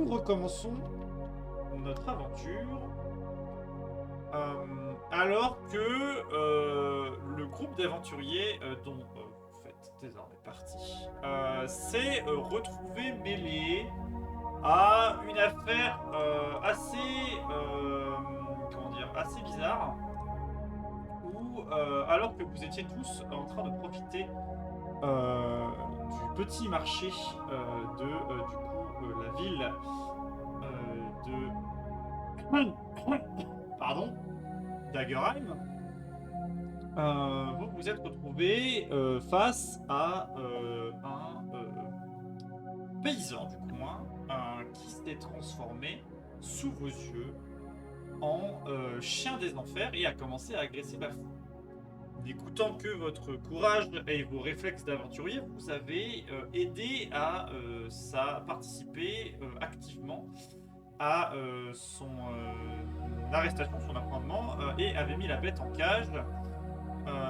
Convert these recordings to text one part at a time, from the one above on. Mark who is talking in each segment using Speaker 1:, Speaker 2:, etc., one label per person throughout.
Speaker 1: nous recommençons notre aventure alors que le groupe d'aventuriers dont vous faites désormais partie s'est retrouvé mêlé à une affaire assez bizarre où alors que vous étiez tous en train de profiter du petit marché de la ville pardon, Dagerheim, vous vous êtes retrouvé face à un paysan, du moins, qui s'est transformé sous vos yeux en chien des enfers et a commencé à agresser Bafou. N'écoutant que votre courage et vos réflexes d'aventurier, vous avez aidé à participer activement à son arrestation, son appréhendement, et avait mis la bête en cage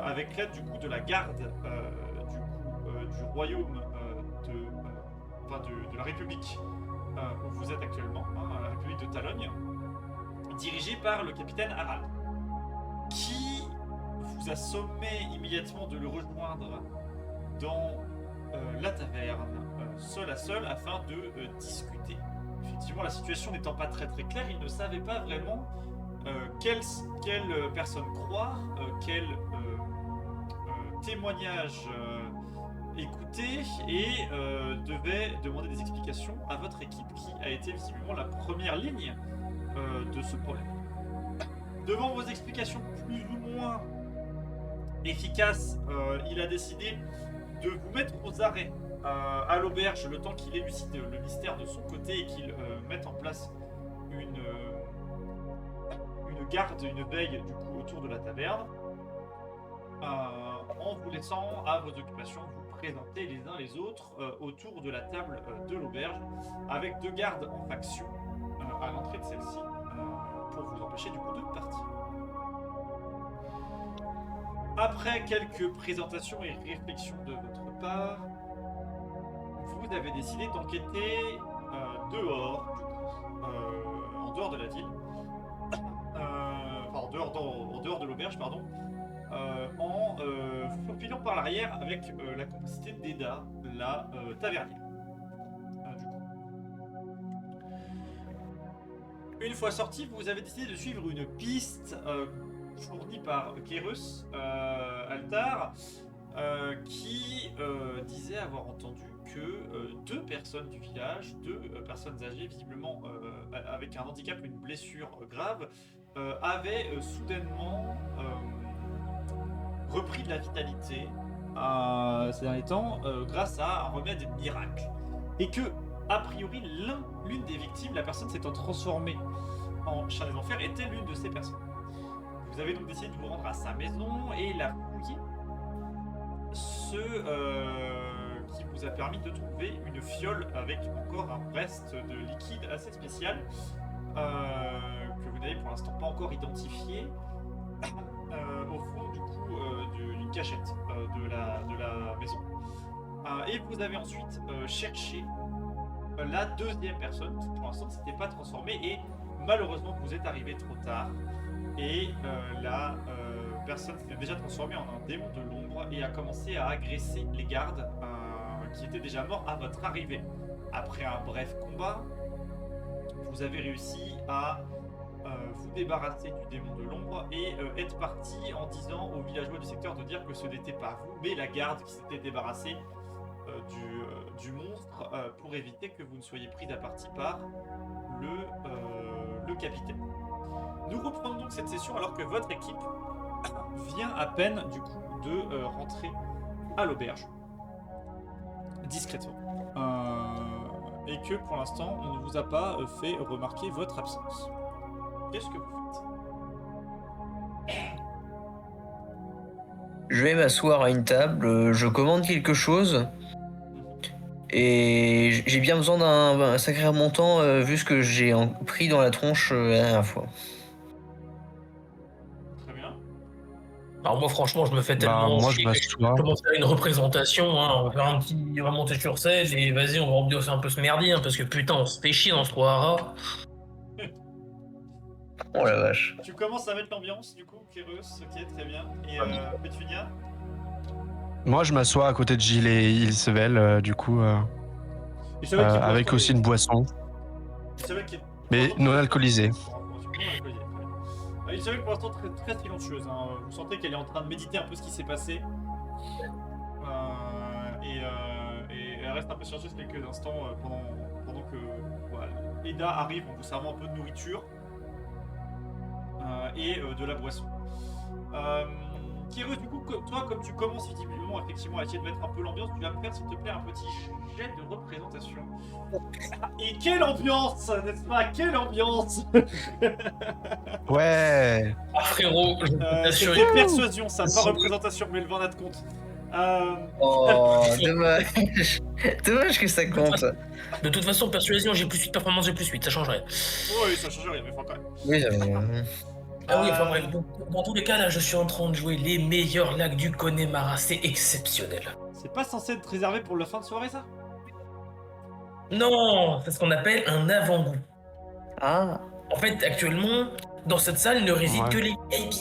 Speaker 1: avec l'aide du coup de la garde du royaume de la République où vous êtes actuellement, la République de Talogne, dirigée par le capitaine Harald, qui vous a sommé immédiatement de le rejoindre dans la taverne, seul à seul, afin de discuter. Effectivement, la situation n'étant pas très très claire, il ne savait pas vraiment quelle personne croire, quel témoignage écouter, et devait demander des explications à votre équipe qui a été visiblement la première ligne de ce problème. Devant vos explications plus ou moins efficaces, il a décidé de vous mettre aux arrêts à l'auberge le temps qu'il élucide le mystère de son côté et qu'il mette en place une garde, une veille du coup autour de la taverne, en vous laissant à vos occupations vous présenter les uns les autres autour de la table de l'auberge, avec deux gardes en faction à l'entrée de celle-ci pour vous empêcher du coup de partir. Après quelques présentations et réflexions de votre part, vous avez décidé d'enquêter dehors, du coup, en dehors de la ville, en dehors de l'auberge, pardon, en vous faufilant par l'arrière avec la complicité d'Eda, la tavernière. Du coup. Une fois sorti, vous avez décidé de suivre une piste fournie par Kérus Altar, qui disait avoir entendu que deux personnes du village, deux personnes âgées, visiblement avec un handicap, une blessure grave, avaient soudainement repris de la vitalité ces derniers temps grâce à un remède miracle. Et que, a priori, l'une des victimes, la personne s'étant transformée en chien des enfers, était l'une de ces personnes. Vous avez donc décidé de vous rendre à sa maison et la fouiller, ce qui vous a permis de trouver une fiole avec encore un reste de liquide assez spécial que vous n'avez pour l'instant pas encore identifié au fond du coup d'une cachette de la maison. Et vous avez ensuite cherché la deuxième personne qui pour l'instant ne s'était pas transformée, et malheureusement vous êtes arrivé trop tard et la personne s'était déjà transformée en un démon de l'ombre et a commencé à agresser les gardes qui étaient déjà morts à votre arrivée. Après un bref combat, vous avez réussi à vous débarrasser du démon de l'ombre et être parti en disant aux villageois du secteur de dire que ce n'était pas vous mais la garde qui s'était débarrassée du monstre pour éviter que vous ne soyez pris à partie par le capitaine. Nous reprenons donc cette session alors que votre équipe vient à peine du coup de rentrer à l'auberge discrètement et que pour l'instant on ne vous a pas fait remarquer votre absence. Qu'est-ce que vous faites?
Speaker 2: Je vais m'asseoir à une table, je commande quelque chose et j'ai bien besoin d'un sacré montant vu ce que j'ai pris dans la tronche la dernière fois.
Speaker 1: Très bien.
Speaker 3: Alors moi franchement je me fais
Speaker 4: Bah,
Speaker 3: tellement
Speaker 4: moi, je
Speaker 3: chier que
Speaker 4: m'assois.
Speaker 3: je commence à faire une représentation, hein. On va faire on va monter sur scène et vas-y on va ambiancer un peu ce merdier, hein, parce que putain on se fait chier dans ce trou à rats.
Speaker 2: Oh la vache.
Speaker 1: Tu commences à mettre l'ambiance, du coup, Kyrus, ok, très bien. Et Pétunia?
Speaker 4: Moi, je m'assois à côté de Gilles et Ilsevel, du coup,
Speaker 1: Et je savais qu'il pour
Speaker 4: avec
Speaker 1: l'instant,
Speaker 4: aussi une boisson,
Speaker 1: il savait qu'il
Speaker 4: mais
Speaker 1: pour l'instant,
Speaker 4: non
Speaker 1: très-
Speaker 4: alcoolisée.
Speaker 1: Non alcoolisée, très bien. Il savait que pour l'instant, très silencieuse. Hein. Vous sentez qu'elle est en train de méditer un peu ce qui s'est passé. Et elle reste un peu silencieuse quelques instants pendant que voilà, Eda arrive en vous servant un peu de nourriture et de la boisson. Kyrus, du coup, toi, comme tu commences visiblement effectivement à essayer de mettre un peu l'ambiance, tu vas me faire, s'il te plaît, un petit jet de représentation. Et quelle ambiance, n'est-ce pas? Quelle ambiance!
Speaker 4: Ouais.
Speaker 3: Ah frérot, je peux t'assurer.
Speaker 1: C'était persuasion, ça, pas représentation, mais le vent n'a de compte.
Speaker 2: Oh, dommage. Dommage que ça compte.
Speaker 3: De toute façon, persuasion, j'ai plus 8, performance, j'ai plus 8, ça change rien.
Speaker 1: Oui, ça change rien, mais enfin quand même.
Speaker 2: Oui,
Speaker 3: Ah oui, enfin bref, dans tous les cas, là, je suis en train de jouer les meilleurs lacs du Connemara, c'est exceptionnel.
Speaker 1: C'est pas censé être réservé pour la fin de soirée, ça?
Speaker 3: Non, c'est ce qu'on appelle un avant-goût.
Speaker 2: Ah.
Speaker 3: En fait, actuellement, dans cette salle ne résident
Speaker 4: Ouais.
Speaker 3: que les VIP.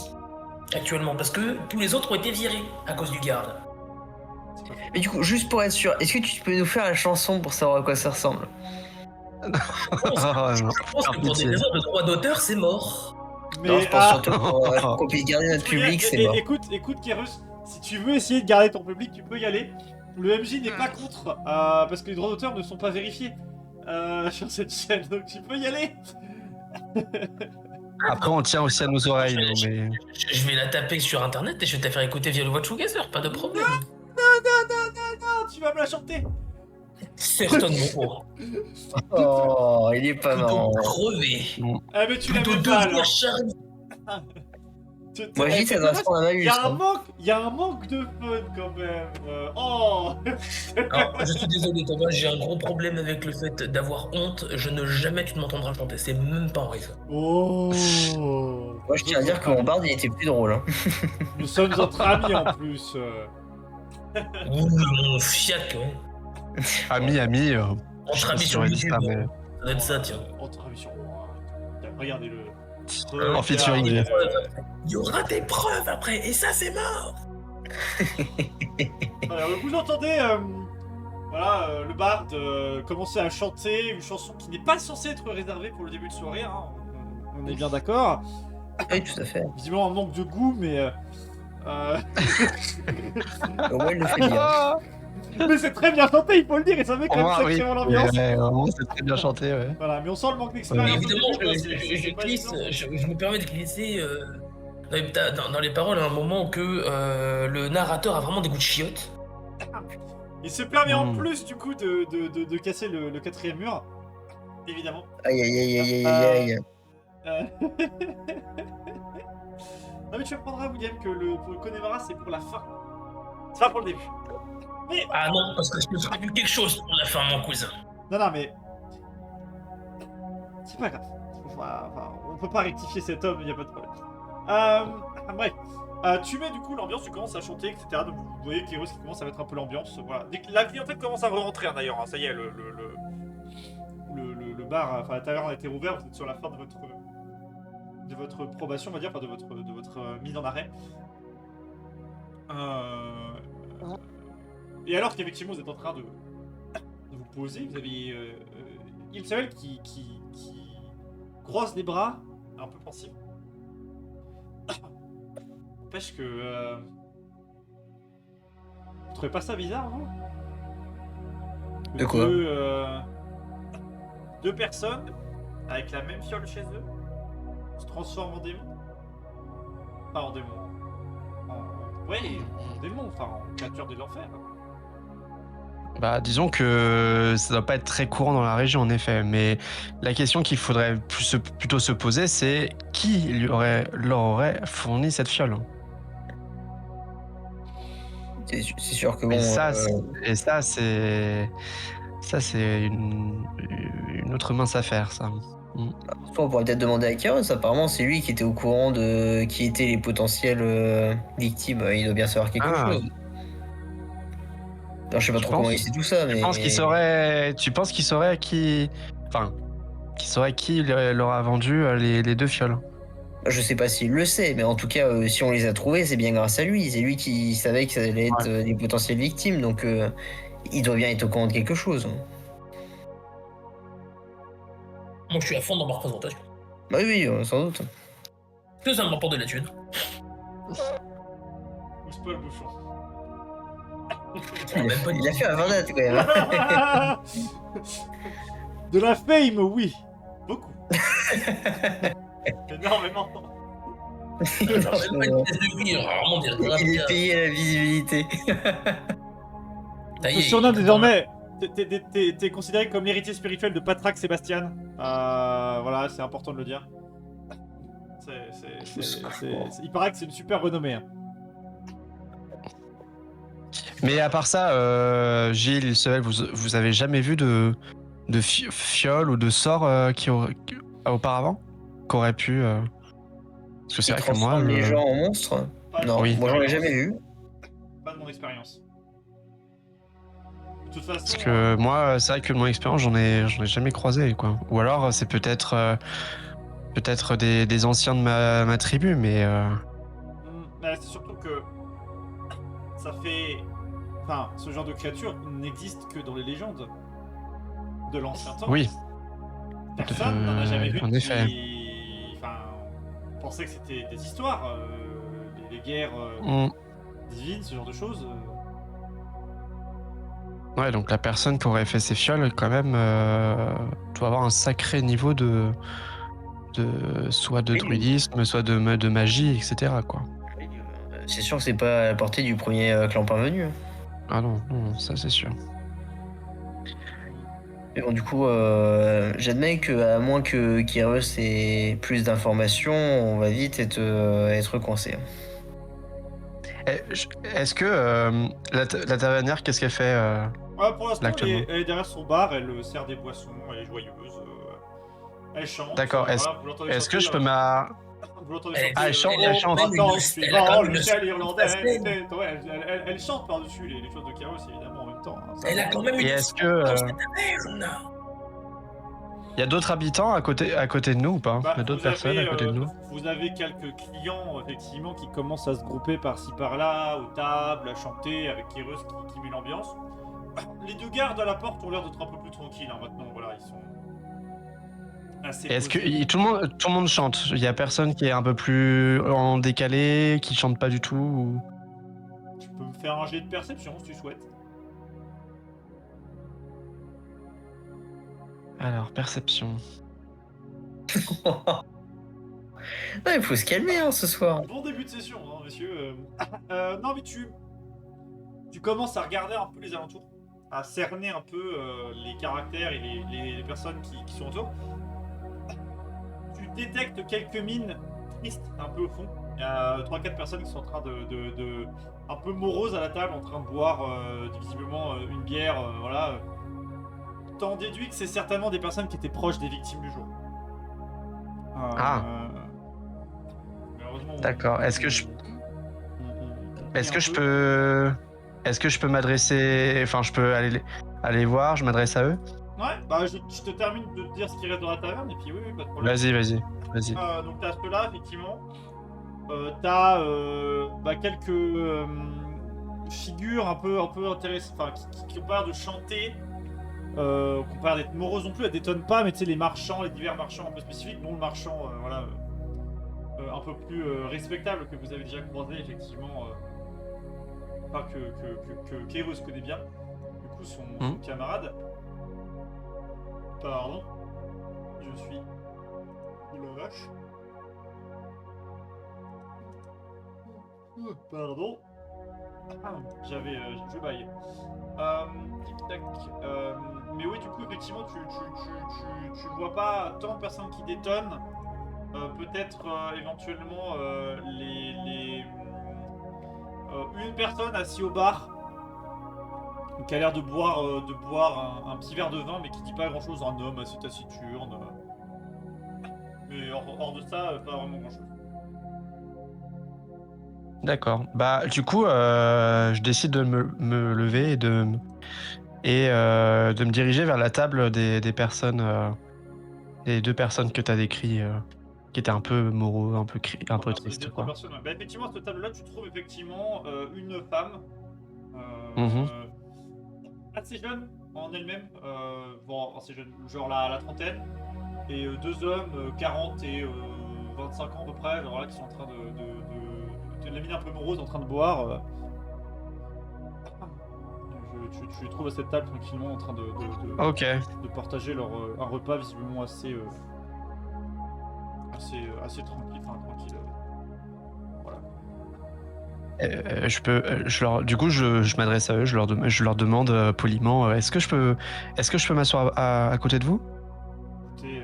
Speaker 3: Actuellement, parce que tous les autres ont été virés à cause du garde.
Speaker 2: Mais du coup, juste pour être sûr, est-ce que tu peux nous faire la chanson pour savoir à quoi ça ressemble?
Speaker 4: Oh, non.
Speaker 3: Je pense que pour des
Speaker 4: pitié.
Speaker 3: raisons de droit d'auteur, c'est mort.
Speaker 1: Mais
Speaker 2: Non, je pense surtout qu'on puisse garder notre public, c'est mort.
Speaker 1: Écoute, Kyrus, si tu veux essayer de garder ton public, tu peux y aller. Le MJ n'est pas contre, parce que les droits d'auteur ne sont pas vérifiés sur cette chaîne, donc tu peux y aller.
Speaker 4: Après, on tient aussi à nos oreilles, nous, mais...
Speaker 3: Je vais la taper sur internet et je vais te la faire écouter via le voix de Shoegazer, pas de problème.
Speaker 1: Non, tu vas me la chanter.
Speaker 3: Certainement.
Speaker 2: Oh, il est pas
Speaker 3: Plutôt
Speaker 2: marrant.
Speaker 3: crever.
Speaker 1: Ah, mais tu l'as
Speaker 3: Plutôt
Speaker 1: même pas,
Speaker 3: devenir
Speaker 1: alors.
Speaker 3: charmé.
Speaker 2: Moi, je dis que ça doit se prendre à
Speaker 1: Il
Speaker 2: Malus.
Speaker 1: y a un manque de fun, quand même. Oh.
Speaker 3: Alors, je suis désolé Thomas, j'ai un gros problème avec le fait d'avoir honte. Je ne jamais tu ne m'entendras chanter, c'est même pas en rêve.
Speaker 1: Oh.
Speaker 2: Moi, je tiens à dire que mon bard, il était plus drôle. Hein.
Speaker 1: Nous sommes entre amis, en plus.
Speaker 3: Ouh, mon fiac, ouais.
Speaker 4: Ami,
Speaker 3: Entre amis
Speaker 4: si
Speaker 3: sur
Speaker 4: j'aurais dit
Speaker 3: YouTube.
Speaker 4: ça, mais...
Speaker 3: Ça doit être ça, tiens.
Speaker 1: Entre amis sur moi. Regardez-le.
Speaker 4: En featuring.
Speaker 3: Il y aura des preuves après, et ça c'est mort.
Speaker 1: Alors, vous entendez le bard commencer à chanter une chanson qui n'est pas censée être réservée pour le début de soirée, hein. On est bien d'accord.
Speaker 2: Oui, tout à fait.
Speaker 1: Visiblement un manque de goût, mais
Speaker 2: Au moins, il le fait bien.
Speaker 1: mais c'est très bien chanté, il faut le dire, et ça met quand même sacrément l'ambiance.
Speaker 4: C'est très bien chanté, ouais.
Speaker 1: Voilà, mais on sent le manque
Speaker 3: Mais
Speaker 1: d'expérience.
Speaker 3: évidemment,
Speaker 1: au début, quoi, c'est pas
Speaker 3: glisse,
Speaker 1: évident.
Speaker 3: je me permets de glisser dans les paroles à un moment que le narrateur a vraiment des goûts de chiottes.
Speaker 1: Il se permet en plus du coup de casser le quatrième mur, évidemment.
Speaker 2: Aïe, aïe, aïe, aïe, aïe, aïe.
Speaker 1: Non mais tu apprendras, William, que pour le Connemara c'est pour la fin. C'est pas pour le début. Mais...
Speaker 3: Ah non, parce que je me ferai quelque chose pour la fin, mon cousin.
Speaker 1: Non mais... C'est pas grave. Enfin, on peut pas rectifier cet homme, y a pas de problème. Bref. Tu mets du coup l'ambiance, tu commences à chanter, etc. Donc vous voyez Kyrus qui commence à mettre un peu l'ambiance. Voilà. La clientèle commence à rentrer d'ailleurs, hein. Ça y est, le bar, enfin la taverne a été rouvert, vous êtes sur la fin de votre probation, on va dire, enfin de votre mise en arrêt. Et alors qu'effectivement vous êtes en train de vous poser, vous avez Ilsevel qui croise les bras, un peu pensif. N'empêche que... Vous trouvez pas ça bizarre, vous?
Speaker 2: De quoi?
Speaker 1: Deux personnes avec la même fiole chez eux se transforment en démon. Pas en démon. Ouais, en démon, enfin en créature de l'enfer.
Speaker 4: Bah, disons que ça doit pas être très courant dans la région, en effet. Mais la question qu'il faudrait plutôt se poser, c'est qui leur aurait fourni cette fiole?
Speaker 2: C'est sûr que bon.
Speaker 4: Et ça, c'est une autre mince affaire, ça.
Speaker 2: On pourrait peut-être demander à Kairos. Apparemment, c'est lui qui était au courant de qui étaient les potentielles victimes. Il doit bien savoir quelque
Speaker 4: Ah.
Speaker 2: chose. Alors, je sais pas
Speaker 4: Tu
Speaker 2: trop comment il
Speaker 4: penses
Speaker 2: sait tout ça, mais.
Speaker 4: Tu penses qu'il saurait qui. Enfin, qu'il saurait qui leur a vendu les deux fioles?
Speaker 2: Je sais pas s'il le sait, mais en tout cas, si on les a trouvés, c'est bien grâce à lui. C'est lui qui savait que ça allait être des potentielles victimes, donc il doit bien être au courant de quelque chose.
Speaker 3: Moi, je suis à fond dans ma représentation.
Speaker 2: Bah oui, sans doute.
Speaker 3: Que ça me rapporte de la thune.
Speaker 1: Pousse pas le bouchon.
Speaker 2: Il a fait un 20 dates quand même. Hein.
Speaker 1: De la fame, oui. Beaucoup. Énormément.
Speaker 2: Il est payé à la visibilité.
Speaker 1: On te surnomme désormais. T'es considéré comme l'héritier spirituel de Patraque Sébastien. Voilà, c'est important de le dire. Il paraît que c'est une super renommée. Hein.
Speaker 4: Mais à part ça, Gilles, Sevel, vous avez jamais vu de fiole ou de sort auparavant qu'aurait pu. Parce que c'est vrai que moi.
Speaker 2: Les gens en monstres. Non, moi j'en ai jamais vu.
Speaker 1: Pas de mon expérience. De toute façon.
Speaker 4: Parce que moi, c'est vrai que de mon expérience, j'en ai jamais croisé, quoi. Ou alors, c'est peut-être des anciens de ma tribu, mais.
Speaker 1: C'est surtout que ça fait. Enfin, ce genre de créature n'existe que dans les légendes de l'ancien temps.
Speaker 4: Oui.
Speaker 1: Personne n'en a jamais vu.
Speaker 4: En effet.
Speaker 1: Enfin, on pensait que c'était des histoires, les guerres divines, ce genre de choses.
Speaker 4: Ouais, donc la personne qui aurait fait ces fioles, quand même, doit avoir un sacré niveau soit de druidisme, soit de magie, etc., quoi.
Speaker 2: C'est sûr que c'est pas à la portée du premier clan parvenu.
Speaker 4: Ah non, ça c'est sûr.
Speaker 2: Et bon, du coup, j'admets qu'à moins que Kairos ait plus d'informations, on va vite être coincé.
Speaker 4: Est-ce que la tavernière, qu'est-ce qu'elle fait
Speaker 1: Pour l'instant, elle est derrière son bar, elle sert des boissons, elle est joyeuse, elle chante.
Speaker 4: D'accord,
Speaker 1: voilà,
Speaker 4: est-ce que je peux ma...
Speaker 1: elle chante.
Speaker 4: Elle chante.
Speaker 1: Le ciel irlandais. Elle chante par-dessus les choses de Kairos, évidemment, en même temps. Hein,
Speaker 3: elle a quand même
Speaker 4: une... est-ce que... Il y a d'autres habitants à côté de nous ou pas? Il y a d'autres personnes à côté de nous?
Speaker 1: Vous avez quelques clients, effectivement, qui commencent à se grouper par-ci par-là, aux tables, à chanter, avec Kairos qui met l'ambiance. Les deux gardes à la porte ont l'air d'être un peu plus tranquilles, hein, maintenant, voilà, ils sont... Est-ce
Speaker 4: que tout le monde chante? Il y a personne qui est un peu plus en décalé, qui chante pas du tout ou...
Speaker 1: Tu peux me faire un jet de perception si tu souhaites.
Speaker 4: Alors, perception.
Speaker 2: Non, il faut se calmer hein, ce soir.
Speaker 1: Bon début de session, hein, messieurs. Non, mais tu commences à regarder un peu les alentours, à cerner un peu les caractères et les personnes qui sont autour. Tu détectes quelques mines tristes un peu au fond. Il y a 3-4 personnes qui sont en train de un peu moroses à la table, en train de boire visiblement une bière, voilà. T'en déduis que c'est certainement des personnes qui étaient proches des victimes du jour.
Speaker 4: D'accord. Est-ce que je peux m'adresser... Enfin, je peux aller voir, je m'adresse à eux?
Speaker 1: Ouais, bah je te termine de te dire ce qui reste dans la taverne, et puis oui, pas de problème.
Speaker 4: Vas-y.
Speaker 1: Donc t'as ceux-là, effectivement. T'as quelques figures un peu intéressantes, enfin, qui ont pas l'air de chanter, qui ont pas l'air d'être moroses non plus, elles détonnent pas, mais tu sais, les divers marchands un peu spécifiques, dont le marchand, un peu plus respectable que vous avez déjà croisé, effectivement, que Kairos connaît bien, du coup, son camarade. Pardon, je suis... la vache. Pardon. Je baille. Tic-tac. Mais oui, du coup, effectivement, tu vois pas tant de personnes qui détonnent. Peut-être éventuellement une personne assise au bar qui a l'air de boire un petit verre de vin, mais qui dit pas grand chose. Un homme assez taciturne. Mais hors de ça, pas vraiment grand chose.
Speaker 4: D'accord. Bah, du coup, je décide de me lever et de me diriger vers la table des personnes, les 2 personnes que tu as décrites, qui étaient un peu moroses, un peu
Speaker 1: Sur les
Speaker 4: tristes,
Speaker 1: deux, trois
Speaker 4: quoi.
Speaker 1: personnes. Ouais. Bah, effectivement, à cette table-là, tu trouves effectivement une femme
Speaker 4: Mhm.
Speaker 1: assez jeune en elle-même, bon, assez jeune, genre la trentaine, et deux hommes, 40 et 25 ans à peu près, genre là, qui sont en train de la mine un peu morose, en train de boire. Tu les trouves à cette table tranquillement en train
Speaker 4: Ok.
Speaker 1: de partager un repas visiblement assez tranquille, enfin tranquille. Voilà.
Speaker 4: Du coup, je m'adresse à eux, je leur demande poliment, est-ce que je peux m'asseoir à côté de vous?
Speaker 1: Écoutez,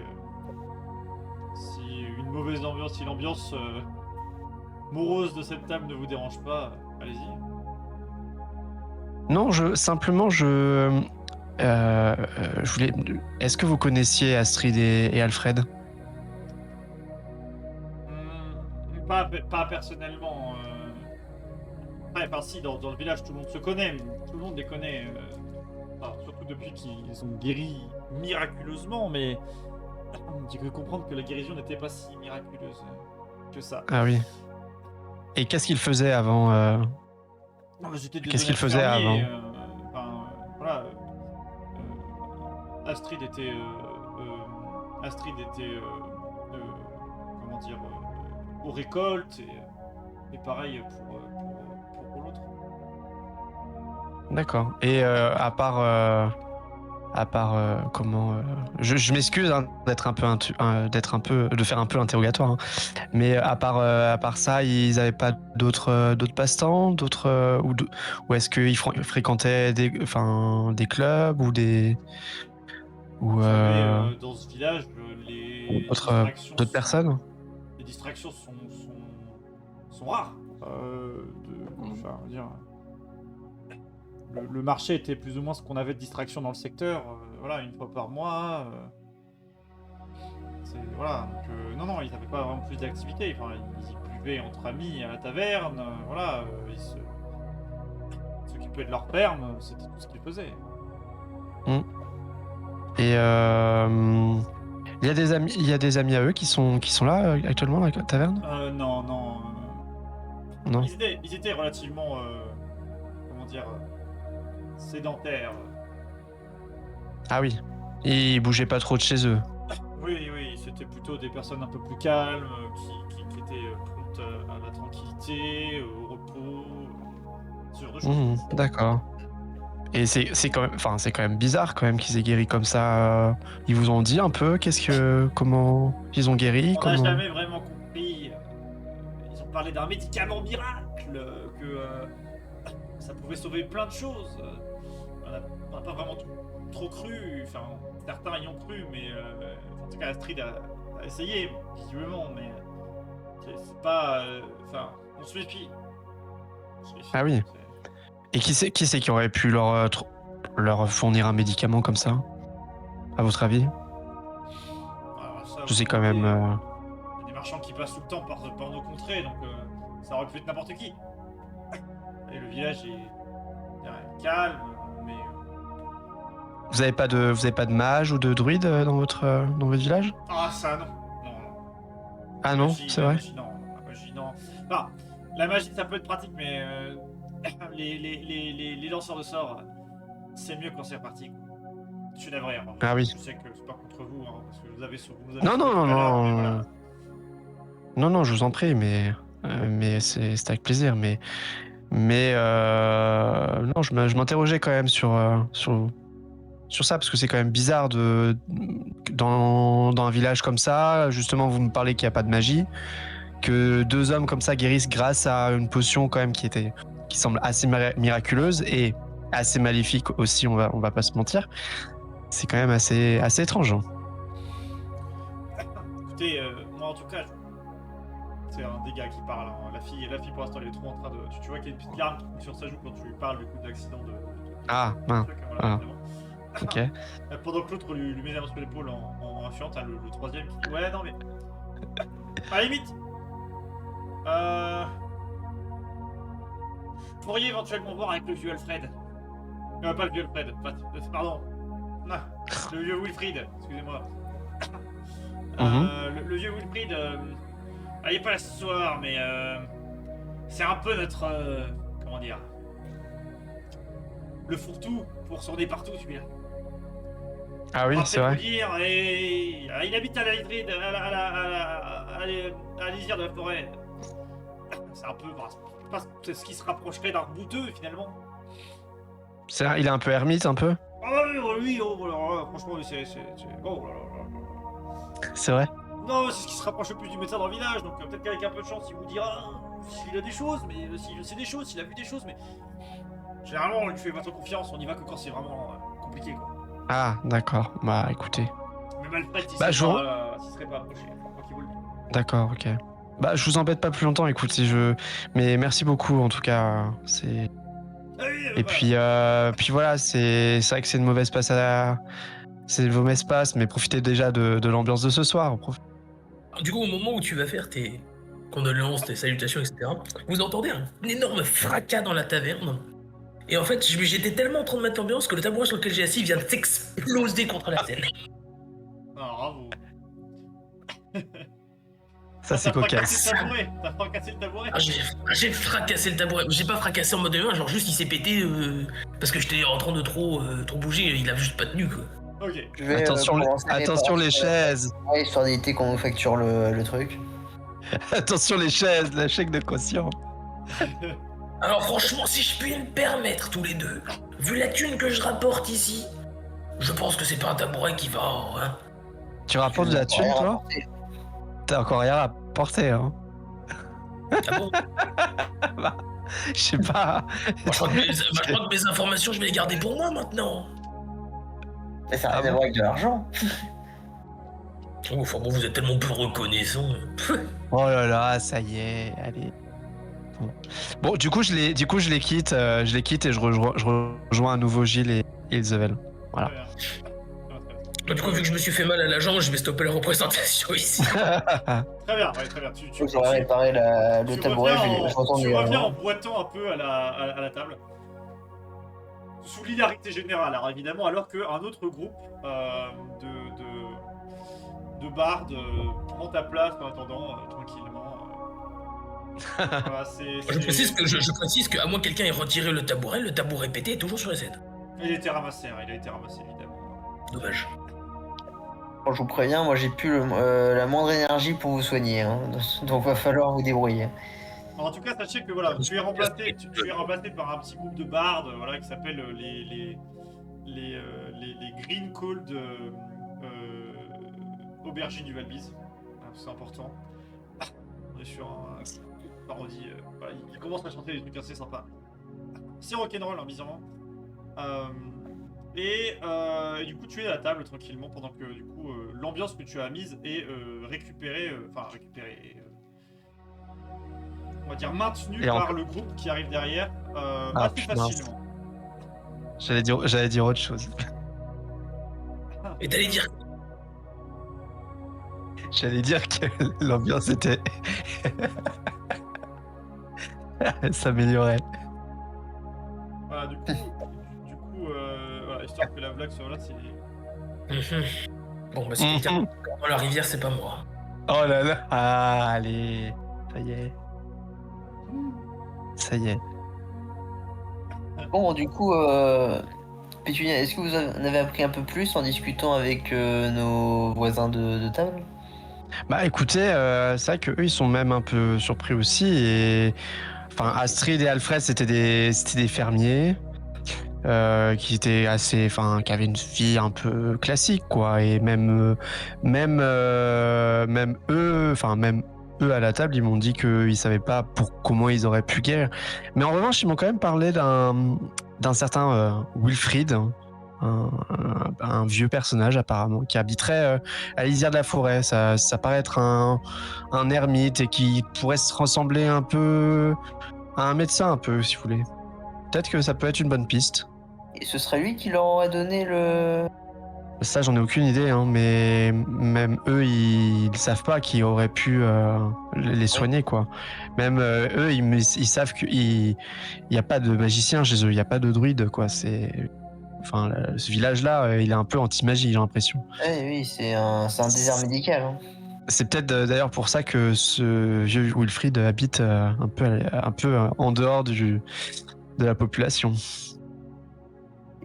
Speaker 1: si une mauvaise ambiance, si l'ambiance morose de cette table ne vous dérange pas, allez-y.
Speaker 4: Non, je voulais. Est-ce que vous connaissiez Astrid et Alfred?
Speaker 1: Pas personnellement. Ouais, enfin, si, dans le village, tout le monde se connaît, tout le monde les connaît. Enfin, surtout depuis qu'ils ont guéri miraculeusement, mais j'ai cru comprendre que la guérison n'était pas si miraculeuse que ça.
Speaker 4: Ah oui. Et qu'est-ce qu'ils faisaient avant
Speaker 1: J'étais des
Speaker 4: Qu'est-ce qu'ils
Speaker 1: honnêtes
Speaker 4: faisaient
Speaker 1: fermiers.
Speaker 4: avant?
Speaker 1: Enfin, voilà. Astrid était. Astrid était. Comment dire. Aux récoltes, et pareil pour l'autre.
Speaker 4: D'accord. Et à part comment je m'excuse hein, d'être un peu de faire un peu interrogatoire, hein. Mais à part ça, ils avaient pas d'autres passe-temps, ou est-ce qu'ils fréquentaient des clubs ou
Speaker 1: Vous savez, dans ce village, les distractions
Speaker 4: d'autres personnes?
Speaker 1: les distractions sont rares. Enfin, on va dire, le marché était plus ou moins ce qu'on avait de distractions dans le secteur. Voilà, une fois par mois. Voilà, donc non, non, ils n'avaient pas vraiment plus d'activités. Enfin, ils y buvaient entre amis à la taverne. Voilà, ils s'occupaient de leur ferme. C'était tout ce qu'ils faisaient.
Speaker 4: Et il y a des amis à eux qui sont là actuellement à la taverne?
Speaker 1: Non, non.
Speaker 4: Non.
Speaker 1: Ils étaient relativement, comment dire, sédentaires.
Speaker 4: Ah oui. Ils bougeaient pas trop de chez eux.
Speaker 1: Oui, oui, c'était plutôt des personnes un peu plus calmes, qui étaient promptes à la tranquillité, au repos, ce genre de choses.
Speaker 4: D'accord. Et c'est quand même bizarre quand même qu'ils aient guéri comme ça. Ils vous ont dit un peu comment ils ont guéri,
Speaker 1: On n'a
Speaker 4: comment.
Speaker 1: jamais vraiment compris. Ils ont parlé d'un médicament miracle, que ça pouvait sauver plein de choses. On n'a pas vraiment trop cru. Enfin, certains y ont cru, mais en tout cas, Astrid a essayé, visiblement, mais c'est pas. Enfin, on se méfie.
Speaker 4: Ah oui. Et qui c'est qui aurait pu leur fournir un médicament comme ça, à votre avis?
Speaker 1: Alors, ça,
Speaker 4: Je
Speaker 1: vous
Speaker 4: sais quand
Speaker 1: savez,
Speaker 4: même.
Speaker 1: il y a des marchands qui passent tout le temps par nos contrées, donc ça aurait pu être n'importe qui. Et le village est calme, mais
Speaker 4: Vous avez pas de mage ou de druide dans votre village?
Speaker 1: ça non, non, non.
Speaker 4: Ah non, c'est vrai.
Speaker 1: La magie non. Enfin, la magie ça peut être pratique, mais les lanceurs de sorts, c'est mieux quand c'est reparti. Je suis navré, hein.
Speaker 4: Ah oui.
Speaker 1: Je sais que c'est pas contre vous, hein, parce que vous avez
Speaker 4: Non, non,
Speaker 1: sauvé
Speaker 4: non,
Speaker 1: tout à l'heure, mais
Speaker 4: non.
Speaker 1: voilà.
Speaker 4: Non, je vous en prie, mais c'est avec plaisir. Mais non, je m'interrogeais quand même sur ça, parce que c'est quand même bizarre dans un village comme ça, justement, vous me parlez qu'il n'y a pas de magie, que 2 hommes comme ça guérissent grâce à une potion quand même qui semble assez miraculeuse et assez maléfique aussi, on va pas se mentir. C'est quand même assez étrange, hein.
Speaker 1: Écoutez, moi en tout cas, c'est un des gars qui parle, hein. La fille pour l'instant elle est trop en train de. Tu vois qu'il y a une petite larme qui coule sur sa joue quand tu lui parles du coup d'accident de
Speaker 4: Ah, mince.
Speaker 1: truc, voilà,
Speaker 4: Ah.
Speaker 1: évidemment.
Speaker 4: Ok.
Speaker 1: Pendant que l'autre lui met la main sur l'épaule en fuyant, t'as le troisième qui dit ouais non mais À la limite, vous pourriez éventuellement voir avec le vieux Alfred. Pas le vieux Alfred, pardon. Non, le vieux Wilfried, excusez-moi. Le vieux Wilfried, il est pas là ce soir, mais c'est un peu notre... comment dire... Le fourre-tout pour s'orner partout, celui-là.
Speaker 4: Ah oui, c'est vrai.
Speaker 1: Dire, et il habite à la lisière de la forêt. C'est un peu... c'est ce qui se rapprocherait d'un bouteux, finalement.
Speaker 4: C'est vrai, il est un peu ermite, un peu.
Speaker 1: Oui, franchement, c'est... Oh là là là là.
Speaker 4: C'est vrai.
Speaker 1: Non, c'est ce qui se rapproche le plus du médecin dans le village, donc peut-être qu'avec un peu de chance, il vous dira s'il a des choses, mais s'il sait des choses, s'il a vu des choses, mais... Généralement, on lui fait votre confiance, on y va que quand c'est vraiment compliqué, quoi.
Speaker 4: Ah, d'accord. Bah, écoutez.
Speaker 1: Mais Malfred, s'il
Speaker 4: Bah,
Speaker 1: serait pas approché, quoi qu'il vous le dise.
Speaker 4: D'accord, ok. Bah, je vous embête pas plus longtemps, écoute, mais merci beaucoup, en tout cas, c'est... Et puis voilà, c'est vrai que c'est une mauvaise passe c'est une mauvaise passe, mais profitez déjà de l'ambiance de ce soir.
Speaker 3: Du coup, au moment où tu vas faire tes condoléances, tes salutations, etc., vous entendez un énorme fracas dans la taverne. Et en fait, j'étais tellement en train de mettre l'ambiance que le tabouret sur lequel j'ai assis vient de s'exploser contre la scène.
Speaker 1: Ah, bravo.
Speaker 4: Ça, c'est cocasse.
Speaker 1: T'as fracassé le tabouret.
Speaker 3: J'ai fracassé le tabouret. J'ai pas fracassé en mode humain, genre juste il s'est pété parce que j'étais en train de trop bouger, il a juste pas tenu, quoi.
Speaker 1: Ok.
Speaker 2: Je vais,
Speaker 4: Attention les chaises.
Speaker 2: Ouais, histoire d'éviter qu'on nous facture le truc.
Speaker 4: Attention les chaises, la chèque de quotient.
Speaker 3: Alors franchement, si je puis me permettre tous les deux, vu la thune que je rapporte ici, je pense que c'est pas un tabouret qui va, hein.
Speaker 4: Tu rapportes de la thune, toi? T'as encore rien à porter, hein.
Speaker 3: Ah bon?
Speaker 4: Bah, je sais pas.
Speaker 3: Je crois que mes informations, je vais les garder pour moi maintenant.
Speaker 2: Mais ça n'a rien à voir avec de l'argent.
Speaker 3: Oh, enfin bon, vous êtes tellement peu reconnaissant.
Speaker 4: Oh là là, ça y est, allez. Bon, du coup, je les quitte, et je rejoins à nouveau Gilles et Ilsevel. Voilà.
Speaker 3: Du coup, vu que je me suis fait mal à la jambe, je vais stopper la représentation ici.
Speaker 1: Très bien, ouais, très bien.
Speaker 2: J'aurais réparé le tabouret, je retourne
Speaker 1: Tu reviens en boitant un peu à la table. Sous l'hilarité générale, alors évidemment, alors qu'un autre groupe de bardes prend ta place en attendant tranquillement. Voilà,
Speaker 3: je précise que à moins que quelqu'un ait retiré le tabouret pété est toujours sur les scènes.
Speaker 1: Il a été ramassé, hein, évidemment.
Speaker 3: Dommage.
Speaker 2: Bon, je vous préviens, moi j'ai plus la moindre énergie pour vous soigner, hein, donc va falloir vous débrouiller.
Speaker 1: En tout cas, sachez que voilà, tu es remplacé par un petit groupe de bardes, voilà, qui s'appelle les Green Cold Aubergines du Valbise. C'est important. On est sur une parodie. Voilà, il commence à chanter des trucs assez sympas. C'est rock'n'roll, hein, bizarrement. Et du coup, tu es à la table tranquillement pendant que du coup l'ambiance que tu as mise est récupérée, on va dire maintenue par le groupe qui arrive derrière assez facilement.
Speaker 4: J'allais dire autre chose.
Speaker 3: Et t'allais dire?
Speaker 4: J'allais dire que l'ambiance était s'améliorait.
Speaker 1: Voilà, du coup, voilà, histoire que la blague soit là, c'est...
Speaker 3: Bon, bah si quelqu'un dans la rivière, c'est pas moi.
Speaker 4: Oh là là. Ah, allez. Ça y est.
Speaker 2: Bon, du coup, Pétunia, est-ce que vous en avez appris un peu plus en discutant avec nos voisins de table?
Speaker 4: Bah écoutez, c'est vrai qu'eux ils sont même un peu surpris aussi et enfin Astrid et Alfred c'était des fermiers qui étaient qui avaient une vie un peu classique quoi et même eux à la table ils m'ont dit qu'ils savaient pas comment ils auraient pu guérir. Mais en revanche ils m'ont quand même parlé d'un certain Wilfried. Un vieux personnage apparemment qui habiterait à la lisière de la forêt. Ça paraît être un ermite et qui pourrait se ressembler un peu à un médecin un peu si vous voulez. Peut-être que ça peut être une bonne piste.
Speaker 2: Et ce serait lui qui leur aurait donné le
Speaker 4: Ça, j'en ai aucune idée, hein, mais même eux, ils savent pas qui aurait pu les soigner, quoi. Même eux, ils savent qu'il n'y a pas de magicien chez eux, il n'y a pas de druide, quoi. Enfin, ce village-là, il est un peu anti-magie, j'ai l'impression.
Speaker 2: Oui, c'est un désert médical. Hein.
Speaker 4: C'est peut-être d'ailleurs pour ça que ce vieux Wilfried habite un peu en dehors de la population.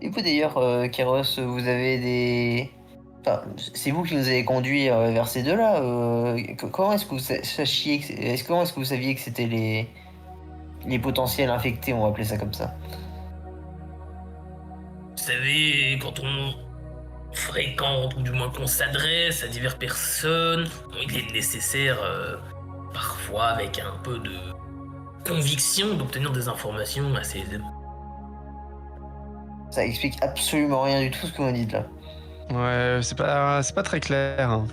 Speaker 2: Et vous d'ailleurs, Kéros, vous avez des... Enfin, c'est vous qui nous avez conduits vers ces deux-là. Comment est-ce que vous sachiez comment est-ce que vous saviez que c'était les potentiels infectés, on va appeler ça comme ça?
Speaker 3: Vous savez, quand on fréquente, ou du moins qu'on s'adresse à diverses personnes, il est nécessaire, parfois avec un peu de conviction, d'obtenir des informations assez aisément.
Speaker 2: Ça explique absolument rien du tout ce que vous dites là.
Speaker 4: Ouais, c'est pas très clair. Hein.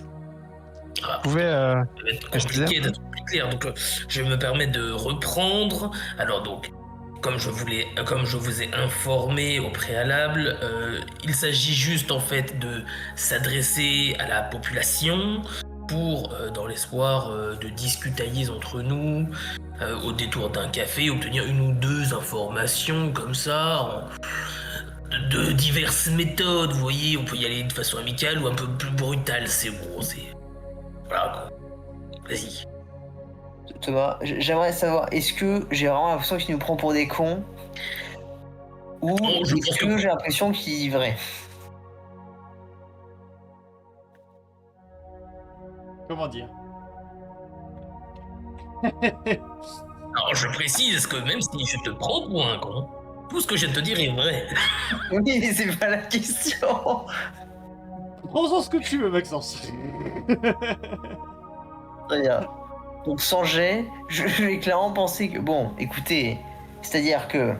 Speaker 3: Ah,
Speaker 4: Vous pouvez...
Speaker 3: ça va être
Speaker 4: préciser
Speaker 3: compliqué d'être plus clair, donc je me permets de reprendre. Alors donc, comme je vous ai informé au préalable, il s'agit juste en fait de s'adresser à la population pour, dans l'espoir de discutailler entre nous, au détour d'un café, obtenir une ou deux informations comme ça, de diverses méthodes, vous voyez, on peut y aller de façon amicale ou un peu plus brutale, c'est bon, c'est... Voilà quoi. Vas-y.
Speaker 2: Thomas, j'aimerais savoir, est-ce que j'ai vraiment l'impression qu'il nous prend pour des cons? Ou
Speaker 3: je pense
Speaker 2: est-ce
Speaker 3: que-
Speaker 2: que j'ai l'impression qu'il est vrai?
Speaker 1: Comment dire?
Speaker 3: Alors je précise que même si je te prends pour un con, tout ce que je viens de te dire est vrai.
Speaker 2: Oui, mais c'est pas la question.
Speaker 1: Prends-en ce que tu veux, Maxence.
Speaker 2: Très bien. Donc sans jet, je vais clairement penser que... Bon, écoutez, c'est-à-dire que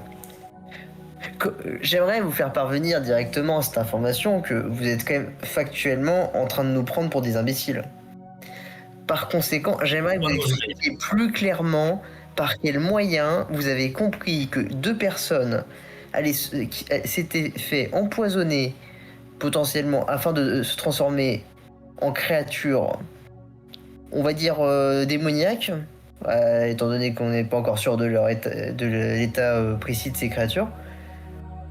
Speaker 2: j'aimerais vous faire parvenir directement cette information que vous êtes quand même factuellement en train de nous prendre pour des imbéciles. Par conséquent, j'aimerais que vous expliquiez plus clairement par quel moyen vous avez compris que deux personnes s'étaient fait empoisonner potentiellement afin de se transformer en créatures, on va dire démoniaques, étant donné qu'on n'est pas encore sûr de l'état précis de ces créatures,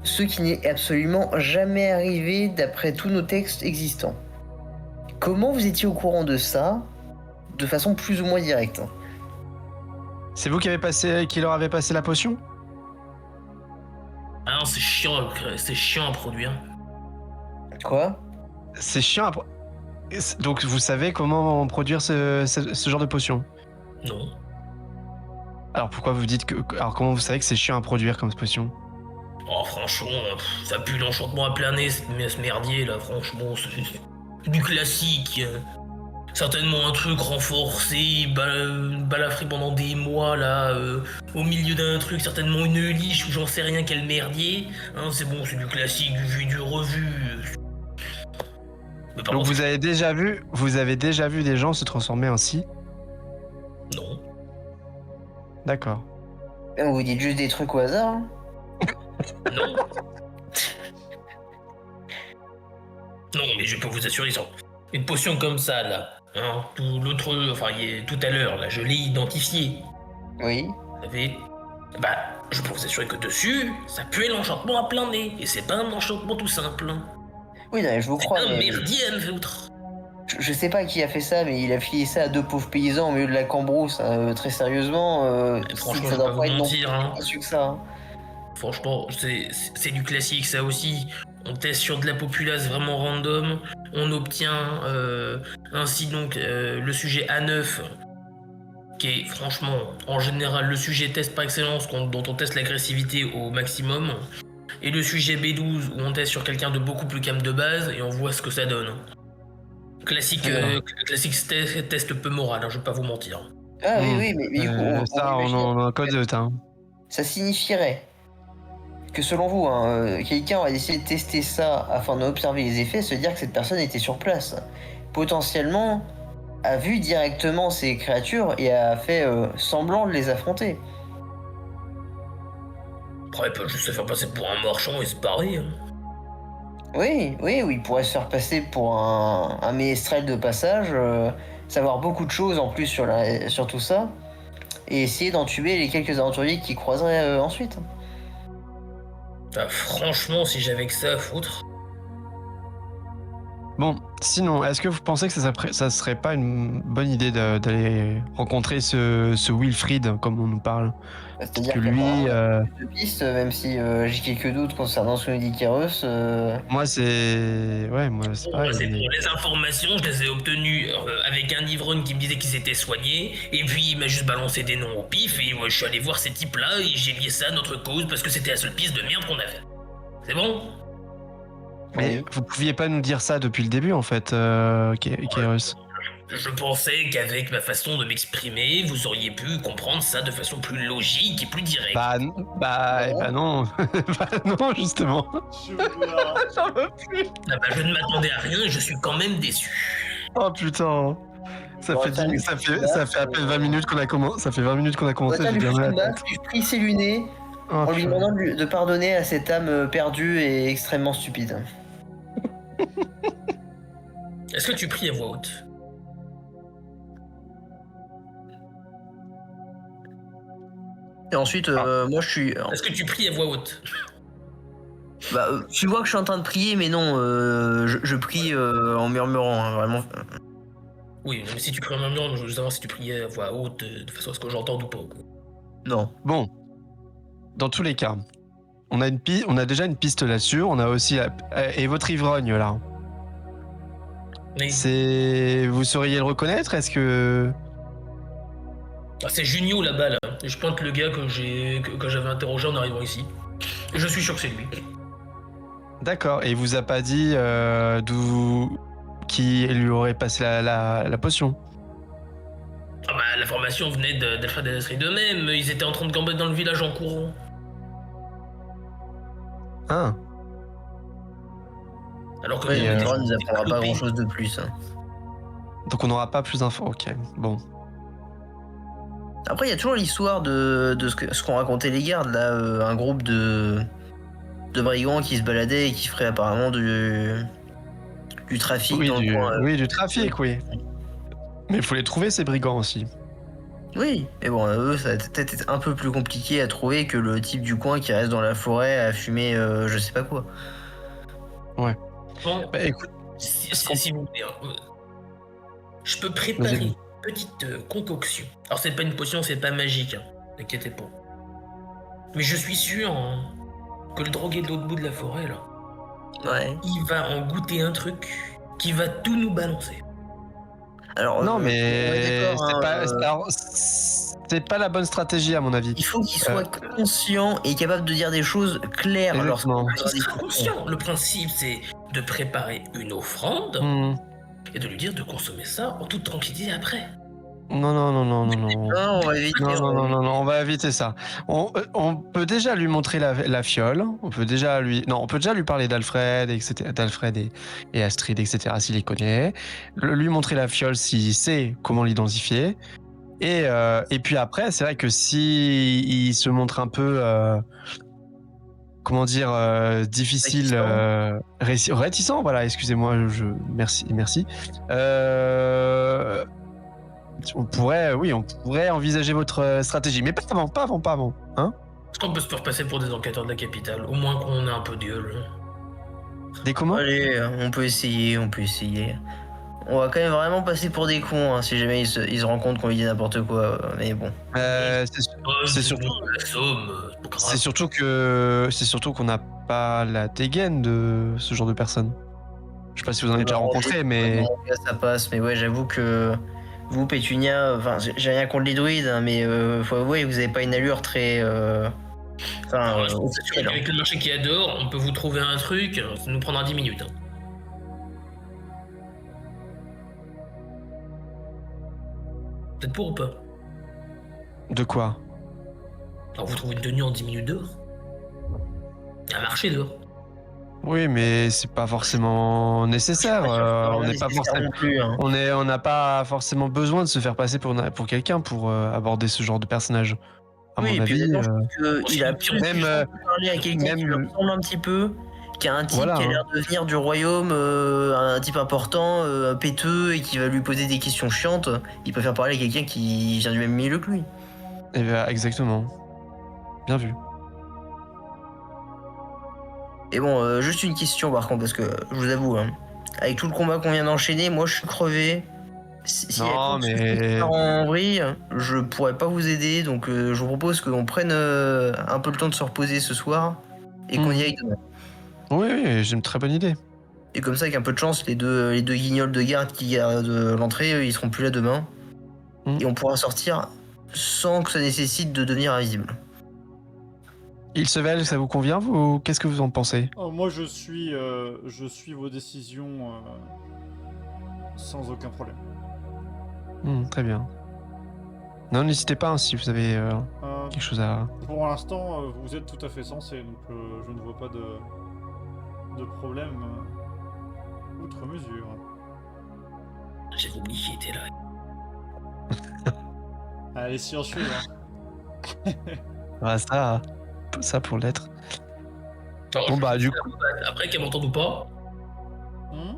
Speaker 2: ce qui n'est absolument jamais arrivé d'après tous nos textes existants. Comment vous étiez au courant de ça de façon plus ou moins directe?
Speaker 4: C'est vous qui leur avez passé la potion?
Speaker 3: Ah non, c'est chiant à produire.
Speaker 2: Quoi?
Speaker 4: C'est chiant. Donc vous savez comment produire ce genre de potion?
Speaker 3: Non.
Speaker 4: Alors pourquoi vous dites que... Alors comment vous savez que c'est chiant à produire comme potion?
Speaker 3: Oh franchement, ça pue l'enchantement à plein nez, ce merdier là, franchement, c'est du classique. Certainement un truc renforcé, balafré pendant des mois là, au milieu d'un truc, certainement une liche ou j'en sais rien quel merdier. Hein, c'est bon, c'est du classique, du vu, du revu. Mais par
Speaker 4: Donc
Speaker 3: contre,
Speaker 4: vous avez déjà vu des gens se transformer ainsi?
Speaker 3: non.
Speaker 4: D'accord.
Speaker 2: Vous dites juste des trucs au hasard hein?
Speaker 3: Non. Non, mais je peux vous assurer, une potion comme ça là, hein, tout à l'heure là, je l'ai identifié.
Speaker 2: Oui.
Speaker 3: Vous savez, bah, je peux vous assurer que dessus, ça puait l'enchantement à plein nez. Et c'est pas un enchantement tout simple. Hein.
Speaker 2: Oui, non, je vous
Speaker 3: C'est
Speaker 2: crois,
Speaker 3: un
Speaker 2: mais
Speaker 3: merdier à me foutre.
Speaker 2: je sais pas qui a fait ça, mais il a filé ça à deux pauvres paysans au milieu de la cambrousse, hein, très sérieusement.
Speaker 3: Franchement,
Speaker 2: ça
Speaker 3: je vais
Speaker 2: doit
Speaker 3: pas vous
Speaker 2: pas être non
Speaker 3: mentir. Hein.
Speaker 2: plus su que ça. Hein.
Speaker 3: Franchement, c'est du classique ça aussi. On teste sur de la populace vraiment random. On obtient ainsi donc le sujet A9, qui est franchement, en général, le sujet test par excellence dont on teste l'agressivité au maximum. Et le sujet B12 où on teste sur quelqu'un de beaucoup plus calme de base et on voit ce que ça donne. Classique test peu moral, hein, je vais pas vous mentir.
Speaker 2: Ah oui, mais du coup,
Speaker 4: ça, on a un code hein.
Speaker 2: Ça signifierait que selon vous, hein, quelqu'un va essayer de tester ça afin d'observer les effets, se dire que cette personne était sur place. Potentiellement, a vu directement ces créatures et a fait semblant de les affronter.
Speaker 3: Après, il peut juste se faire passer pour un marchand et se barrer. Hein.
Speaker 2: Oui, où il pourrait se faire passer pour un ménestrel de passage, savoir beaucoup de choses en plus sur tout ça, et essayer d'entuber les quelques aventuriers qui croiseraient ensuite.
Speaker 3: Bah, franchement, si j'avais que ça à foutre.
Speaker 4: Bon, sinon, est-ce que vous pensez que ça serait pas une bonne idée d'aller rencontrer ce Wilfried, comme on nous parle?
Speaker 2: C'est-à-dire
Speaker 4: Que
Speaker 2: qu'il y a
Speaker 4: lui,
Speaker 2: vraiment deux pistes, même si j'ai quelques doutes concernant ce que nous dit Kairos.
Speaker 4: moi c'est... Ouais, moi c'est
Speaker 3: Moi,
Speaker 4: pareil.
Speaker 3: c'est
Speaker 4: mais-
Speaker 3: pour les informations, je les ai obtenues avec un ivrogne qui me disait qu'ils étaient soignés, et puis il m'a juste balancé des noms au pif, et moi je suis allé voir ces types-là, et j'ai lié ça à notre cause parce que c'était la seule piste de merde qu'on avait. C'est bon?
Speaker 4: Mais vous pouviez pas nous dire ça depuis le début, en fait, Kairos.
Speaker 3: Je pensais qu'avec ma façon de m'exprimer, vous auriez pu comprendre ça de façon plus logique et plus directe.
Speaker 4: Bah non. Bah non, justement.
Speaker 1: Je vois.
Speaker 4: J'en veux plus.
Speaker 3: Ah bah, je ne m'attendais à rien et je suis quand même déçu.
Speaker 4: Oh putain. Ça
Speaker 2: Bon,
Speaker 4: fait,
Speaker 2: attends,
Speaker 4: 10 ça fait à peine 20 minutes qu'on a commencé. Ça fait 20 minutes qu'on a commencé, j'ai bien mal à la tête.
Speaker 2: J'ai pris ses lunettes
Speaker 4: Oh,
Speaker 2: en lui
Speaker 4: putain.
Speaker 2: demandant de pardonner à cette âme perdue et extrêmement stupide.
Speaker 3: Est-ce que tu pries à voix haute?
Speaker 2: Et ensuite, moi je suis.
Speaker 3: Est-ce que tu pries à voix haute?
Speaker 2: Bah, tu vois que je suis en train de prier, mais non, je prie en murmurant, hein, vraiment.
Speaker 3: Oui, mais si tu pries en même temps, je veux savoir si tu priais à voix haute de façon à ce que j'entende ou pas. Quoi.
Speaker 2: Non.
Speaker 4: Bon. Dans tous les cas, on a déjà une piste là-dessus. On a aussi et votre ivrogne là.
Speaker 3: Mais...
Speaker 4: Vous sauriez le reconnaître? Est-ce que
Speaker 3: Ah, c'est Junio là-bas, là. Et je pointe le gars que j'avais interrogé en arrivant ici. Et je suis sûr que c'est lui.
Speaker 4: D'accord. Et il vous a pas dit d'où qui lui aurait passé la potion?
Speaker 3: Ah bah, l'information venait d'Alfred et d'Astrid eux-mêmes. Ils étaient en train de gambader dans le village en courant.
Speaker 4: Ah.
Speaker 3: Alors que...
Speaker 2: Ouais,
Speaker 4: Et,
Speaker 2: le Tauren nous apprendra pas grand chose de plus. Hein.
Speaker 4: Donc on n'aura pas plus d'infos. Ok. Bon.
Speaker 2: Après, il y a toujours l'histoire de ce qu'ont raconté les gardes, là, un groupe de brigands qui se baladaient et qui feraient apparemment du trafic
Speaker 4: Oui,
Speaker 2: dans le coin.
Speaker 4: oui, du trafic, oui. Mais il faut les trouver ces brigands aussi.
Speaker 2: Oui, mais bon, eux, ça va peut-être être un peu plus compliqué à trouver que le type du coin qui reste dans la forêt à fumer je sais pas quoi.
Speaker 4: Ouais.
Speaker 3: Bon,
Speaker 4: Bah, écoute,
Speaker 3: si vous voulez, je peux préparer
Speaker 4: Vas-y.
Speaker 3: une petite concoction. Alors c'est pas une potion, c'est pas magique, hein. T'inquiétez pas. Mais je suis sûr que le drogué de l'autre bout de la forêt, là,
Speaker 2: Ouais.
Speaker 3: il va en goûter un truc qui va tout nous balancer.
Speaker 2: Alors,
Speaker 4: non, mais
Speaker 2: ouais, d'accord, hein,
Speaker 4: c'est pas la bonne stratégie à mon avis.
Speaker 2: il faut qu'il soit conscient et capable de dire des choses claires
Speaker 4: Exactement.
Speaker 3: Il sera conscient. Le principe, c'est de préparer une offrande et de lui dire de consommer ça en toute tranquillité après.
Speaker 4: Non.
Speaker 2: Non, on va éviter.
Speaker 4: Non, on va éviter ça. On peut déjà lui montrer la fiole. On peut déjà lui parler d'Alfred, etc. D'Alfred et Astrid, etc. S'il les connaît. Lui montrer la fiole s'il sait comment l'identifier. Et puis après, c'est vrai que si il se montre un peu, comment dire, difficile, réticent. Voilà, excusez-moi, merci. On pourrait envisager votre stratégie, mais pas avant, hein?
Speaker 3: Est-ce qu'on peut se faire passer pour des enquêteurs de la capitale? Au moins qu'on ait un peu de gueule.
Speaker 4: Des comment?
Speaker 2: Allez, on peut essayer. On va quand même vraiment passer pour des cons hein, si jamais ils se rendent compte qu'on lui dit n'importe quoi. Mais bon.
Speaker 4: C'est surtout,
Speaker 3: la somme, c'est pas grave.
Speaker 4: c'est surtout qu'on n'a pas la dégaine de ce genre de personnes. Je sais pas si vous en avez déjà rencontré, mais
Speaker 2: Ça passe, mais ouais, j'avoue que vous, Pétunia, enfin, j'ai rien contre les druides, hein, mais faut avouer que vous avez pas une allure très. Officielle.
Speaker 3: Avec le marché qui est dehors, on peut vous trouver un truc, ça nous prendra 10 minutes. Hein. Peut-être pour ou pas?
Speaker 4: de quoi?
Speaker 3: Alors vous trouvez une tenue en 10 minutes dehors? Il y a un marché dehors.
Speaker 4: Oui, mais c'est pas forcément nécessaire. On n'est pas forcément.
Speaker 2: Plus, hein.
Speaker 4: On n'a pas forcéément besoin de se faire passer pour quelqu'un pour aborder ce genre de personnage. À
Speaker 2: Oui,
Speaker 4: mon
Speaker 2: et puis
Speaker 4: avis,
Speaker 2: maintenant, je pense qu'il a plus
Speaker 4: même,
Speaker 2: parler à quelqu'un qui lui ressemble un petit peu Qu'il y a un type
Speaker 4: Voilà,
Speaker 2: qui a
Speaker 4: hein.
Speaker 2: l'air de venir du royaume, un type important, péteux, et qui va lui poser des questions chiantes, il préfère parler à quelqu'un qui vient du même milieu que lui.
Speaker 4: Et bah, exactement. Bien vu.
Speaker 2: Et bon, juste une question par contre, parce que je vous avoue, hein, avec tout le combat qu'on vient d'enchaîner, moi je suis crevé. Si
Speaker 4: Non,
Speaker 2: la course
Speaker 4: mais-
Speaker 2: part en vrille, je pourrais pas vous aider, donc je vous propose qu'on prenne un peu le temps de se reposer ce soir et qu'on y aille demain.
Speaker 4: Oui, oui, j'ai une très bonne idée.
Speaker 2: Et comme ça, avec un peu de chance, les deux guignols de garde qui gardent l'entrée, ils seront plus là demain.
Speaker 4: Mm.
Speaker 2: Et on pourra sortir sans que ça nécessite de devenir invisible.
Speaker 4: Ilsevel, ça vous convient, vous? Qu'est-ce que vous en pensez?
Speaker 1: Moi, je suis vos décisions sans aucun problème.
Speaker 4: Très bien. Non, n'hésitez pas hein, si vous avez quelque chose à...
Speaker 1: Pour l'instant, vous êtes tout à fait sensé, donc je ne vois pas de problème outre mesure.
Speaker 3: J'avais oublié qu'il était là.
Speaker 1: Allez, silencieux, hein.
Speaker 4: Ah, ça pour l'être.
Speaker 3: Alors,
Speaker 4: Bon, bah, du coup...
Speaker 3: Après, qu'elle m'entende ou pas?
Speaker 1: Hmm.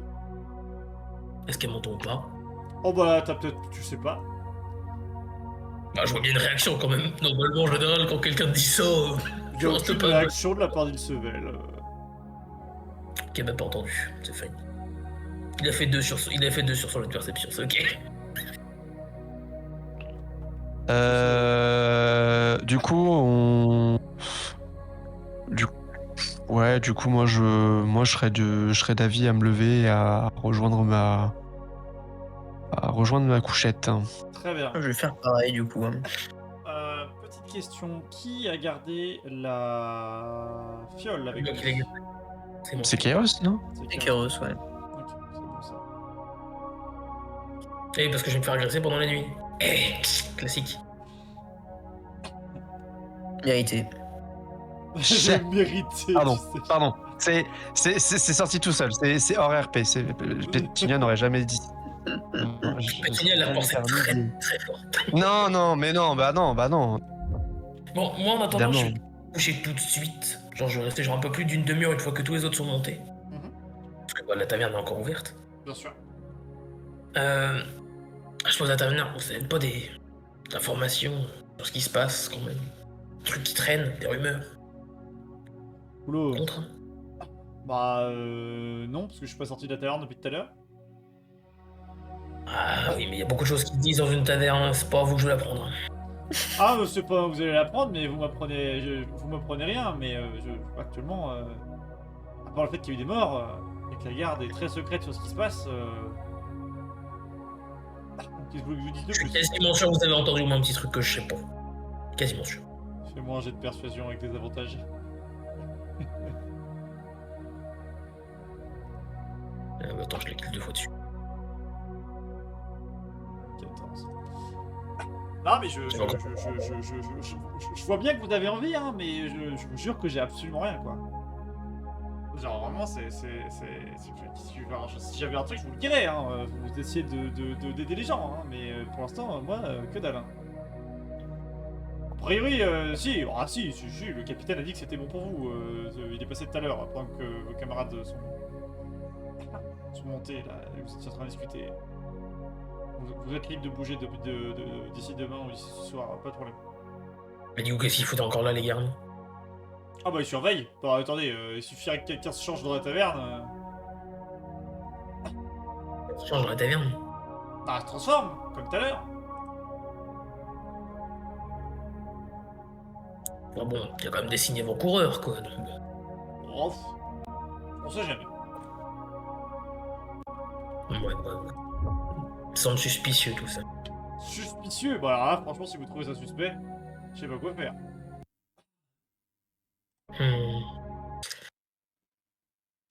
Speaker 3: Est-ce qu'elle m'entend ou pas?
Speaker 1: Oh bah, t'as peut-être... Tu sais pas.
Speaker 3: Bah, je vois bien une réaction quand même. Normalement, en général, quand quelqu'un te dit ça,
Speaker 1: Il y
Speaker 3: je
Speaker 1: a
Speaker 3: reste
Speaker 1: aucune
Speaker 3: pas.
Speaker 1: réaction de la part d'Ilsevel.
Speaker 3: Qui a même pas entendu, c'est fine. Il a fait 2 sur son de perception, c'est ok.
Speaker 4: Du coup, on... Du coup, moi, je serais d'avis à me lever et à rejoindre ma couchette.
Speaker 1: Très bien.
Speaker 2: Je vais faire pareil du coup. Hein.
Speaker 1: Petite question. Qui a gardé la fiole avec
Speaker 3: Le
Speaker 1: lui
Speaker 3: gars qui l'a gardé. C'est bon.
Speaker 4: C'est Chaos, non?
Speaker 2: C'est Kéros, ouais.
Speaker 1: Ok, c'est bon ça.
Speaker 3: Et parce que je vais me faire agresser pendant la nuit. Classique.
Speaker 2: Mérité.
Speaker 1: J'ai mérité.
Speaker 4: Pardon,
Speaker 1: tu sais.
Speaker 4: pardon. C'est sorti tout seul. C'est hors RP. Pétunia n'aurait jamais dit.
Speaker 3: Pétunia l'a pensé très très fort.
Speaker 4: Non, mais non, bah non.
Speaker 3: Bon, moi en attendant, je vais
Speaker 4: Évidemment.
Speaker 3: me coucher tout de suite. Genre, je vais rester genre un peu plus d'une demi-heure une fois que tous les autres sont montés.
Speaker 1: Mhm.
Speaker 3: Parce que la taverne est encore ouverte.
Speaker 1: Bien sûr.
Speaker 3: Je pose à la taverne, vous avez pas des informations sur ce qui se passe quand même? Des trucs qui traînent, des rumeurs.
Speaker 1: Oula.
Speaker 3: Contre.
Speaker 1: Bah non, parce que je suis pas sorti de la taverne depuis tout à l'heure.
Speaker 3: Ah oui, mais il y a beaucoup de choses qui se disent dans une taverne, c'est pas à vous que je vais l'apprendre.
Speaker 1: Ah, c'est pas, vous allez l'apprendre, mais vous m'apprenez rien. Mais actuellement, à part le fait qu'il y a eu des morts et que la garde est très secrète sur ce qui se passe, qu'est-ce que vous voulez que je vous dise de
Speaker 3: Je suis
Speaker 1: plus?
Speaker 3: quasiment sûr que vous avez entendu au moins un petit truc que je sais pas. Quasiment sûr.
Speaker 1: Fais-moi un jet de persuasion avec des avantages.
Speaker 3: Attends, je l'ai cliqué 2 fois dessus.
Speaker 1: 14. Non, mais je vois bien que vous avez envie, hein, mais je vous jure que j'ai absolument rien, quoi. Genre, vraiment, si j'avais un truc, je vous le dirais, hein. Vous essayez d'aider les gens, hein, mais pour l'instant, moi, que dalle. Hein. A priori, si, le capitaine a dit que c'était bon pour vous. Il est passé tout à l'heure, pendant que vos camarades sont montés, là, et vous étiez en train de discuter. Vous êtes libre de bouger d'ici demain ou d'ici ce soir, pas de problème.
Speaker 3: Mais du coup, qu'est-ce qu'il faut encore là, les gardes?
Speaker 1: Ah bah ils surveillent. Bah attendez, il suffirait que quelqu'un se change dans la taverne.
Speaker 3: Change dans la taverne.
Speaker 1: Bah se transforme, comme tout à l'heure.
Speaker 3: Bon, il y a quand même des signes avant-coureurs, quoi. Donc,
Speaker 1: Oh, on sait jamais.
Speaker 3: ouais. Ça semble suspicieux, tout ça.
Speaker 1: Suspicieux, bah alors là, franchement, si vous trouvez ça suspect, je sais pas quoi faire.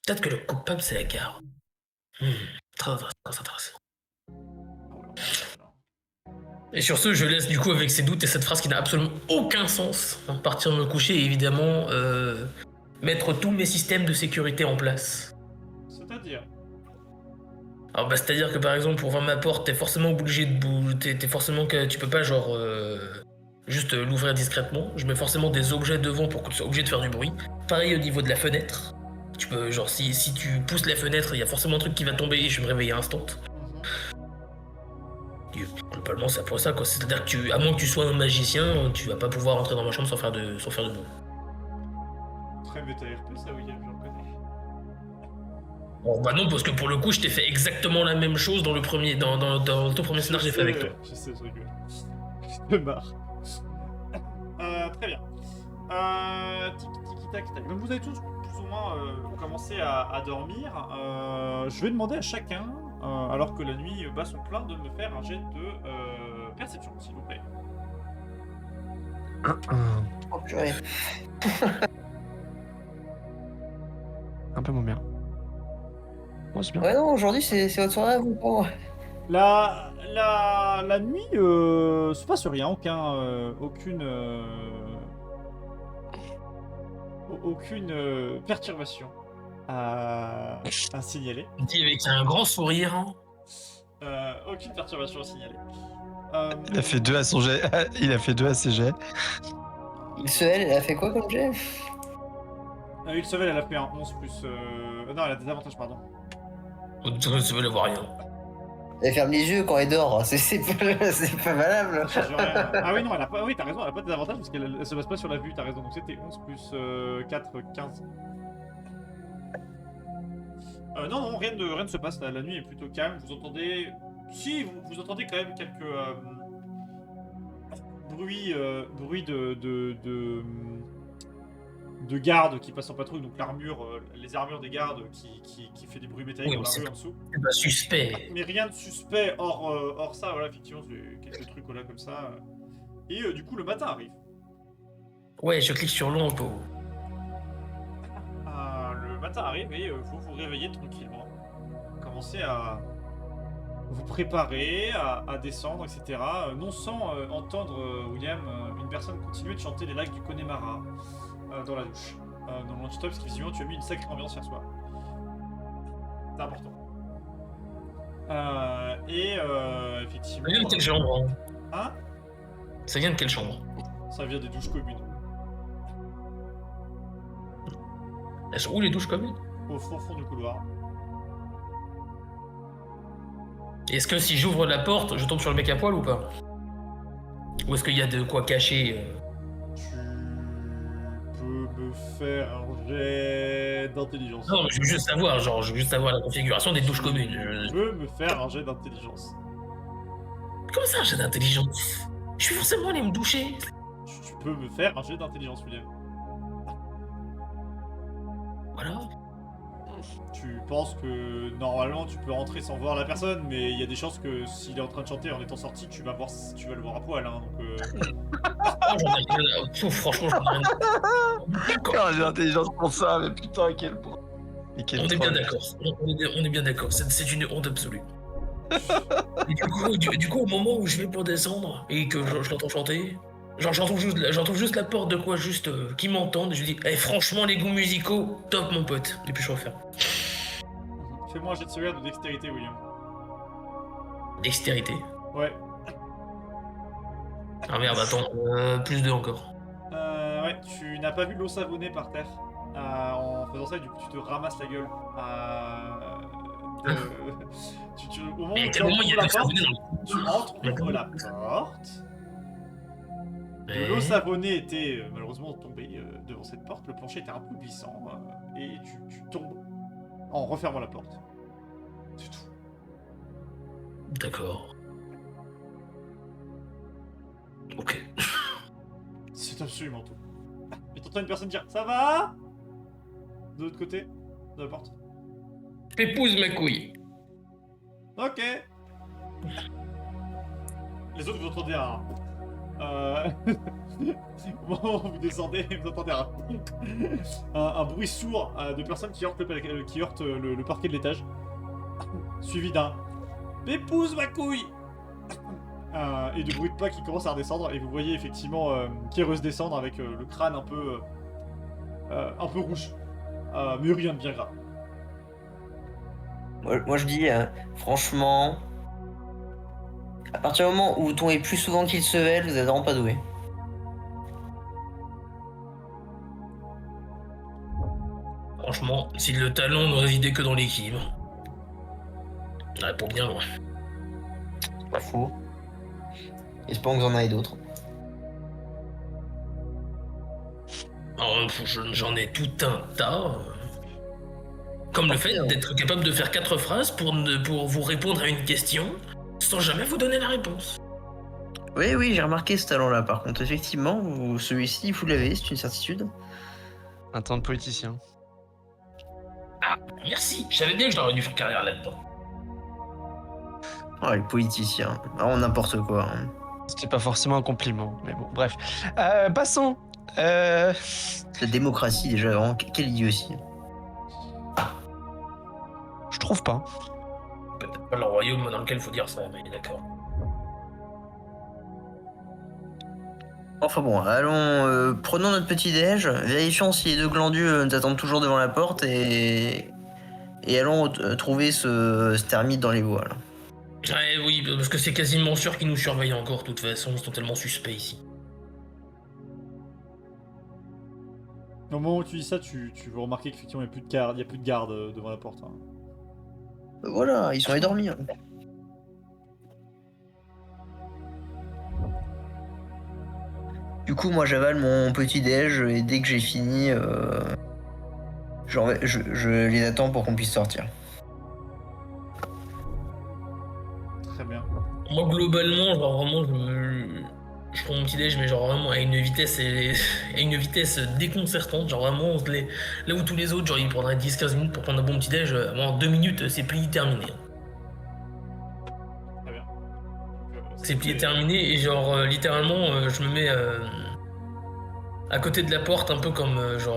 Speaker 3: Peut-être que le coupable, c'est la gare. Très intéressant. Et sur ce, je laisse du coup avec ces doutes et cette phrase qui n'a absolument aucun sens partir me coucher et évidemment mettre tous mes systèmes de sécurité en place.
Speaker 1: C'est-à-dire
Speaker 3: Alors bah c'est-à-dire que par exemple pour ouvrir ma porte, t'es forcément obligé de bouger, t'es forcément que tu peux pas genre juste l'ouvrir discrètement. Je mets forcément des objets devant pour que tu sois obligé de faire du bruit. Pareil au niveau de la fenêtre. Tu peux, genre, si tu pousses la fenêtre, il y a forcément un truc qui va tomber et je vais me réveiller instant. Et globalement, c'est pour ça, quoi. C'est-à-dire que à moins que tu sois un magicien, tu vas pas pouvoir entrer dans ma chambre sans faire de bruit.
Speaker 1: Très méta RP, ça, William, j'en connais.
Speaker 3: Bon, bah non, parce que pour le coup, je t'ai fait exactement la même chose dans le premier, dans ton premier scénario que j'ai fait avec toi.
Speaker 1: Je sais, je rigole. Je me marre. Très bien. Tac. Donc vous avez tous plus ou moins commencé à dormir. Je vais demander à chacun, alors que la nuit bat son plein, de me faire un jet de perception, s'il vous plaît.
Speaker 2: Oh, purée.
Speaker 4: Un peu moins bien. Moi, c'est bien.
Speaker 2: Ouais, non, aujourd'hui, c'est votre soirée à vous, pas moi.
Speaker 1: La nuit se passe rien, aucune perturbation à signaler.
Speaker 3: Dit avec un grand sourire.
Speaker 1: Aucune perturbation à signaler.
Speaker 4: Il a fait 2 à son jet. Il a fait 2 à ses jets.
Speaker 2: Elle a fait quoi comme jet?
Speaker 1: Ilsevel, elle a fait un 11 plus. Non, elle a des avantages, pardon.
Speaker 3: Tu veux le voir rien.
Speaker 2: Elle ferme les yeux quand elle dort, c'est pas valable.
Speaker 1: Ça change rien. Ah oui, non, elle a pas. Oui, t'as raison, elle a pas de désavantages parce qu'elle se base pas sur la vue, t'as raison. Donc c'était 11 plus 4, 15. Non, rien ne se passe. La nuit est plutôt calme. Vous entendez. Si, vous entendez quand même quelques bruits de gardes qui passent en patrouille. Donc les armures des gardes qui fait des bruits métalliques
Speaker 3: Oui,
Speaker 1: dans la
Speaker 3: c'est
Speaker 1: rue en dessous.
Speaker 3: C'est pas suspect.
Speaker 1: Mais rien de suspect hors ça. Voilà, effectivement, c'est quelques trucs voilà, comme ça. Et du coup, le matin arrive.
Speaker 3: Ouais, je clique sur l'ombre.
Speaker 1: Le matin arrive et vous vous réveillez tranquillement. Commencez à vous préparer, à descendre, etc. Non sans entendre, William, une personne continuer de chanter les lacs du Connemara dans la douche. Dans le lunch-stop, parce qu'effectivement, tu as mis une sacrée ambiance hier soir. C'est important. Effectivement...
Speaker 3: Ça vient de quelle chambre?
Speaker 1: Hein?
Speaker 3: Ça vient de quelle chambre?
Speaker 1: Ça vient des douches communes.
Speaker 3: Elles sont où les douches communes?
Speaker 1: Au fond du couloir.
Speaker 3: Est-ce que si j'ouvre la porte, je tombe sur le mec à poil ou pas? Ou est-ce qu'il y a de quoi cacher?
Speaker 1: Tu peux me faire un jet d'intelligence.
Speaker 3: Non, mais je veux juste savoir, je veux juste savoir la configuration des douches communes.
Speaker 1: Tu peux me faire un jet d'intelligence.
Speaker 3: Comment ça, j'ai d'intelligence? Je suis forcément allé me doucher.
Speaker 1: Tu peux me faire un jet d'intelligence, William.
Speaker 3: Voilà.
Speaker 1: Tu penses que normalement tu peux rentrer sans voir la personne, mais il y a des chances que s'il est en train de chanter en étant sorti, tu vas le voir à poil. Hein, donc,
Speaker 3: Franchement, j'en ai rien à...
Speaker 4: Quand j'ai l'intelligence pour ça, mais putain, quel point.
Speaker 3: On est bien d'accord. On est bien d'accord. C'est une honte absolue. Et du coup, au moment où je vais pour descendre et que je l'entends chanter, genre j'entends juste la porte de quoi qui m'entendent. Je lui dis, franchement, les goûts musicaux, top mon pote. Et puis je referme.
Speaker 1: fais-moi un jet de sauvegarde de dextérité, William.
Speaker 3: Dextérité.
Speaker 1: Ouais.
Speaker 3: Ah merde, attends, plus 2 encore.
Speaker 1: Ouais, tu n'as pas vu l'eau savonnée par terre. En faisant ça, du coup, tu te ramasses la gueule. Au moment
Speaker 3: Mais
Speaker 1: où
Speaker 3: à
Speaker 1: tu
Speaker 3: quel moment il y a de
Speaker 1: ouvres la
Speaker 3: l'eau
Speaker 1: porte,
Speaker 3: savonnée dans
Speaker 1: tu entres, ouvres la porte. De l'eau savonnée était malheureusement tombée devant cette porte. Le plancher était un peu glissant et tu tombes en refermant la porte. C'est tout.
Speaker 3: D'accord. Ok.
Speaker 1: C'est absolument tout. Et t'entends une personne dire « Ça va ?» De l'autre côté de la porte.
Speaker 3: Épouse ma couille.
Speaker 1: Ok. Les autres, vous entendez un... Au moment où vous descendez, vous entendez un bruit sourd de personnes qui heurtent le parquet de l'étage. Suivi d'un « Épouse ma couille !» et de bruit de pas qui commence à redescendre. Et vous voyez effectivement Kéreus descendre avec le crâne un peu rouge. Mais rien de bien grave.
Speaker 2: Moi je dis, franchement, à partir du moment où vous tombez plus souvent qu'il se vèle, vous êtes vraiment pas doué.
Speaker 3: Franchement, si le talent ne résidait que dans l'équilibre, on irait pour bien loin.
Speaker 2: Pas faux. Espérons que vous en avez d'autres.
Speaker 3: Alors, j'en ai tout un tas. Comme le fait d'être capable de faire 4 phrases pour vous répondre à une question sans jamais vous donner la réponse.
Speaker 2: Oui, j'ai remarqué ce talent-là. Par contre, effectivement, celui-ci, vous l'avez, c'est une certitude.
Speaker 4: Un temps de politicien.
Speaker 3: Ah, merci. Je savais bien que j'aurais dû faire carrière là-dedans.
Speaker 2: Oh, les politiciens. Vraiment n'importe quoi. Hein.
Speaker 4: C'était pas forcément un compliment, mais bon, bref. Passons.
Speaker 2: La démocratie, déjà, vraiment, quelle idiotie.
Speaker 4: Je trouve pas.
Speaker 3: Peut-être pas le royaume dans lequel il faut dire ça, mais d'accord.
Speaker 2: Enfin bon, allons, prenons notre petit déj, vérifions si les deux glandus nous attendent toujours devant la porte et allons trouver ce termite dans les bois. Là.
Speaker 3: Ouais, oui, parce que c'est quasiment sûr qu'ils nous surveillent encore, de toute façon, ils sont tellement suspects ici.
Speaker 1: Au moment où tu dis ça, tu veux remarquer qu'effectivement il n'y a plus de garde devant la porte. Hein.
Speaker 2: Voilà, ils sont allés dormir. Du coup, moi j'avale mon petit déj et dès que j'ai fini, je les attends pour qu'on puisse sortir.
Speaker 1: Très bien.
Speaker 3: Moi, globalement, genre vraiment, je prends mon petit déj, mais genre vraiment à une vitesse déconcertante. Genre vraiment, là où tous les autres, genre ils prendraient 10-15 minutes pour prendre un bon petit déj, moi en 2 minutes, c'est plié terminé.
Speaker 1: Très bien.
Speaker 3: C'est plié terminé et genre littéralement, je me mets à côté de la porte, un peu comme je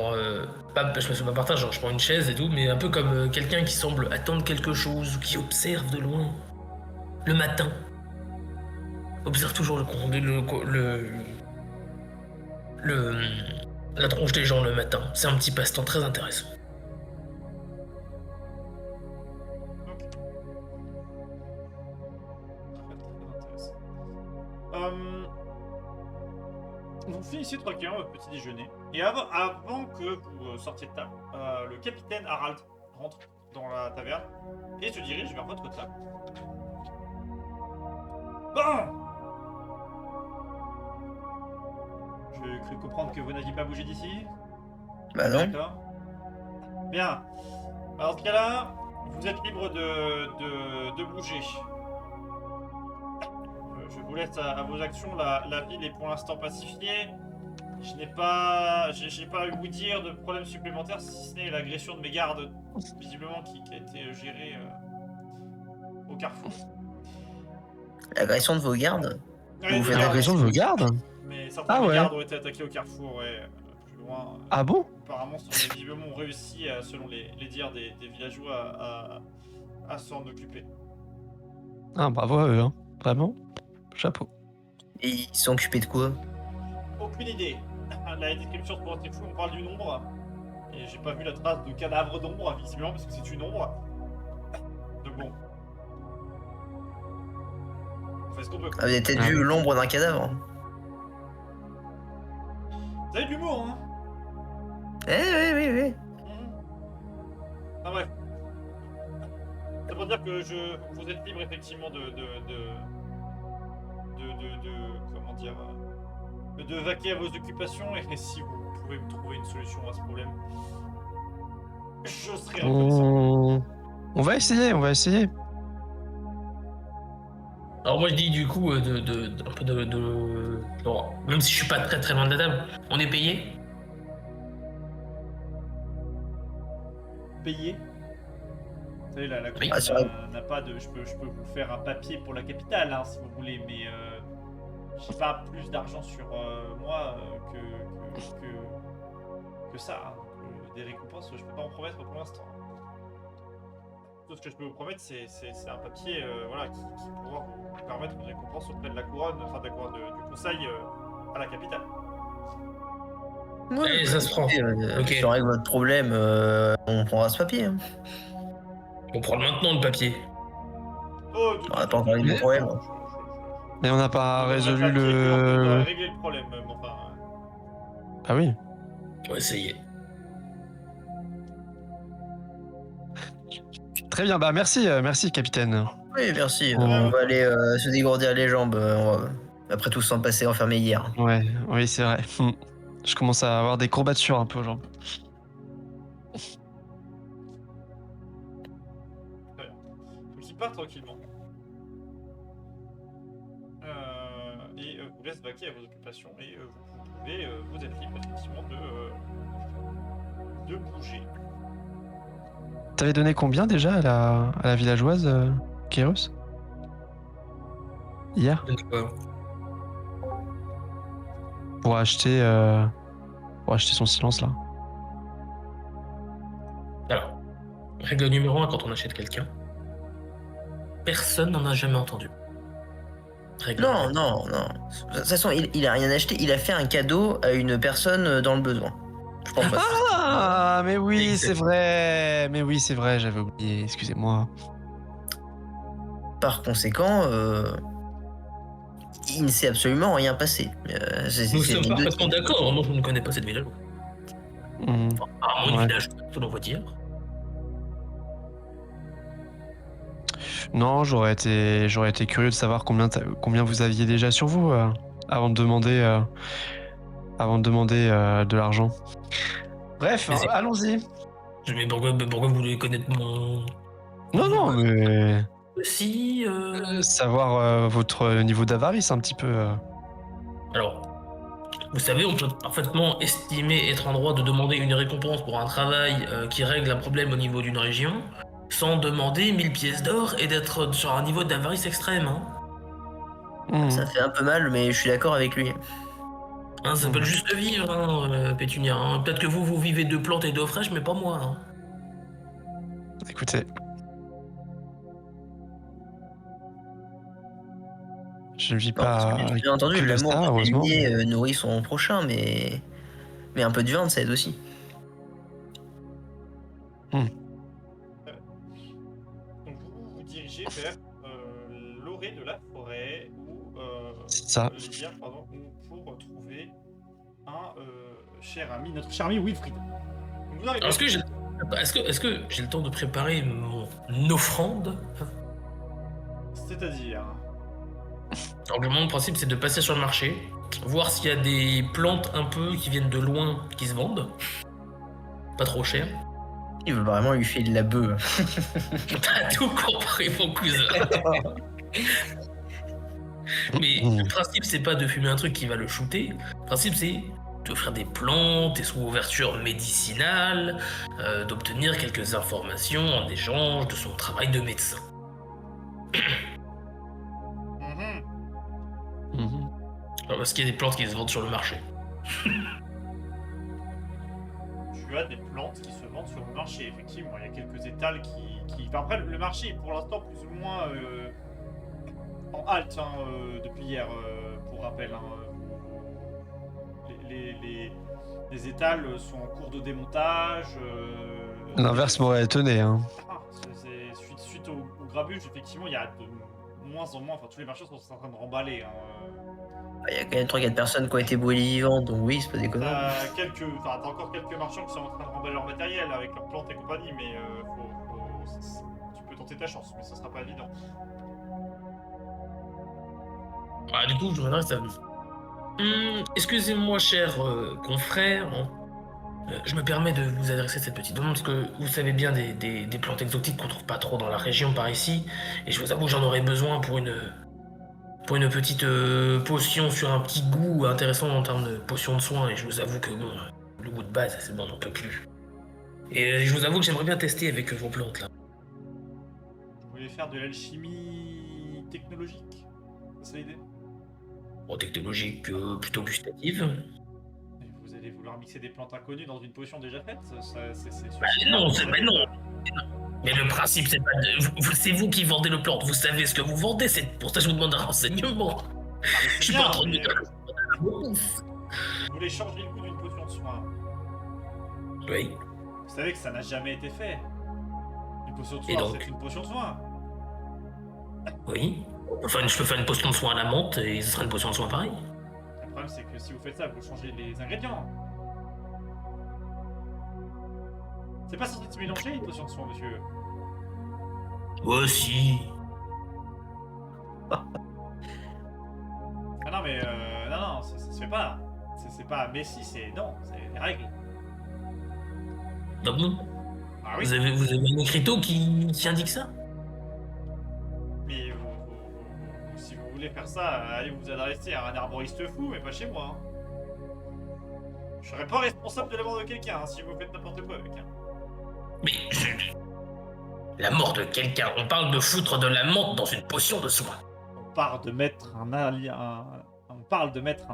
Speaker 3: me suis pas par terre, genre je prends une chaise et tout, mais un peu comme quelqu'un qui semble attendre quelque chose ou qui observe de loin. Le matin. Observe toujours la tronche des gens le matin. C'est un petit passe-temps très intéressant.
Speaker 1: Ok. Très intéressant. Vous finissez tranquillement votre petit déjeuner. Et avant que vous sortiez de table, le capitaine Harald rentre dans la taverne et se dirige vers votre table. Bon! J'ai cru comprendre que vous n'aviez pas bougé d'ici.
Speaker 2: Bah non.
Speaker 1: D'accord. Bien. Alors, dans ce cas-là, vous êtes libre de bouger. Je vous laisse à vos actions. La ville est pour l'instant pacifiée. Je n'ai pas, j'ai pas eu vous dire de problème supplémentaire, si ce n'est l'agression de mes gardes, visiblement qui a été gérée au carrefour.
Speaker 2: L'agression de vos gardes?
Speaker 1: Ouais,
Speaker 2: Vous faites
Speaker 4: L'agression de vos gardes?
Speaker 1: Mais certains
Speaker 4: Ah
Speaker 1: de mes
Speaker 4: ouais.
Speaker 1: gardes ont été attaqués au carrefour, ouais, plus loin.
Speaker 4: Ah bon?
Speaker 1: Apparemment, visiblement ont réussi, selon les dires des villageois, à s'en occuper.
Speaker 4: Ah bravo à eux, hein. Vraiment. Chapeau.
Speaker 2: Et ils se sont occupés de quoi?
Speaker 1: Aucune idée. La description se porte fou, on parle d'une ombre. Et j'ai pas vu la trace de cadavre d'ombre, visiblement, parce que c'est une ombre. Donc bon. On fait ce qu'on peut.
Speaker 2: Ah, vous avez peut-être vu l'ombre d'un cadavre.
Speaker 1: Vous avez de l'humour, hein?
Speaker 2: Oui.
Speaker 1: Ah bref. Ça veut dire que vous êtes libre effectivement comment dire, de vaquer à vos occupations, et si vous pouvez me trouver une solution à ce problème, je serai reconnaissant.
Speaker 4: On va essayer.
Speaker 3: Alors moi je dis du coup un peu bon, même si je suis pas très très loin de la table, on est payé.
Speaker 1: Payé. Vous savez, la
Speaker 3: Oui.
Speaker 1: commune n'a pas de. Je peux vous faire un papier pour la capitale, hein, si vous voulez, mais j'ai pas plus d'argent sur moi que ça. Hein. Des récompenses, je peux pas en promettre pour l'instant. Tout ce que je peux vous promettre, c'est un papier voilà, qui pourra vous permettre une récompense auprès de la couronne, enfin de la couronne du conseil à la capitale.
Speaker 3: Et ça se prend. Ok.
Speaker 2: Je règle votre problème, on prendra ce papier. Hein.
Speaker 3: On prend maintenant le papier.
Speaker 1: Oh,
Speaker 2: On n'a pas encore réglé le problème.
Speaker 4: Mais on n'a pas résolu
Speaker 1: On
Speaker 4: le.
Speaker 1: a réglé le problème, même, enfin.
Speaker 4: Ah oui.
Speaker 3: On va essayer.
Speaker 4: Très bien, bah merci, merci capitaine.
Speaker 2: Oui, merci.
Speaker 4: Oh.
Speaker 2: On va aller se dégourdir les jambes. Après tout ce temps passé enfermé hier.
Speaker 4: Ouais, oui c'est vrai. Je commence à avoir des courbatures un peu aux jambes.
Speaker 1: Donc il part tranquillement. Et vous laisse vaquer à vos occupations et vous êtes libre effectivement de bouger.
Speaker 4: T'avais donné combien déjà à la villageoise, Kairos? Hier?
Speaker 3: Donc,
Speaker 4: Pour acheter son silence là.
Speaker 3: alors, règle numéro 1 quand on achète quelqu'un, personne n'en a jamais entendu. Règle
Speaker 2: Non,
Speaker 3: numéro
Speaker 2: non, non. De toute façon, il a rien acheté. Il a fait un cadeau à une personne dans le besoin. Je pense pas.
Speaker 4: Ah, mais oui, c'est
Speaker 3: Exactement.
Speaker 4: vrai. Mais oui, c'est vrai, j'avais oublié. Excusez-moi.
Speaker 2: Par conséquent, il ne s'est absolument rien passé.
Speaker 3: Nous
Speaker 2: C'est
Speaker 3: sommes
Speaker 2: les deux
Speaker 3: parfaitement
Speaker 2: qui-
Speaker 3: d'accord, moi je ne connais pas cette village.
Speaker 4: Hmm.
Speaker 3: À mon
Speaker 4: Ouais.
Speaker 3: village, selon vous dire.
Speaker 4: Non, j'aurais été curieux de savoir combien vous aviez déjà sur vous avant de demander de l'argent. Bref,
Speaker 3: Mais c'est-
Speaker 4: allons-y.
Speaker 3: Mais pourquoi vous voulez connaître mon.
Speaker 4: Non, mais
Speaker 3: Si,
Speaker 4: savoir votre niveau d'avarice un petit peu.
Speaker 3: Alors, vous savez, on peut parfaitement estimer être en droit de demander une récompense pour un travail qui règle un problème au niveau d'une région, sans demander 1000 pièces d'or et d'être sur un niveau d'avarice extrême. Hein.
Speaker 4: Hmm.
Speaker 2: Ça fait un peu mal, mais je suis d'accord avec lui.
Speaker 3: Hein, ça s'appelle juste vivre, Pétunia. Hein. Peut-être que vous vivez de plantes et d'eau fraîche, mais pas moi. Hein.
Speaker 4: Écoutez, je ne vis
Speaker 2: Non, parce
Speaker 4: pas
Speaker 2: que, bien entendu,
Speaker 4: que de
Speaker 2: l'amour
Speaker 4: ça,
Speaker 2: de
Speaker 4: heureusement.
Speaker 2: l'amitié nourrit son prochain, mais un peu de viande, ça aide aussi.
Speaker 1: Donc vous vous dirigez vers l'orée de la forêt ou
Speaker 4: C'est ça.
Speaker 1: l'hiver, pardon, ou pour trouver un cher ami, notre cher ami Wilfried. Donc vous arrivez.
Speaker 3: Alors, est-ce que j'ai le temps de préparer mon offrande?
Speaker 1: C'est-à-dire.
Speaker 3: Alors, le principe, c'est de passer sur le marché, voir s'il y a des plantes un peu qui viennent de loin qui se vendent. Pas trop cher.
Speaker 2: Il veut vraiment lui filer de la bœuf.
Speaker 3: T'as tout compris, mon cousin. Mais le principe, c'est pas de fumer un truc qui va le shooter. Le principe, c'est d'offrir des plantes, des sous-ouvertures médicinales, d'obtenir quelques informations en échange de son travail de médecin.
Speaker 1: Mhm.
Speaker 4: Mhm.
Speaker 3: Alors, parce qu'il y a des plantes qui se vendent sur le marché.
Speaker 1: Tu as des plantes qui se vendent sur le marché, effectivement. Il y a quelques étals qui... Enfin, après, le marché est pour l'instant plus ou moins en halte depuis hier, pour rappel. Hein. Les étals sont en cours de démontage.
Speaker 4: L'inverse m'aurait étonné. Hein.
Speaker 1: Suite au grabuge, effectivement, il y a de moins en moins... Enfin, tous les marchés sont en train de remballer. Hein.
Speaker 2: Il y a quand même 3-4 personnes qui ont été brûlées vivantes, donc oui, c'est pas déconnant.
Speaker 1: T'as encore quelques marchands qui sont en train de remballer leur matériel avec leurs plantes et compagnie, mais tu peux tenter ta chance, mais ça sera pas évident.
Speaker 3: Ah, du coup, je m'adresse à vous. Excusez-moi, cher confrère, je me permets de vous adresser cette petite demande parce que vous savez bien des plantes exotiques qu'on trouve pas trop dans la région par ici, et je vous avoue que j'en aurais besoin pour une petite potion sur un petit goût intéressant en termes de potion de soin, et je vous avoue que bon, le goût de base, c'est bon, on n'en peut plus. Et je vous avoue que j'aimerais bien tester avec vos plantes là.
Speaker 1: Vous voulez faire de l'alchimie technologique? C'est l'idée?
Speaker 3: Bon, technologique plutôt gustative.
Speaker 1: Et vous allez vouloir mixer des plantes inconnues dans une potion déjà faite? C'est
Speaker 3: Bah, non, mais non. Mais le principe, c'est pas c'est vous qui vendez le plante, vous savez ce que vous vendez, c'est pour ça que je vous demande un renseignement. Je suis pas en train de me dire.
Speaker 1: Vous voulez changer le goût d'une potion de soin?
Speaker 3: Oui.
Speaker 1: Vous savez que ça n'a jamais été fait. Une potion de
Speaker 3: Et
Speaker 1: soin,
Speaker 3: donc
Speaker 1: c'est une potion de soin.
Speaker 3: Oui. Enfin, je peux faire une potion de soin à la menthe et ce sera une potion de soin pareil.
Speaker 1: Le problème, c'est que si vous faites ça, vous changez les ingrédients. C'est pas censé se mélanger une potion de soin, monsieur.
Speaker 3: Moi aussi.
Speaker 1: Ah non, mais non, ça se fait pas. C'est pas Messi, c'est non, c'est les règles.
Speaker 3: Ah bon?
Speaker 1: Ah oui,
Speaker 3: Vous avez un écriteau qui indique ça?
Speaker 1: mais si vous voulez faire ça, allez vous adresser à un arboriste fou, mais pas chez moi. Hein. Je serai pas responsable de la mort de quelqu'un si vous faites n'importe quoi avec. Hein.
Speaker 3: Mais la mort de quelqu'un, on parle de foutre de la menthe dans une potion de soin.
Speaker 1: On parle de mettre un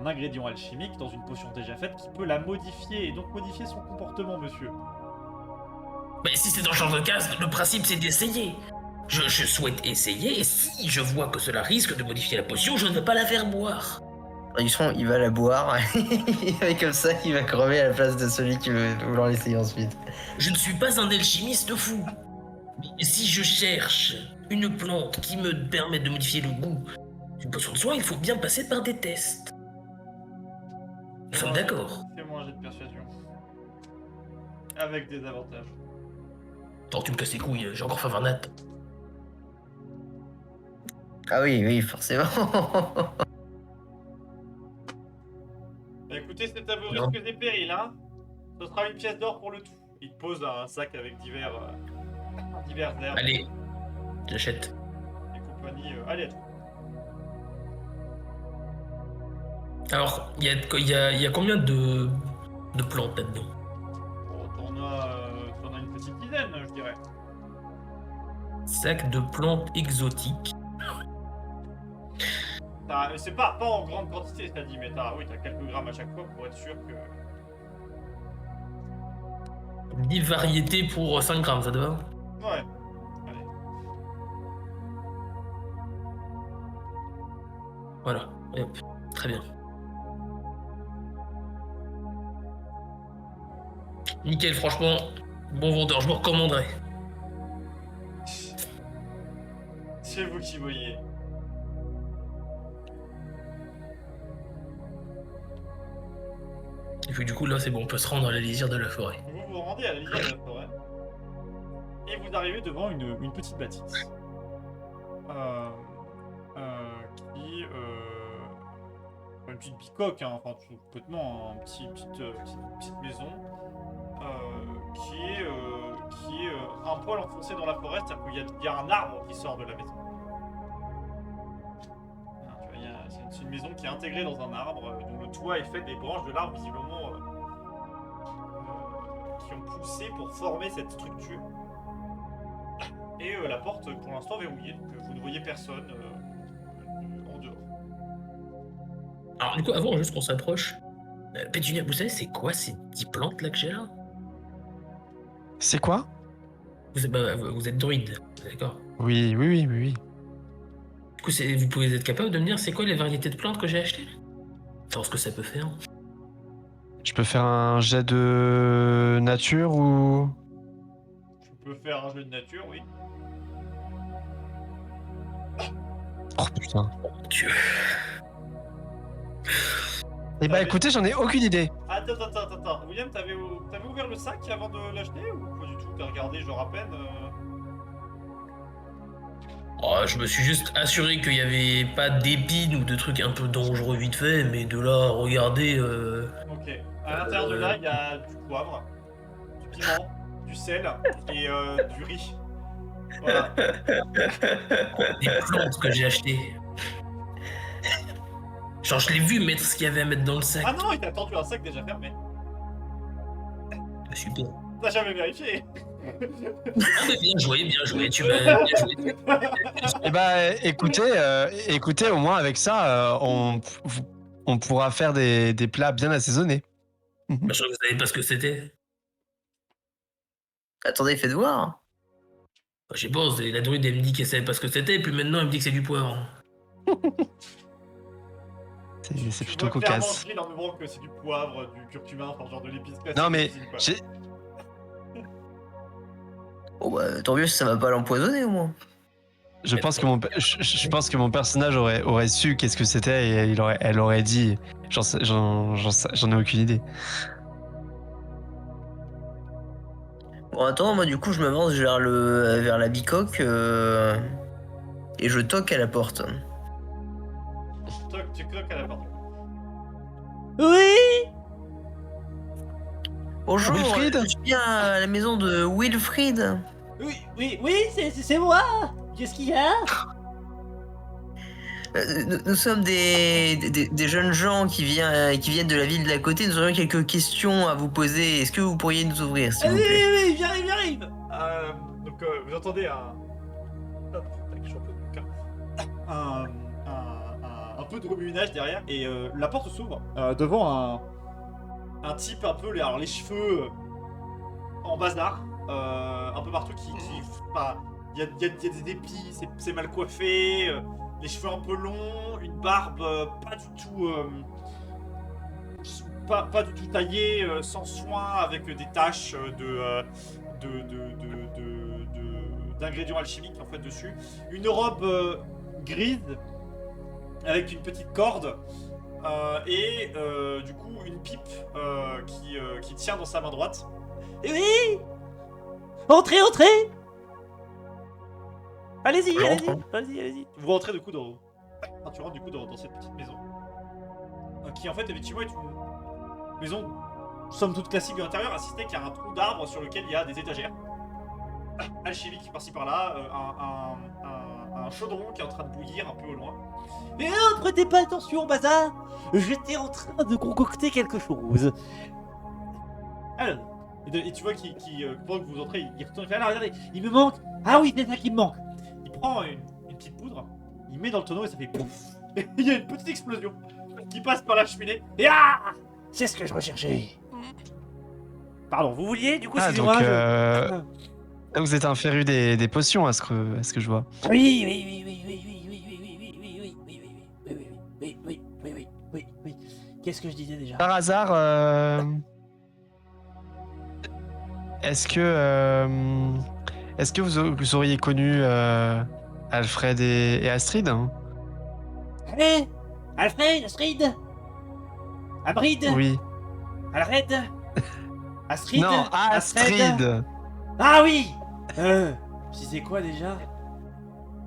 Speaker 1: ingrédient alchimique dans une potion déjà faite qui peut la modifier et donc modifier son comportement, monsieur.
Speaker 3: Mais si c'est dans ce genre de cas, le principe c'est d'essayer. Je souhaite essayer et si je vois que cela risque de modifier la potion, je ne vais pas la faire boire.
Speaker 2: Il va la boire, et comme ça, il va crever à la place de celui qui veut vouloir l'essayer ensuite.
Speaker 3: Je ne suis pas un alchimiste fou. Mais si je cherche une plante qui me permet de modifier le goût d'une potion de soin, il faut bien passer par des tests. Nous sommes d'accord.
Speaker 1: Fais-moi un jet de persuasion. Avec des avantages.
Speaker 3: Attends, tu me casses les couilles, j'ai encore faim vers Nat.
Speaker 2: Ah oui, forcément.
Speaker 1: Bah, écoutez, c'est à vos
Speaker 3: Non.
Speaker 1: risques et périls, hein. Ce sera une pièce d'or pour le tout. Il te pose un sac avec divers herbes
Speaker 3: Allez, j'achète.
Speaker 1: et compagnie. Allez, à toi.
Speaker 3: Alors, il y a combien de plantes là-dedans?
Speaker 1: Bon, t'en as une petite dizaine, je dirais.
Speaker 3: Sac de plantes exotiques.
Speaker 1: C'est pas en grande quantité, ça dit, mais t'as quelques grammes à chaque fois pour être sûr que.
Speaker 3: 10 variétés pour 5 grammes, ça te va?
Speaker 1: Ouais. Allez.
Speaker 3: Voilà, hop, très bien. Nickel, franchement, bon vendeur, je me recommanderais.
Speaker 1: C'est vous qui voyez.
Speaker 3: Et puis du coup, là, c'est bon, on peut se rendre à la lisière de la forêt.
Speaker 1: Vous vous rendez à la lisière de la forêt et vous arrivez devant une petite bâtisse qui une petite bicoque, hein, enfin tout complètement une petite maison qui est un poil enfoncé dans la forêt, c'est-à-dire qu'il y a un arbre qui sort de la maison. Alors, tu vois, c'est une maison qui est intégrée dans un arbre dont le toit est fait des branches de l'arbre visiblement qui ont poussé pour former cette structure. Et la porte pour l'instant verrouillée, donc vous ne voyez personne en dehors.
Speaker 3: Alors du coup, avant juste qu'on s'approche, Pétunia, vous savez c'est quoi ces 10 plantes là que j'ai là?
Speaker 4: C'est quoi?
Speaker 3: Vous êtes druide, d'accord?
Speaker 4: Oui.
Speaker 3: Du coup, vous pouvez être capable de me dire c'est quoi les variétés de plantes que j'ai achetées? Savoir ce que ça peut faire.
Speaker 4: Je peux faire un jet de nature ou...
Speaker 1: Tu peux faire un jeu de nature, oui.
Speaker 4: Oh putain.
Speaker 3: Dieu.
Speaker 4: Eh bah écoutez, j'en ai aucune idée.
Speaker 1: Attends. William, t'avais ouvert le sac avant de l'acheter ou pas du tout? T'as regardé genre à peine
Speaker 3: Oh, je me suis juste assuré qu'il n'y avait pas d'épines ou de trucs un peu dangereux vite fait, mais de là, regardez...
Speaker 1: Ok. À l'intérieur de là, il y a du poivre, du piment, du sel et du riz. Voilà.
Speaker 3: des plantes que j'ai achetées. Genre, je l'ai vu mettre ce qu'il y avait à mettre dans le sac.
Speaker 1: Ah non, il t'a tendu un sac déjà fermé.
Speaker 3: Super.
Speaker 1: T'as jamais vérifié.
Speaker 3: Ah, mais bien joué, tu m'as bien joué.
Speaker 4: Eh bah écoutez, au moins avec ça, on pourra faire des plats bien assaisonnés.
Speaker 3: Je crois que vous savez pas ce que c'était.
Speaker 2: Attendez, faites voir.
Speaker 3: Je sais pas, la druide elle me dit qu'elle savait pas ce que c'était, puis maintenant elle me dit que c'est du poivre.
Speaker 4: C'est plutôt
Speaker 1: Tu vois clairement
Speaker 4: cocasse.
Speaker 1: écrit dans le moment que c'est du poivre, du curcuma, enfin genre de l'épice classique.
Speaker 4: Non mais
Speaker 1: cuisine, quoi.
Speaker 2: Bon bah, tant mieux si ça va pas l'empoisonner au moins.
Speaker 4: je pense que mon personnage aurait su qu'est-ce que c'était et elle aurait dit. J'en ai aucune idée.
Speaker 2: Bon, attends, moi du coup, je m'avance vers la bicoque et je toque à la porte.
Speaker 1: Tu cloques à la porte.
Speaker 5: Oui.
Speaker 2: Bonjour,
Speaker 4: Wilfried
Speaker 2: je suis bien à la maison de Wilfried.
Speaker 5: Oui, c'est moi. Qu'est-ce qu'il y a?
Speaker 2: Nous sommes des jeunes gens qui viennent de la ville d'à côté. Nous aurions quelques questions à vous poser. Est-ce que vous pourriez nous ouvrir, s'il vous plaît?
Speaker 1: Oui, j'arrive. Donc vous entendez hop, tac, je suis un peu de cœur. Un peu de remue-ménage derrière et la porte s'ouvre devant un type un peu alors les cheveux en bazar un peu partout qui il y a des épis, c'est mal coiffé, les cheveux un peu longs, une barbe pas du tout pas du tout taillée, sans soin, avec des taches d'ingrédients alchimiques en fait dessus, une robe grise avec une petite corde et du coup une pipe qui tient dans sa main droite.
Speaker 5: Oui. Entrez. Allez-y.
Speaker 1: Vous rentrez du coup tu rentres du coup dans cette petite maison qui en fait effectivement est une maison somme toute classique de l'intérieur, assistée qu'il y a un trou d'arbre sur lequel il y a des étagères alchimiques par-ci par-là, un chaudron qui est en train de bouillir un peu au loin.
Speaker 5: Mais ne prêtez pas attention, bazar. J'étais en train de concocter quelque chose.
Speaker 1: Alors, et tu vois pendant que vous entrez, il retourne et fait alors regardez, il me manque. Ah oui, c'est ça qui me manque. Il prend une petite poudre, il met dans le tonneau et ça fait pouf. Et il y a une petite explosion qui passe par la cheminée. Et
Speaker 5: C'est ce que je recherchais. Pardon, vous vouliez du coup,
Speaker 4: Ah,
Speaker 5: excusez-moi.
Speaker 4: donc vous êtes un féru des potions, à ce que je vois.
Speaker 5: Oui. Qu'est-ce que je disais déjà?
Speaker 4: Par hasard, est-ce que vous auriez connu Alfred et Astrid, hein?
Speaker 5: Allez, Alfred, Astrid, Abrid,
Speaker 4: Oui.
Speaker 5: Alred, Astrid,
Speaker 4: Non, Astrid.
Speaker 5: Ah oui. Si c'est quoi déjà?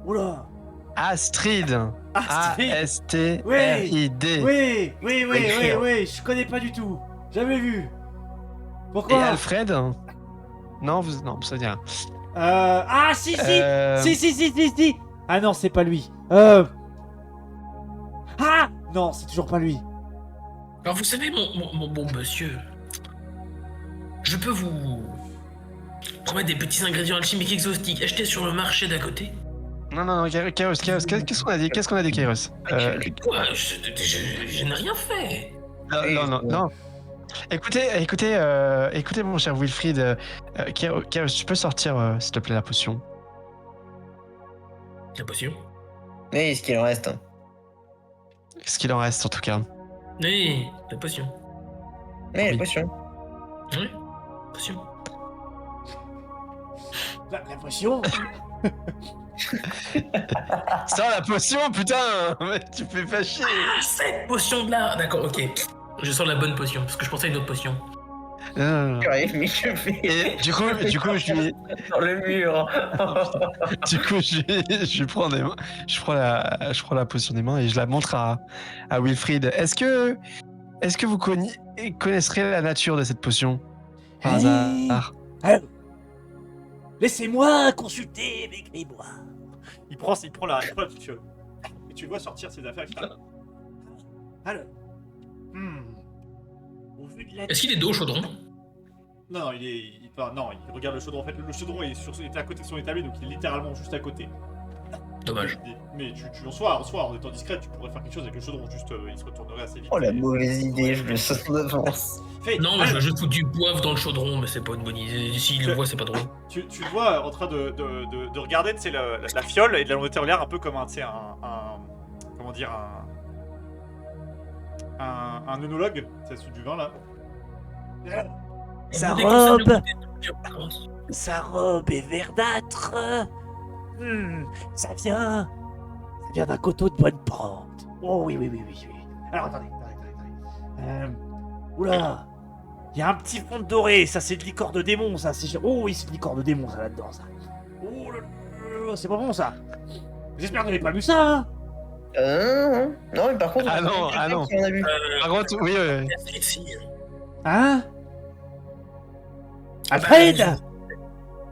Speaker 5: Oula.
Speaker 4: Astrid.
Speaker 5: Astrid.
Speaker 4: A-S-T-R-I-D.
Speaker 5: Oui, je connais pas du tout. Jamais vu.
Speaker 4: Et
Speaker 5: Pourquoi?
Speaker 4: Alfred? Non, non, ça dit rien.
Speaker 5: Ah si. Ah non, c'est pas lui. Ah non, c'est toujours pas lui.
Speaker 3: Alors vous savez, mon bon monsieur, je peux vous promettre des petits ingrédients alchimiques exotiques achetés sur le marché d'à côté.
Speaker 4: Non, Kairos, qu'est-ce qu'on a dit? Qu'est-ce qu'on a dit, Kairos?
Speaker 3: Quoi? Je n'ai rien fait.
Speaker 4: Non. Écoutez, mon cher Wilfried, Kairos, tu peux sortir, s'il te plaît, la potion?
Speaker 3: La potion?
Speaker 2: Oui, ce qu'il en reste.
Speaker 4: Ce qu'il en reste, en tout cas.
Speaker 3: Oui, la potion.
Speaker 2: Oui,
Speaker 4: Oui.
Speaker 2: la potion.
Speaker 3: Oui, potion.
Speaker 5: La potion.
Speaker 4: Sors la potion, putain! Mais tu fais pas chier!
Speaker 3: Ah, cette potion-là. D'accord, ok. Je sors la bonne potion, parce que je pensais à une autre potion.
Speaker 4: Non.
Speaker 2: Mais je fais
Speaker 4: Et du coup, je lui...
Speaker 2: dans le mur.
Speaker 4: Je prends la potion des mains et je la montre à Wilfried. Est-ce que vous connaisserez la nature de cette potion? Par hasard.
Speaker 5: Alors, laissez-moi consulter mes grimoires.
Speaker 1: Il prend la petite fiole. Et tu le vois sortir ses affaires.
Speaker 5: Alors, au vu de la...
Speaker 3: Est-ce qu'il est dos au chaudron?
Speaker 1: Non, il regarde le chaudron. En fait, le chaudron est à côté de son établi, donc il est littéralement juste à côté.
Speaker 3: Dommage.
Speaker 1: Mais en soi, en étant discret, tu pourrais faire quelque chose avec le chaudron. Juste, il se retournerait assez vite.
Speaker 2: Oh la mauvaise idée, je le sens en avance.
Speaker 3: Non, mais je veux juste foutre du poivre dans le chaudron, mais c'est pas une bonne idée. S'il le voit, c'est pas drôle.
Speaker 1: Tu le vois en train de regarder, tu sais, la fiole et de la jeter en l'air un peu comme un œnologue, c'est sous du vin là.
Speaker 5: Sa robe est verdâtre. Ça vient d'un coteau de bonne pente. Oh oui. Alors attendez. Oula. Il y a un petit fond doré, ça c'est de liqueur de démon, ça. Oh oui, c'est de liqueur de démon, ça là-dedans, ça. Oh là là, c'est pas bon, ça. J'espère que vous n'avez pas vu ça, hein.
Speaker 2: Non, mais par contre,
Speaker 4: Ah non,
Speaker 2: on a
Speaker 4: ah non.
Speaker 2: qui en a vu.
Speaker 4: Par contre, oui,
Speaker 3: Alfred, si.
Speaker 5: Hein
Speaker 3: Bah,
Speaker 5: Alfred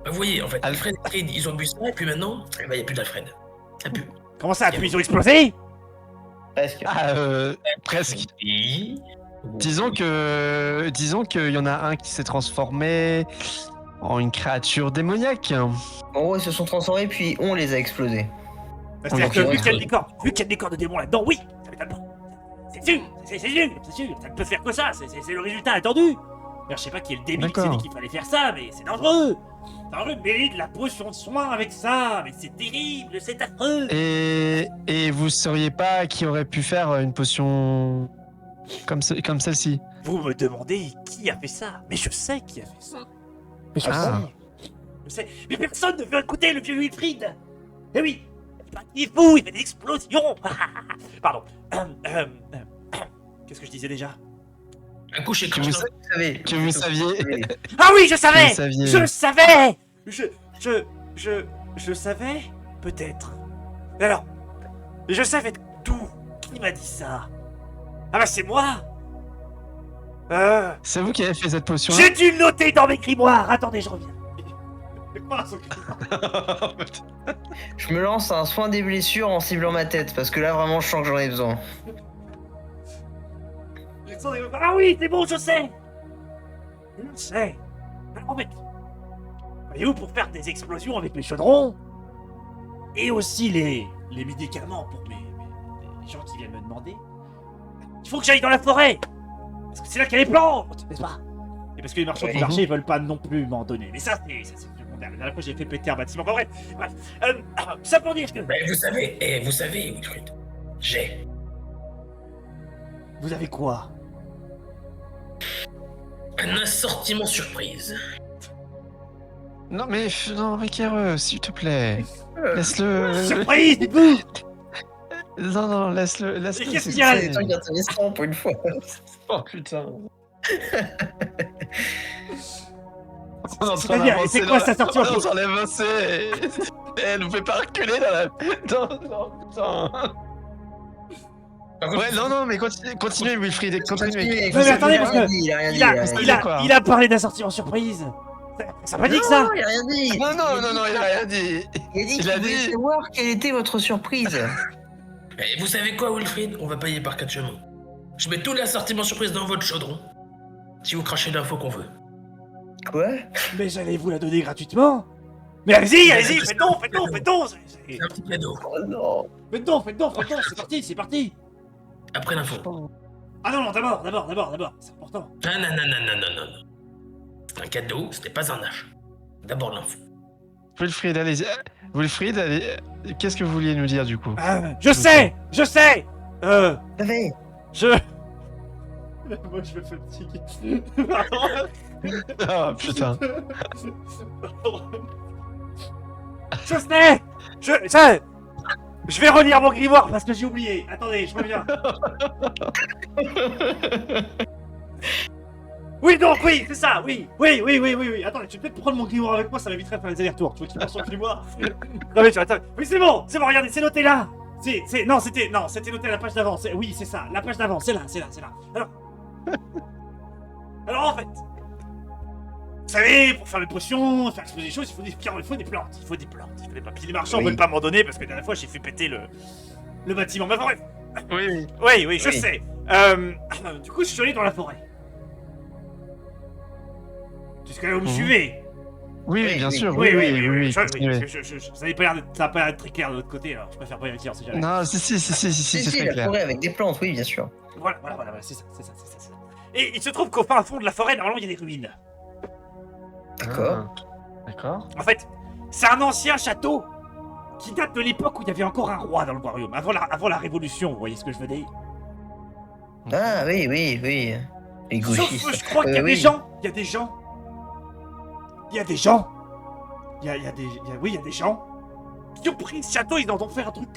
Speaker 3: Vous voyez, en fait, Alfred et Alfred, ils ont bu ça, et puis maintenant, il n'y a plus d'Alfred. Ça pue.
Speaker 5: Comment ça, puis ils ont explosé?
Speaker 2: Presque.
Speaker 4: ah, presque. Disons qu'il y en a un qui s'est transformé en une créature démoniaque.
Speaker 2: En gros, ils se sont transformés, puis on les a explosés.
Speaker 5: C'est-à-dire
Speaker 2: Ok,
Speaker 5: que
Speaker 2: ouais.
Speaker 5: vu qu'il y a le décor de démon là-dedans, oui, ça m'étonne pas. C'est sûr, c'est sûr, ça ne peut faire que ça, c'est le résultat attendu. Alors, je sais pas qui est le débile qui s'est dit qu'il fallait faire ça, mais c'est dangereux. C'est dangereux de mêler de la potion de soin avec ça, mais c'est terrible, c'est affreux.
Speaker 4: Et vous sauriez pas qui aurait pu faire une potion comme celle-ci?
Speaker 5: Vous me demandez qui a fait ça, mais je sais qui a fait ça. Mais je
Speaker 4: Ah.
Speaker 5: sais. Je sais. Mais personne ne veut écouter le vieux Wilfried. Eh oui, il est fou, il fait des explosions. Pardon. Qu'est-ce que je disais déjà?
Speaker 3: Un coup chez
Speaker 4: Que vous,
Speaker 3: Krishna.
Speaker 2: Vous savez.
Speaker 4: que vous saviez.
Speaker 5: Ah oui, je savais.
Speaker 4: Vous saviez.
Speaker 5: Je savais. Je savais, peut-être. Mais alors, je savais d'où. Qui m'a dit ça? Ah bah c'est moi.
Speaker 4: C'est vous qui avez fait cette potion?
Speaker 5: J'ai dû le noter dans mes grimoires. Attendez, je reviens. Voilà son grimoire.
Speaker 2: Je me lance un soin des blessures en ciblant ma tête, parce que là, vraiment, je sens que j'en ai besoin.
Speaker 5: Ah oui, c'est bon, je sais. Je sais. En fait, voyez-vous, pour faire des explosions avec les chaudrons, et aussi les médicaments pour les gens qui viennent me demander, il faut que j'aille dans la forêt. Parce que c'est là qu'il y a les plantes, n'est-ce pas? Et parce que les marchands du
Speaker 2: Oui.
Speaker 5: marché ils veulent pas non plus m'en donner. Mais ça, c'est secondaire. La dernière fois, j'ai fait péter un bâtiment. Bon, bref. Ça pour dire que...
Speaker 3: Mais vous savez, Wilfried, j'ai
Speaker 5: Vous avez quoi?
Speaker 3: un assortiment surprise.
Speaker 4: Non mais Ricaire, s'il te plaît, laisse-le.
Speaker 5: Surprise, dites-vous.
Speaker 4: Non, laisse-le.
Speaker 5: Mais qu'est-ce qu'il y a?
Speaker 2: C'est toi qui as tenu ça pour une fois.
Speaker 4: Oh putain.
Speaker 5: C'est-à-dire, c'est quoi sa sortie en
Speaker 4: On s'en est avancé. Elle nous fait pas reculer dans la. Non, putain.
Speaker 3: Par contre,
Speaker 4: Ouais, non, mais continuez, Wilfried, continuez.
Speaker 2: Continue,
Speaker 5: mais attendez, parce que
Speaker 2: il a rien dit,
Speaker 5: Il a,
Speaker 2: il a rien dit.
Speaker 5: il a-
Speaker 4: quoi.
Speaker 5: il a parlé d'assortiment surprise. Ça m'a dit que ça.
Speaker 2: Non, il a rien dit.
Speaker 4: Non, il a rien dit.
Speaker 2: Il a dit
Speaker 4: Il
Speaker 2: qu'il
Speaker 4: a
Speaker 2: voulait
Speaker 4: dit-
Speaker 2: savoir quelle était votre surprise.
Speaker 3: Et vous savez quoi, Wilfried? On va payer par 4 chemins. Je mets tout l'assortiment surprise dans votre chaudron. Si vous crachez l'info qu'on veut.
Speaker 2: Quoi?
Speaker 5: Mais j'allais vous la donner gratuitement. Mais allez-y, faites donc.
Speaker 3: C'est un petit cadeau.
Speaker 2: Oh non.
Speaker 5: Faites donc, c'est parti.
Speaker 3: Après l'info.
Speaker 5: Ah non, d'abord, c'est important.
Speaker 3: Non. C'est un cadeau, c'était pas un achat. D'abord l'info.
Speaker 4: Wilfried, allez-y. Wilfried, allez. Qu'est-ce que vous vouliez nous dire du coup?
Speaker 5: Je sais.
Speaker 2: Savez.
Speaker 5: Moi, je me fatigue. Pardon.
Speaker 4: Ah putain.
Speaker 5: Je sais. Je vais relire mon grimoire parce que j'ai oublié. Attendez, je reviens. Oui, donc, oui, c'est ça, oui. Attendez, tu peux peut-être prendre mon grimoire avec moi, ça m'éviterait de faire les allers-retours. Tu veux qu'il pense sur le grimoire? Non, mais attends. Oui, c'est bon, regardez, c'est noté là. C'était noté à la page d'avant. Oui, c'est ça, la page d'avant, c'est là. Alors, en fait, vous savez, pour faire des potions, faire exploser des choses, il faut des plantes. Il faut des plantes. Puis les marchands
Speaker 2: Oui.
Speaker 5: veulent pas m'en donner parce que la dernière fois, j'ai fait péter le bâtiment. Mais bref.
Speaker 4: Oui.
Speaker 5: Oui, je
Speaker 2: Oui.
Speaker 5: sais. Du coup, je suis allé dans la forêt. Jusqu'à là, vous me
Speaker 4: Mhm.
Speaker 5: suivez?
Speaker 4: Oui, bien sûr.
Speaker 5: Oui.
Speaker 4: continuez.
Speaker 5: Ça n'a pas l'air très clair de l'autre côté, alors je préfère pas vérifier, on sait jamais.
Speaker 4: Non, si, c'est très
Speaker 2: la
Speaker 4: clair.
Speaker 2: forêt avec des plantes, oui, bien sûr.
Speaker 5: Voilà, c'est ça. Et il se trouve qu'au fin fond de la forêt, normalement, il y a des ruines.
Speaker 2: D'accord.
Speaker 4: D'accord.
Speaker 5: En fait, c'est un ancien château qui date de l'époque où il y avait encore un roi dans le royaume, avant la révolution, vous voyez ce que je veux dire?
Speaker 2: Ah, oui. Les
Speaker 5: Sauf
Speaker 2: gauchistes.
Speaker 5: que je crois qu'il y a
Speaker 2: oui.
Speaker 5: des gens. Il y a des gens qui ont pris ce château, ils en ont fait un truc.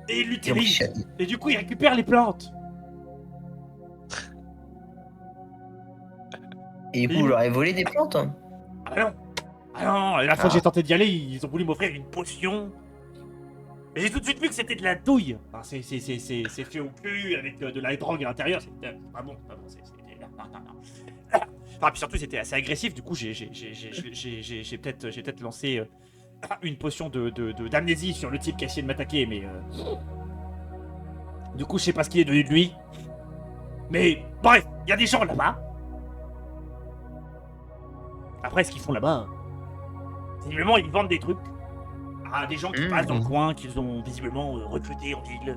Speaker 5: Et ils l'utilisent. Et du coup, ils récupèrent les plantes.
Speaker 2: Et du coup, vous leur avez volé des plantes. Hein.
Speaker 5: Ah non. Ah non, la fois que j'ai tenté d'y aller, ils ont voulu m'offrir une potion. Mais j'ai tout de suite vu que c'était de la douille. Enfin, c'est fait au cul avec de la drogue à l'intérieur. C'est pas bon, pas bon. Non. Enfin, puis surtout, c'était assez agressif. Du coup, j'ai peut-être lancé une potion d'amnésie sur le type qui a essayé de m'attaquer, mais du coup, je sais pas ce qu'il est devenu de lui. Mais bref, il y a des gens là-bas. Après, ce qu'ils font là-bas, visiblement, ils vendent des trucs à des gens qui passent dans le coin, qu'ils ont visiblement recrutés en ville.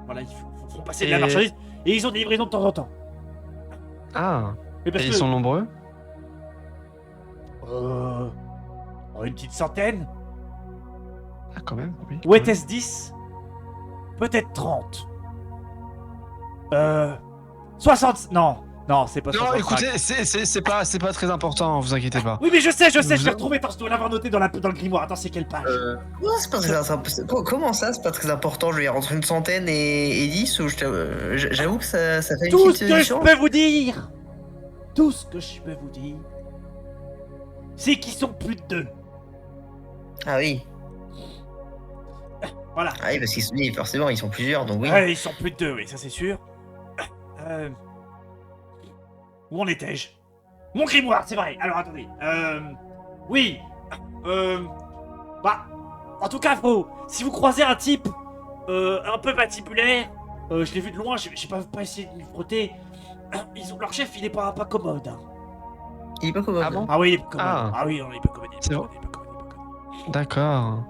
Speaker 5: Voilà, ils font passer de la marchandise et ils ont des livraisons de temps en temps.
Speaker 4: Ah.
Speaker 5: Mais parce
Speaker 4: Et
Speaker 5: que,
Speaker 4: ils sont nombreux?
Speaker 5: une petite centaine.
Speaker 4: Ah, quand même, oui.
Speaker 5: Ou était-ce 10? Peut-être 30. 60... Non, c'est pas 60.
Speaker 4: Non, écoutez, c'est pas très important, vous inquiétez pas.
Speaker 5: Oui, mais je sais, je
Speaker 4: Vous-
Speaker 5: l'ai retrouvé, attends, je dois l'avoir noté dans le grimoire. Attends, c'est quelle page?
Speaker 2: Comment ça, c'est pas très important? Je vais entre une centaine et 10 ou j'avoue que ça fait une
Speaker 5: Tout
Speaker 2: petite
Speaker 5: ce que je
Speaker 2: différence.
Speaker 5: peux vous dire, c'est qu'ils sont plus de 2.
Speaker 2: Ah oui.
Speaker 5: Voilà.
Speaker 2: Ah oui, parce qu'ils sont forcément, ils sont plusieurs, donc oui.
Speaker 5: Ouais, ils sont plus de 2, oui, ça c'est sûr. Où en étais-je? Mon grimoire, c'est vrai. Alors attendez. Oui. Bah. En tout cas, si vous croisez un type un peu patibulaire, je l'ai vu de loin, j'ai pas essayé de lui frotter. Leur chef, il est pas commode. Hein.
Speaker 2: Il est pas commode.
Speaker 4: Ah bon?
Speaker 5: Ah oui, il est pas commode.
Speaker 4: Ah.
Speaker 5: Ah oui, non, il est pas commode.
Speaker 4: C'est vrai. D'accord.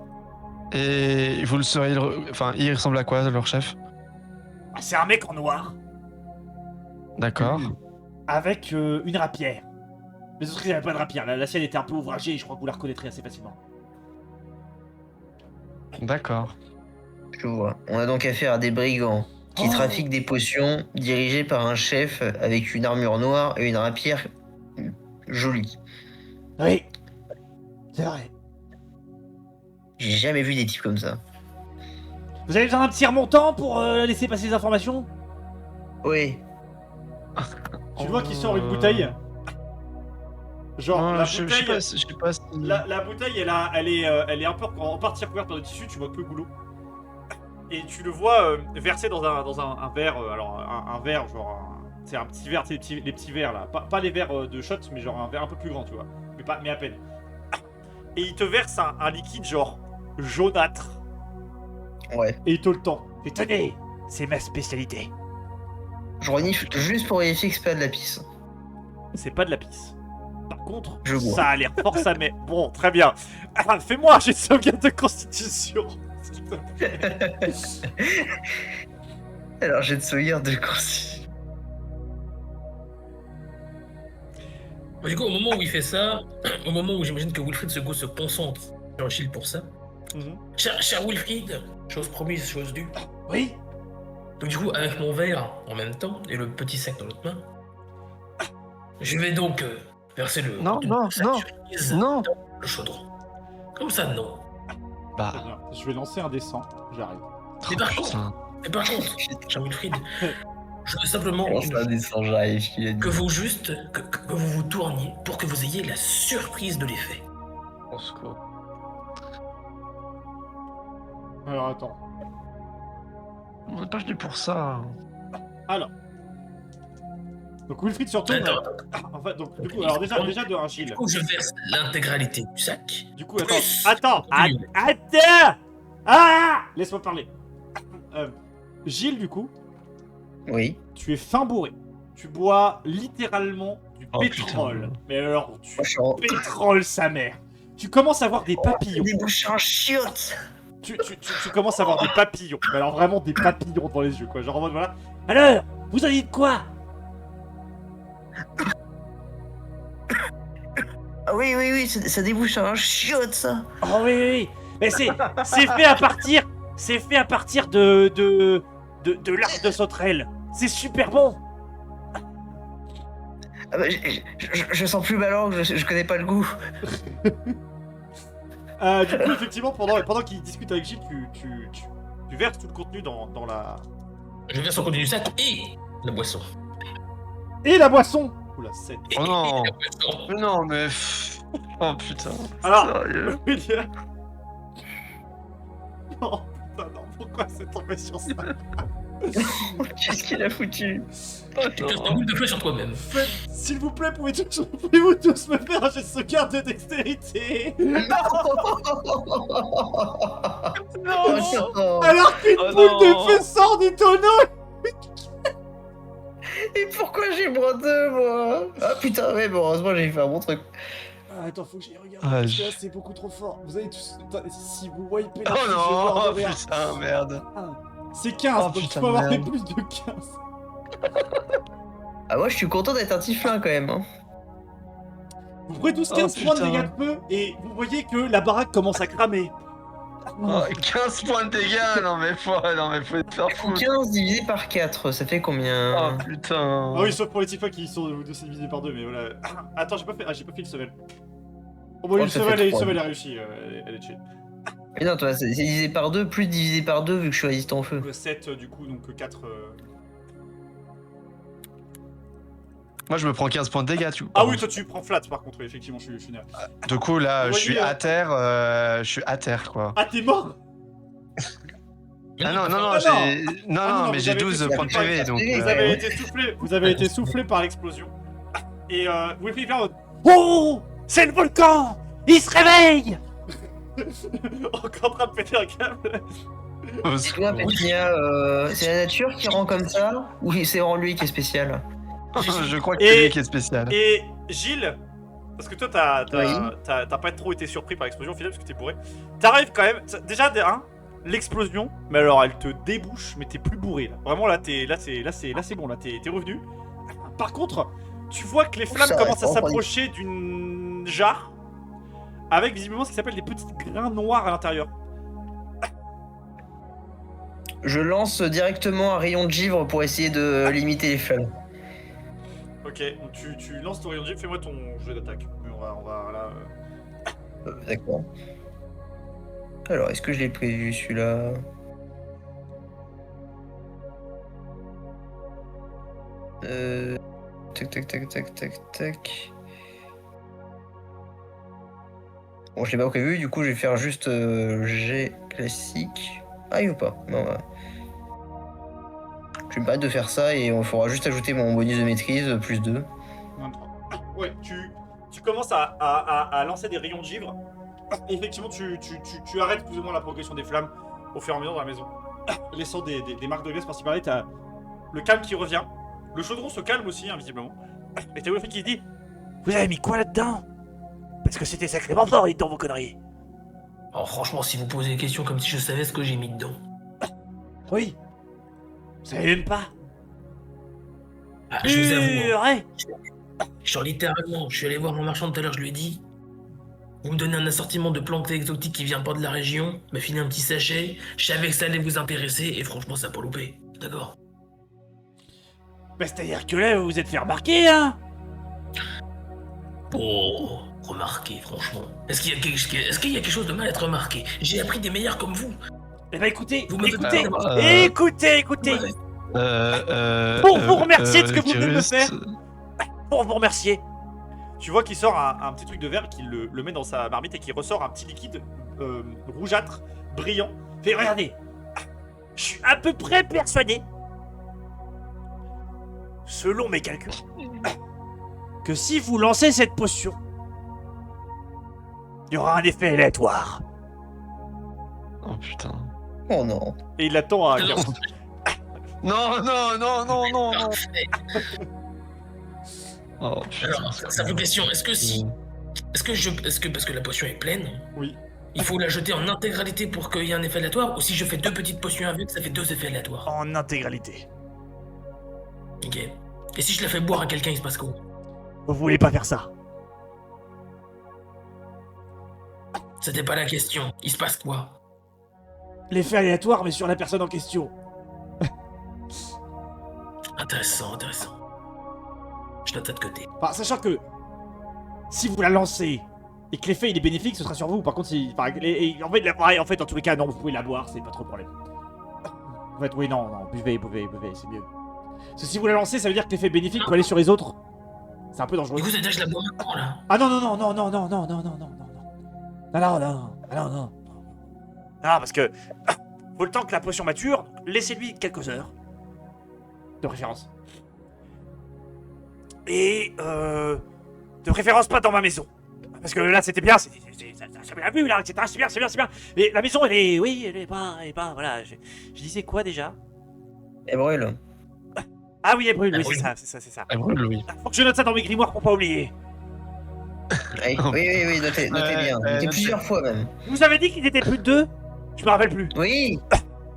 Speaker 4: Et vous le sauriez... Enfin, il ressemble à quoi, leur chef?
Speaker 5: Ah, c'est un mec en noir,
Speaker 4: D'accord.
Speaker 5: avec une rapière. Les autres, ils n'avaient pas de rapière. La sienne était un peu ouvragée, et je crois que vous la reconnaîtrez assez facilement.
Speaker 4: D'accord.
Speaker 2: Je vois. On a donc affaire à des brigands qui trafiquent des potions dirigés par un chef avec une armure noire et une rapière jolie.
Speaker 5: Oui. C'est vrai.
Speaker 2: J'ai jamais vu des types comme ça.
Speaker 5: Vous avez besoin d'un petit remontant pour laisser passer les informations?
Speaker 2: Oui.
Speaker 1: Tu vois qu'il sort une bouteille. Genre,
Speaker 4: Non,
Speaker 1: la
Speaker 4: je
Speaker 1: bouteille.
Speaker 4: sais pas si...
Speaker 1: La bouteille, elle est un peu en partie recouverte par le tissu, tu vois que le goulot. Et tu le vois versé dans un verre, alors un verre, genre, c'est un petit verre, tu sais, les petits verres là. Pas les verres de shot, mais genre un verre un peu plus grand, tu vois. Mais à peine. Et il te verse un liquide, genre, jaunâtre.
Speaker 2: Ouais.
Speaker 1: Et il te le tend.
Speaker 5: Et tenez, c'est ma spécialité.
Speaker 2: Je renifle juste pour vérifier que c'est pas de la pisse.
Speaker 1: C'est pas de la pisse. Par contre,
Speaker 2: Je vois.
Speaker 1: ça a l'air fort sa mère. Bon, très bien. Ah, fais-moi, j'ai sauvegarde de constitution. s'il te plaît.
Speaker 2: Alors j'ai de sauvegarde de constitution.
Speaker 3: Du coup, au moment où il fait ça, au moment où j'imagine que Wilfried se concentre sur Achille pour ça, cher Wilfried, chose promise, chose due.
Speaker 5: Oui.
Speaker 3: Donc du coup, avec mon verre en même temps et le petit sac dans l'autre main, je vais donc verser le
Speaker 4: Non,
Speaker 3: contenu
Speaker 4: non,
Speaker 3: du sac
Speaker 4: non,
Speaker 3: surprise
Speaker 4: non.
Speaker 3: dans le chaudron. Comme ça, non.
Speaker 4: Bah...
Speaker 1: Très bien. Je vais lancer un dessin. J'arrive.
Speaker 3: Mais par
Speaker 4: putain.
Speaker 3: contre, cher Wilfried, je veux simplement
Speaker 2: Comment ça descend, j'arrive, qu'il a dit.
Speaker 3: que vous vous tourniez pour que vous ayez la surprise de l'effet.
Speaker 4: Au secours.
Speaker 1: Alors attends.
Speaker 4: On n'est pas venu pour ça.
Speaker 1: Alors. Donc Wilfried se retourne.
Speaker 3: Attends,
Speaker 1: En fait, donc du coup, alors déjà de un Gilles.
Speaker 3: Du coup, je verse l'intégralité du sac.
Speaker 1: Du coup, attends.
Speaker 3: Plus-
Speaker 1: Attends.
Speaker 3: Continue.
Speaker 1: Attends. Ah. Laisse-moi parler. Gilles, du coup,
Speaker 2: Oui.
Speaker 1: tu es fin bourré. Tu bois littéralement du
Speaker 4: Oh,
Speaker 1: pétrole.
Speaker 4: putain.
Speaker 1: Mais alors, tu
Speaker 2: Moi, je suis en...
Speaker 1: pétrole sa mère. Tu commences à avoir des papillons.
Speaker 2: Des bouchons en chiottes.
Speaker 1: Tu commences à avoir des papillons. Mais alors vraiment des papillons dans les yeux, quoi. Genre en mode voilà.
Speaker 5: Alors, vous en dites quoi?
Speaker 2: Ah oui, ça débouche en chiottes, ça.
Speaker 5: Oh oui. Mais c'est fait à partir. C'est fait à partir de l'arbre de sauterelle. C'est super bon.
Speaker 2: Ah bah, je sens plus ma langue, je connais pas le goût.
Speaker 1: Du coup, effectivement, pendant qu'il discute avec Gilles, tu verses tout le contenu dans la...
Speaker 3: Je verse le contenu du sac et la boisson.
Speaker 1: Et la boisson. Oula, 7.
Speaker 4: Oh non.
Speaker 3: Et après, ça,
Speaker 4: Mais non, mais. Oh putain.
Speaker 1: Alors,
Speaker 4: Sérieux.
Speaker 1: William. Non, putain, non, pourquoi c'est tombé sur ça?
Speaker 2: Qu'est-ce qu'il a foutu?
Speaker 3: tu casses ta boule de feu sur toi-même.
Speaker 1: S'il vous plaît, pouvez-vous tous me faire un jet de sauvegarde de dextérité?
Speaker 2: Non.
Speaker 1: Alors qu'une
Speaker 4: Oh
Speaker 1: boule de
Speaker 4: non.
Speaker 1: feu sort du tonneau!
Speaker 2: Et pourquoi j'ai moins 2 moi? Ah putain, ouais, bon, heureusement j'ai fait un bon truc.
Speaker 1: Ah, attends, faut que j'y regarde.
Speaker 4: Ah,
Speaker 1: parce que
Speaker 4: je-
Speaker 1: là, c'est beaucoup trop fort. Vous avez tous. Attends, si vous wipez la
Speaker 4: Oh
Speaker 1: fiche, je vais voir
Speaker 4: non,
Speaker 1: derrière.
Speaker 4: putain, merde.
Speaker 1: C'est 15,
Speaker 4: Oh,
Speaker 1: donc il
Speaker 4: putain,
Speaker 1: faut avoir fait
Speaker 4: merde.
Speaker 1: plus de 15.
Speaker 2: Ah, moi je suis content d'être un tiflin quand même. Hein.
Speaker 1: Vous prenez tous
Speaker 4: Oh,
Speaker 1: 15 points de
Speaker 4: putain.
Speaker 1: dégâts de feu et vous voyez que la baraque commence à cramer.
Speaker 4: Oh, 15 points de dégâts, non mais faut te faire foutre.
Speaker 2: 15 divisé par 4, ça fait combien?
Speaker 4: Oh putain.
Speaker 1: Ah oui, sauf pour les types qui sont divisés par 2, mais voilà. Attends, j'ai pas fait le sevel. Oh, bon,
Speaker 2: Oh,
Speaker 1: une
Speaker 2: ça
Speaker 1: sevel,
Speaker 2: fait
Speaker 1: une
Speaker 2: trois.
Speaker 1: sevel a réussi, elle est chill.
Speaker 2: Mais non, toi, c'est divisé par 2, plus divisé par 2 vu que je suis résistant au feu.
Speaker 1: 7 du coup, donc 4.
Speaker 4: Moi je me prends 15 points de dégâts, tu vois.
Speaker 1: Ah oui, toi tu prends flat par contre, oui, effectivement, je suis nerf.
Speaker 4: Du coup là,
Speaker 1: Vous
Speaker 4: je suis
Speaker 1: voyez,
Speaker 4: à terre, quoi.
Speaker 1: Ah, t'es mort?
Speaker 4: Ah non, non, non,
Speaker 1: Ah,
Speaker 4: j'ai. Non,
Speaker 1: Ah, non,
Speaker 4: non, mais
Speaker 1: vous
Speaker 4: j'ai
Speaker 1: avez
Speaker 4: 12
Speaker 1: été
Speaker 4: points de
Speaker 1: soufflé
Speaker 4: PV,
Speaker 1: par-
Speaker 4: donc.
Speaker 1: Vous avez été soufflé par l'explosion. Et vous pouvez faire
Speaker 5: Oh, c'est le volcan. Il se réveille.
Speaker 1: encore en train de péter un câble.
Speaker 2: C'est quoi, Pétunia, c'est la nature qui rend comme ça? Ou c'est en lui qui est spécial?
Speaker 4: Je crois que
Speaker 1: Et-
Speaker 4: c'est lui qui est spécial.
Speaker 1: Et Gilles, parce que toi t'as
Speaker 2: Oui.
Speaker 1: pas trop été surpris par l'explosion au final parce que t'es bourré. T'arrives quand même. Déjà l'explosion, mais alors elle te débouche, mais t'es plus bourré là. Vraiment là c'est bon là, t'es revenu. Par contre, tu vois que les flammes
Speaker 2: Ça
Speaker 1: commencent à
Speaker 2: reste pas
Speaker 1: s'approcher d'une jarre avec visiblement ce qui s'appelle des petits grains noirs à l'intérieur.
Speaker 2: Je lance directement un rayon de givre pour essayer de limiter les flammes.
Speaker 1: Ok, donc tu lances ton rayon de givre, fais-moi ton jeu d'attaque. Mais on va là.
Speaker 2: D'accord. Alors, est-ce que je l'ai prévu celui-là? Tac, tac, tac, tac, tac, tac. Bon, je l'ai pas prévu, du coup, je vais faire juste G classique. Ah, il ou pas? Non, ouais. Je vais me permettre de faire ça et on fera juste ajouter mon bonus de maîtrise, plus 2.
Speaker 1: 23. Ouais, tu commences à lancer des rayons de givre. Et effectivement, tu arrêtes plus ou moins la progression des flammes au fur et à mesure dans la maison. Laissant des marques de glace par-ci par-là. T'as le calme qui revient. Le chaudron se calme aussi, invisiblement. Et t'as Wilfried qui dit
Speaker 5: Vous avez mis quoi là-dedans? Parce que c'était sacrément fort, dites donc vos conneries.
Speaker 3: Oh, franchement, si vous posez des questions comme si je savais ce que j'ai mis dedans.
Speaker 5: Oui. Vous savez même pas.
Speaker 3: Ah, je vous avoue, hein,
Speaker 5: Ouais.
Speaker 3: genre littéralement, je suis allé voir mon marchand tout à l'heure, je lui ai dit vous me donnez un assortiment de plantes exotiques qui vient pas de la région, m'a filé un petit sachet, je savais que ça allait vous intéresser et franchement ça a pas loupé. D'accord.
Speaker 5: Bah, c'est-à-dire que là, vous vous êtes fait remarquer, hein?
Speaker 3: Oh, remarquez, franchement. Est-ce qu'il y a quelque chose de mal à être remarqué? J'ai appris des meilleurs comme vous.
Speaker 5: Eh ben écoutez,
Speaker 3: Vous m'avez
Speaker 5: écoutez,
Speaker 3: pas-
Speaker 5: écoutez.
Speaker 3: Ouais.
Speaker 5: Pour vous remercier de ce que vous venez de me
Speaker 4: Kirust,
Speaker 5: faire. Pour vous remercier.
Speaker 1: Tu vois qu'il sort un petit truc de verre, qu'il le met dans sa marmite et qu'il ressort un petit liquide rougeâtre, brillant.
Speaker 5: Fait regardez. Je suis à peu près persuadé, selon mes calculs, que si vous lancez cette potion, il y aura un effet aléatoire.
Speaker 4: Oh putain.
Speaker 2: Oh non.
Speaker 1: Et il l'attend à.
Speaker 3: Alors,
Speaker 4: Non, non, non, non, non, non. Oh putain.
Speaker 3: alors, ça vous question, est-ce que parce que la potion est pleine,
Speaker 1: Oui.
Speaker 3: il faut la jeter en intégralité pour qu'il y ait un effet aléatoire, ou si je fais 2 petites potions avec, ça fait 2 effets aléatoires.
Speaker 5: En intégralité.
Speaker 3: Ok. Et si je la fais boire à quelqu'un, il se passe quoi?
Speaker 5: Vous voulez pas faire ça?
Speaker 3: C'était pas la question. Il se passe quoi?
Speaker 5: L'effet aléatoire, mais sur la personne en question.
Speaker 3: Intéressant, intéressant. Je note ça de côté.
Speaker 5: Enfin, sachant que si vous la lancez et que l'effet il est bénéfique, ce sera sur vous. Par contre, en fait, en tous les cas, non, vous pouvez la boire, c'est pas trop le problème. En fait, oui, non, buvez, c'est mieux. Parce que si vous la lancez, ça veut dire que l'effet bénéfique peut aller sur les autres. C'est un peu dangereux.
Speaker 3: Du coup, c'est-à-dire que je la bois maintenant, là.
Speaker 5: Ah non, non, non, non, non, non, non, non, non, non, non, non. Non, non, non, non, non. Ah, parce que faut le temps que la potion mature, laissez-lui quelques heures. De préférence. Et de préférence pas dans ma maison. Parce que là c'était bien, ça bien vu là, etc. C'est bien, c'est bien, c'est bien. Mais la maison elle est, oui, elle est pas, voilà. Je disais quoi déjà?
Speaker 2: Et brûle.
Speaker 5: Ah oui, elle brûle,
Speaker 3: Elle
Speaker 5: oui, c'est
Speaker 3: brûle.
Speaker 5: ça, c'est ça, c'est ça.
Speaker 4: Elle brûle, oui.
Speaker 5: Faut que je note ça dans mes grimoires pour pas oublier.
Speaker 2: Oui, oui, notez bien. Notez plusieurs fois même.
Speaker 5: Vous avez dit qu'ils étaient plus de 2? Je me rappelle plus.
Speaker 2: Oui,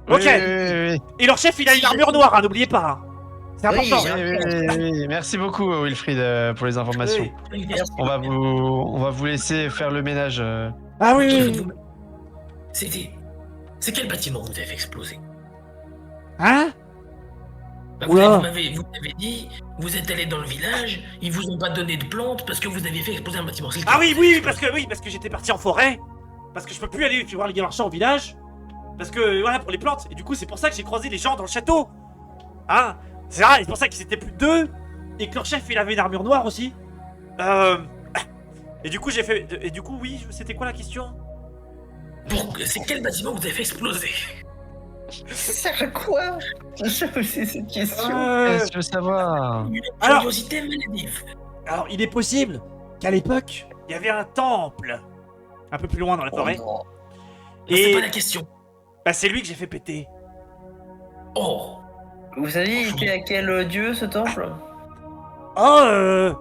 Speaker 5: Ok.
Speaker 4: Oui.
Speaker 5: Et leur chef il a une armure noire, hein, n'oubliez pas. Hein. C'est
Speaker 2: Oui,
Speaker 5: important.
Speaker 4: Oui. Merci beaucoup, Wilfried, pour les informations.
Speaker 5: Oui.
Speaker 2: merci.
Speaker 4: On va vous laisser faire le ménage.
Speaker 5: Ah oui,
Speaker 3: Ok,
Speaker 5: oui.
Speaker 3: vous- C'est quel bâtiment vous avez fait exploser?
Speaker 5: Hein?
Speaker 3: Bah,
Speaker 5: Oula.
Speaker 3: vous m'avez dit, vous êtes allé dans le village, ils vous ont pas donné de plantes parce que vous avez fait exploser un bâtiment. C'est
Speaker 5: Ah
Speaker 3: lequel?
Speaker 5: oui, parce que j'étais parti en forêt. Parce que je peux plus aller voir les gars marchands au village. Parce que voilà, pour les plantes. Et du coup, c'est pour ça que j'ai croisé les gens dans le château. Hein? C'est vrai, c'est pour ça qu'ils étaient plus de 2. Et que leur chef, il avait une armure noire aussi. Et du coup, j'ai fait. Et du coup, oui, c'était quoi la question?
Speaker 3: C'est quel bâtiment vous avez fait exploser?
Speaker 2: Ça sert à quoi? Je poser cette question.
Speaker 4: Je veux savoir.
Speaker 3: Une
Speaker 5: Alors-
Speaker 3: curiosité maladive.
Speaker 5: Alors, il est possible qu'à l'époque, il y avait un temple. Un peu plus loin dans la forêt.
Speaker 2: Oh, non.
Speaker 3: Mais c'est
Speaker 5: Et
Speaker 3: pas la question.
Speaker 5: bah, c'est lui que j'ai fait péter.
Speaker 3: Oh,
Speaker 2: Vous saviez, il était à quel dieu ce temple?
Speaker 5: Oh,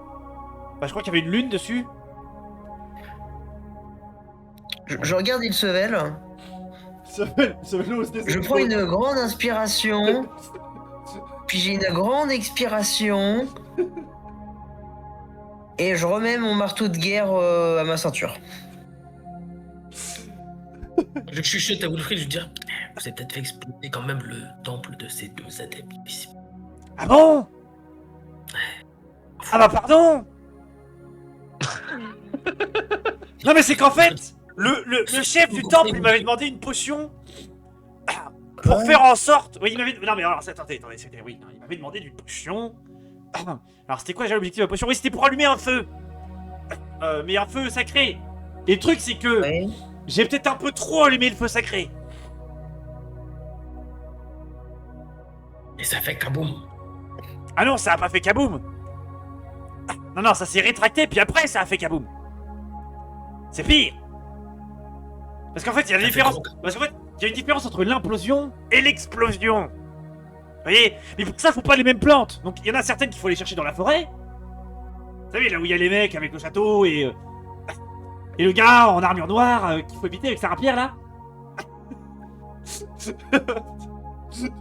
Speaker 5: bah, je crois qu'il y avait une lune dessus.
Speaker 2: Je regarde Ilsevel. Je prends une grande inspiration. Puis j'ai une grande expiration. Et je remets mon marteau de guerre à ma ceinture.
Speaker 3: je chuchote à Wilfried, je veux dire, vous avez peut-être fait exploser quand même le temple de ces deux adeptes ici.
Speaker 5: Ah bon? Ah bah pardon. Non mais c'est qu'en fait, le chef du temple il m'avait demandé une potion pour faire en sorte. Oui, il m'avait. Non mais alors attendez, c'était oui. Non, il m'avait demandé une potion. Alors c'était quoi déjà l'objectif de la potion? Oui, c'était pour allumer un feu. Mais un feu sacré. Et le truc c'est que
Speaker 2: Oui.
Speaker 5: j'ai peut-être un peu trop allumé le feu sacré.
Speaker 3: Et ça fait kaboum.
Speaker 5: Ah non, ça a pas fait kaboum. Non, non, ça s'est rétracté, puis après ça a fait kaboum. C'est pire. Parce qu'en fait, il y a une
Speaker 3: Ça fait
Speaker 5: différence.
Speaker 3: gros.
Speaker 5: Parce qu'en fait, il y a une différence entre l'implosion et l'explosion. Vous voyez? Mais pour ça, faut pas les mêmes plantes. Donc, il y en a certaines qu'il faut aller chercher dans la forêt. Vous savez, là où il y a les mecs avec le château et le gars en armure noire qu'il faut éviter avec sa rapière là.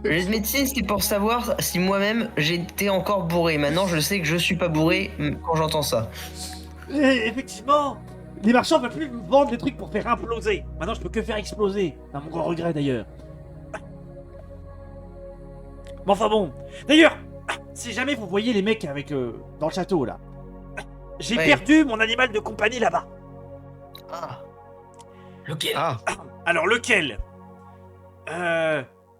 Speaker 2: Le jet de médecine, c'était pour savoir si moi-même j'étais encore bourré. Maintenant, je sais que je suis pas bourré quand j'entends ça.
Speaker 5: Et effectivement, les marchands peuvent plus me vendre des trucs pour faire imploser. Maintenant, je peux que faire exploser. À mon grand regret d'ailleurs. Mais enfin bon. D'ailleurs, si jamais vous voyez les mecs avec dans le château là, j'ai
Speaker 2: Ouais.
Speaker 5: perdu mon animal de compagnie là-bas.
Speaker 2: Ah.
Speaker 3: Lequel?
Speaker 4: Ah,
Speaker 5: Alors lequel?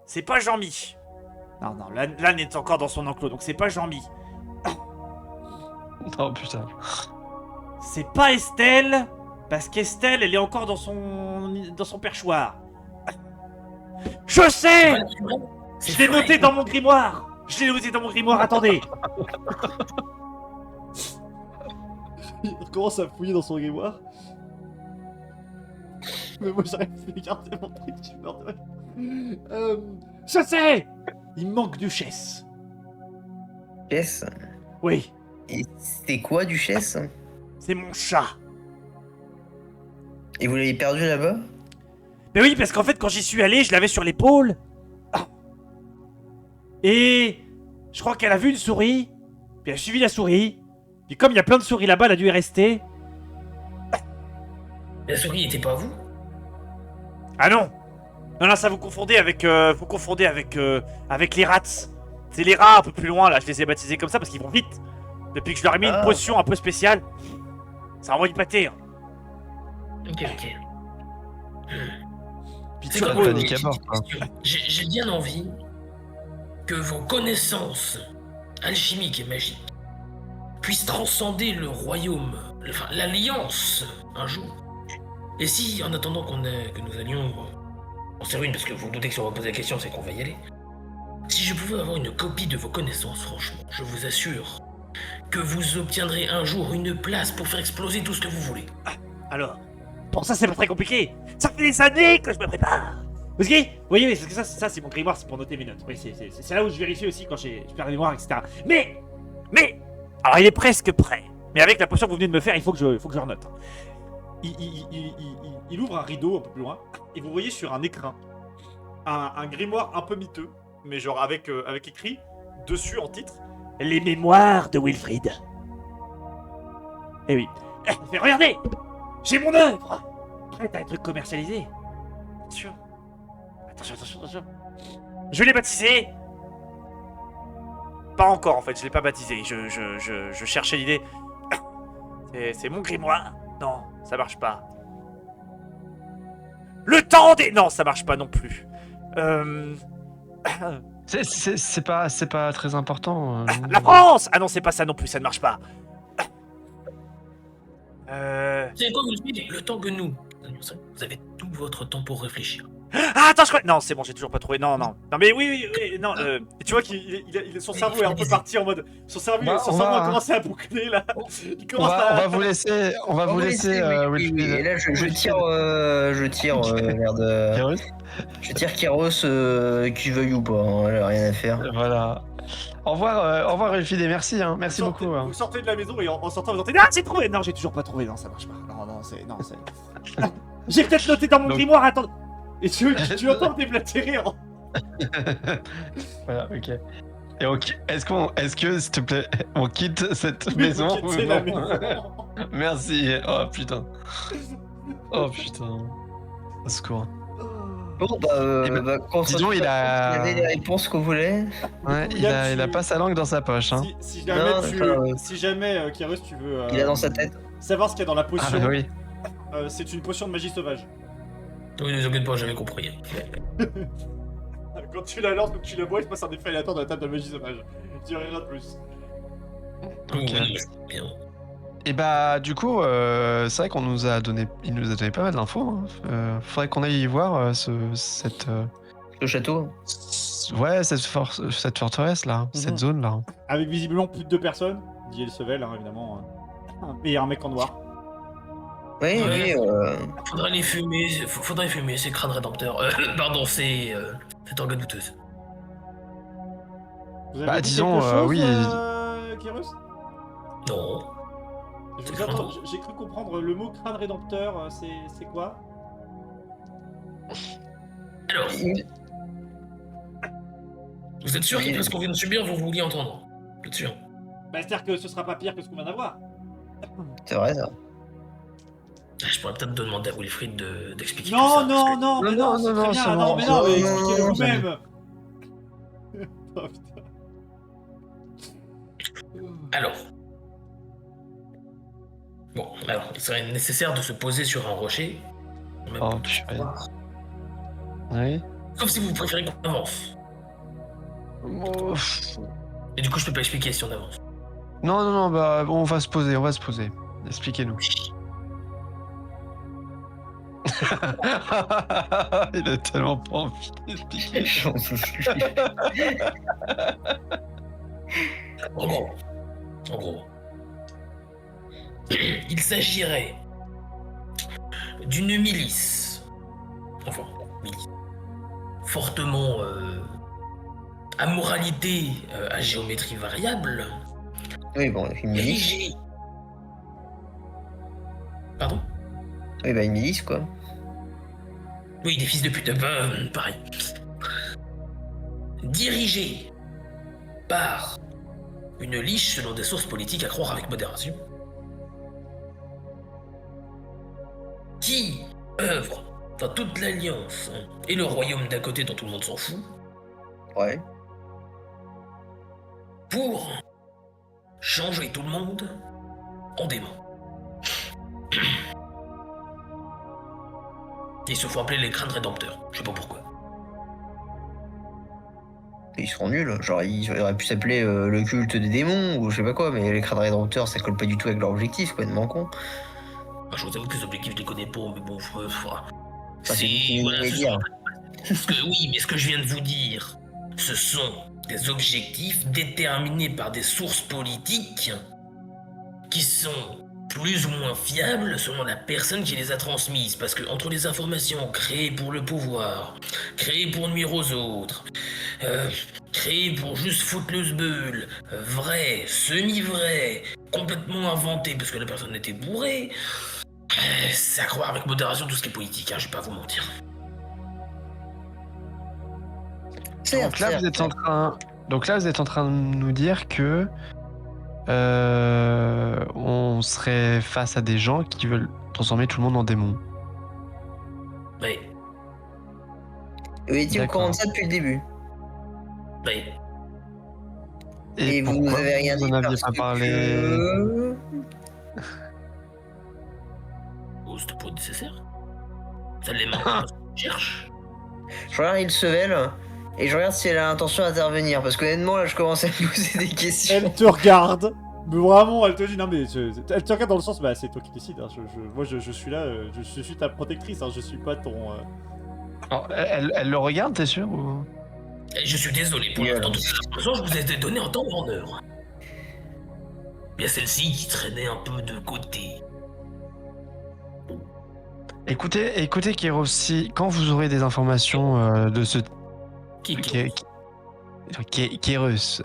Speaker 5: C'est pas Jean-Mi. Non, non, l'âne est encore dans son enclos, donc c'est pas Jean-Mi.
Speaker 4: oh putain.
Speaker 5: C'est pas Estelle, parce qu'Estelle, elle est encore dans son perchoir. Je sais! Je l'ai noté dans mon grimoire! Je l'ai noté dans mon grimoire, attendez!
Speaker 1: Il commence à fouiller dans son grimoire. Mais moi j'arrive à garder mon truc, je meurs de rire.
Speaker 5: Je sais! Il me manque duchesse.
Speaker 2: Duchesse.
Speaker 5: Oui,
Speaker 2: Et c'était quoi, duchesse?
Speaker 5: c'est mon chat.
Speaker 2: Et vous l'avez perdu là-bas?
Speaker 5: Mais oui, parce qu'en fait, quand j'y suis allé, je l'avais sur l'épaule. Et je crois qu'elle a vu une souris. Puis elle a suivi la souris. Puis comme il y a plein de souris là-bas, elle a dû y rester.
Speaker 3: La souris était pas vous?
Speaker 5: Ah non! Non, non, ça vous confondez avec. Avec les rats. C'est les rats un peu plus loin là, je les ai baptisés comme ça parce qu'ils vont vite. Depuis que je leur ai mis une
Speaker 2: Ah.
Speaker 5: potion un peu spéciale. Ça envoie du pâté. Hein.
Speaker 3: Ok, ok.
Speaker 5: Puis
Speaker 3: C'est
Speaker 5: turbo,
Speaker 3: quoi,
Speaker 4: panique à bord, quoi.
Speaker 3: J'ai bien envie que vos connaissances alchimiques et magiques puisse transcender le royaume, enfin l'alliance, un jour. Et si, en attendant que nous allions en série une, parce que vous vous doutez que si on va poser la question, c'est qu'on va y aller. Si je pouvais avoir une copie de vos connaissances, franchement, je vous assure que vous obtiendrez un jour une place pour faire exploser tout ce que vous voulez.
Speaker 5: Alors, pour ça, c'est pas très compliqué. Ça fait des années que je me prépare. Vous voyez, parce que ça c'est mon grimoire, c'est pour noter mes notes. Oui, c'est là où je vérifie aussi quand je perds la mémoire, etc. Mais, alors il est presque prêt. Mais avec la potion que vous venez de me faire, il faut que je renote. Il ouvre un rideau un peu plus loin, et vous voyez sur un écrin un grimoire un peu miteux, mais genre avec écrit dessus en titre Les mémoires de Wilfrid. Eh oui. Mais regardez, j'ai mon œuvre prête à être commercialisée. Attention. Attention. Je l'ai baptisé. Pas encore en fait, je l'ai pas baptisé. Je cherchais l'idée. C'est mon grimoire. Non, ça marche pas. Le temps des... Non, ça marche pas non plus.
Speaker 4: C'est pas très important.
Speaker 5: La France. Ah non, c'est pas ça non plus, ça ne marche pas.
Speaker 3: C'est quoi, Wilfrid? Le temps que nous... Vous avez tout votre temps pour réfléchir.
Speaker 5: Ah, attends, je crois... Non, c'est bon, j'ai toujours pas trouvé. Non, mais oui, non. Tu vois son cerveau est un peu parti en mode... Son cerveau a commencé à boucler, là.
Speaker 4: On va vous laisser...
Speaker 2: Oui. Et là, je tire vers de...
Speaker 4: Kairos.
Speaker 2: Je tire Kairos, qu'il veuille ou pas, hein, rien à faire.
Speaker 4: Voilà. Au revoir Wilfrid, et merci, hein. Merci beaucoup.
Speaker 5: Vous sortez de la maison et en sortant, vous entendez... Ah, j'ai trouvé. Non, j'ai toujours pas trouvé. Non, ça marche pas. Non, c'est... J'ai peut-être noté dans mon grimoire, attends. Et tu entends déblatérer en...
Speaker 4: Voilà, ok. Et est-ce que, s'il te plaît, on quitte cette
Speaker 5: Oui,
Speaker 4: maison
Speaker 5: vous quittez la maison.
Speaker 4: Merci. Oh putain. Au secours.
Speaker 2: Bon,
Speaker 4: disons, il a...
Speaker 2: avait les réponses qu'on voulait.
Speaker 4: Ouais, il a pas sa langue dans sa poche, hein.
Speaker 5: Si jamais, Kairos, tu veux...
Speaker 2: Il a dans sa tête.
Speaker 5: savoir ce qu'il y a dans la potion,
Speaker 4: Ah oui.
Speaker 5: c'est une potion de magie sauvage.
Speaker 3: Oui, ne vous inquiétez pas, j'avais compris.
Speaker 5: Quand tu la lances, quand tu la bois, il se passe un effet aléatoire dans la table de magie sauvage. Je dis rien de plus.
Speaker 4: Ok.
Speaker 3: Oui, bien.
Speaker 4: Et bah du coup, c'est vrai qu'il nous a donné pas mal d'infos. Hein. Faudrait qu'on aille y voir cette
Speaker 2: Le château.
Speaker 4: ouais cette forteresse là, cette zone là.
Speaker 5: Avec visiblement plus de 2 personnes, dit Elsevel, hein, évidemment. Et un mec en noir.
Speaker 2: Oui,
Speaker 3: Ouais.
Speaker 2: oui.
Speaker 3: Faudrait fumer ces crânes rédempteurs. Pardon, c'est organe douteuse.
Speaker 5: Vous avez
Speaker 4: Bah,
Speaker 5: dit
Speaker 4: disons,
Speaker 5: quelque chose,
Speaker 4: oui.
Speaker 5: Kairos
Speaker 3: Non.
Speaker 5: J'ai cru comprendre le mot crâne rédempteur, c'est quoi?
Speaker 3: Alors, vous êtes sûr
Speaker 2: Oui.
Speaker 3: qu'après ce qu'on vient de subir, vous vouliez entendre? Vous êtes sûr?
Speaker 5: Bah, c'est-à-dire que ce sera pas pire que ce qu'on vient d'avoir.
Speaker 2: C'est vrai ça.
Speaker 3: Je pourrais peut-être demander à Wilfrid d'expliquer tout
Speaker 5: Non,
Speaker 3: ça. parce que-
Speaker 5: non, mais non, c'est très bien.
Speaker 4: c'est
Speaker 5: Non,
Speaker 4: bon,
Speaker 5: mais non, mais
Speaker 2: non,
Speaker 5: expliquez-le
Speaker 2: non,
Speaker 5: vous-même. Oh, putain.
Speaker 3: Alors. Bon, alors, il serait nécessaire de se poser sur un rocher. Même
Speaker 4: Oh,
Speaker 3: pas
Speaker 4: purée.
Speaker 3: voir.
Speaker 4: Oui.
Speaker 3: Sauf si vous préférez qu'on avance.
Speaker 4: Oh,
Speaker 3: Et du coup, je peux pas expliquer si on avance.
Speaker 4: non, bah on va se poser. Expliquez-nous. Il a tellement pas envie d'expliquer.
Speaker 2: J'en soucie.
Speaker 3: En gros, il s'agirait d'une milice, fortement à moralité à géométrie variable,
Speaker 2: Oui, bon, une milice.
Speaker 3: dirigée. Pardon?
Speaker 2: Oui, bah une milice quoi.
Speaker 3: Oui, des fils de pute, pareil. Dirigée par une liche selon des sources politiques à croire avec modération, qui œuvre dans toute l'Alliance et le royaume d'à côté dont tout le monde s'en fout,
Speaker 2: Ouais.
Speaker 3: pour changer tout le monde en démons. Ils se font appeler les crânes rédempteurs, je sais pas pourquoi.
Speaker 2: Ils seront nuls. Genre, ils auraient pu s'appeler le culte des démons ou je sais pas quoi, mais les crânes rédempteurs, ça colle pas du tout avec leur objectif, quoi, de con.
Speaker 3: Je vous avoue que les objectifs, je les connais pas, mais bon,
Speaker 2: c'est ce
Speaker 3: voilà,
Speaker 2: que
Speaker 3: ce
Speaker 2: je dire.
Speaker 3: oui, mais ce que je viens de vous dire, ce sont des objectifs déterminés par des sources politiques qui sont plus ou moins fiables selon la personne qui les a transmises. Parce que entre les informations créées pour le pouvoir, créées pour nuire aux autres, créées pour juste foutre le sbeul, vraies, semi-vraies, complètement inventées parce que la personne était bourrée, c'est à croire avec modération tout ce qui est politique, je vais pas vous mentir.
Speaker 2: Certes,
Speaker 4: Donc là,
Speaker 2: certes,
Speaker 4: vous êtes en train. Donc là, vous êtes en train de nous dire que on serait face à des gens qui veulent transformer tout le monde en démon.
Speaker 3: Oui,
Speaker 2: Vous étiez au
Speaker 4: D'accord.
Speaker 2: courant de ça depuis le début.
Speaker 3: oui.
Speaker 2: Et vous nous
Speaker 4: pourquoi
Speaker 2: avez rien
Speaker 4: vous
Speaker 2: dit
Speaker 4: en aviez
Speaker 2: parce
Speaker 4: pas
Speaker 2: que...
Speaker 4: parlé
Speaker 3: Oh, c'était pas nécessaire. Ça les manque parce qu'on cherche.
Speaker 2: Je regarde Ilsevel et je regarde si elle a l'intention d'intervenir parce qu'honnêtement là je commence à me poser des questions.
Speaker 1: Elle te regarde, mais vraiment, elle te dit non mais elle te regarde dans le sens bah c'est toi qui décides. Hein. Moi je suis là, je suis ta protectrice. Hein. Je suis pas ton.
Speaker 4: Alors, elle le regarde, t'es sûr ou...
Speaker 3: Et je suis désolé, pour l'instant, toutes les informations, je vous ai données en temps et en heure. Il y a celle-ci qui traînait un peu de côté.
Speaker 4: Écoutez, Kéros, si quand vous aurez des informations de ce Kéros,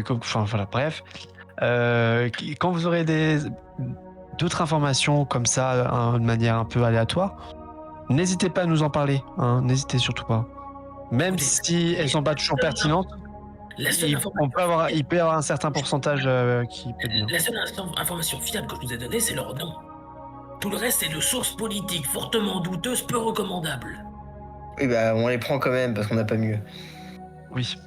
Speaker 4: enfin voilà, bref, quand vous aurez d'autres informations comme ça, de manière un peu aléatoire, n'hésitez pas à nous en parler, hein, n'hésitez surtout pas. Même si elles sont pas toujours pertinentes, il peut y avoir un certain pourcentage qui peut être bien.
Speaker 3: La seule information fiable que je vous ai donnée, c'est leur nom. Tout le reste, c'est de sources politiques fortement douteuses, peu recommandables.
Speaker 2: Oui bah on les prend quand même parce qu'on n'a pas mieux.
Speaker 4: Oui,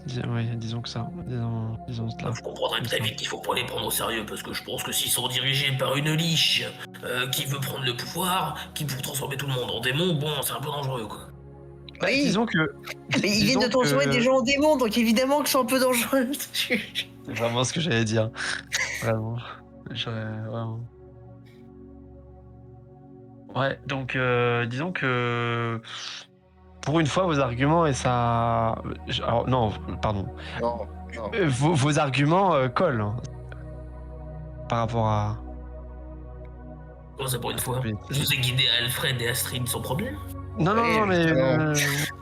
Speaker 4: disons que ça. Disons cela.
Speaker 3: Vous comprendrez très vite qu'il faut pas les prendre au sérieux, parce que je pense que s'ils sont dirigés par une liche qui veut prendre le pouvoir, qui veut transformer tout le monde en démon, bon, c'est un peu dangereux, quoi.
Speaker 4: Bah,
Speaker 2: Oui.
Speaker 4: disons que.
Speaker 2: Mais ils viennent de transformer des gens en démons donc évidemment que c'est un peu dangereux.
Speaker 4: C'est vraiment ce que j'allais dire. Vraiment. Vraiment. Ouais, donc disons que pour une fois vos arguments et ça. Alors non, pardon.
Speaker 2: Non, non.
Speaker 4: Vos arguments collent hein, par rapport à.
Speaker 3: Comment ça pour une fois?
Speaker 4: Oui.
Speaker 3: Je vous ai guidé Alfred et Astrid sans problème.
Speaker 4: Non,
Speaker 2: Oui,
Speaker 4: non, mais.
Speaker 2: justement.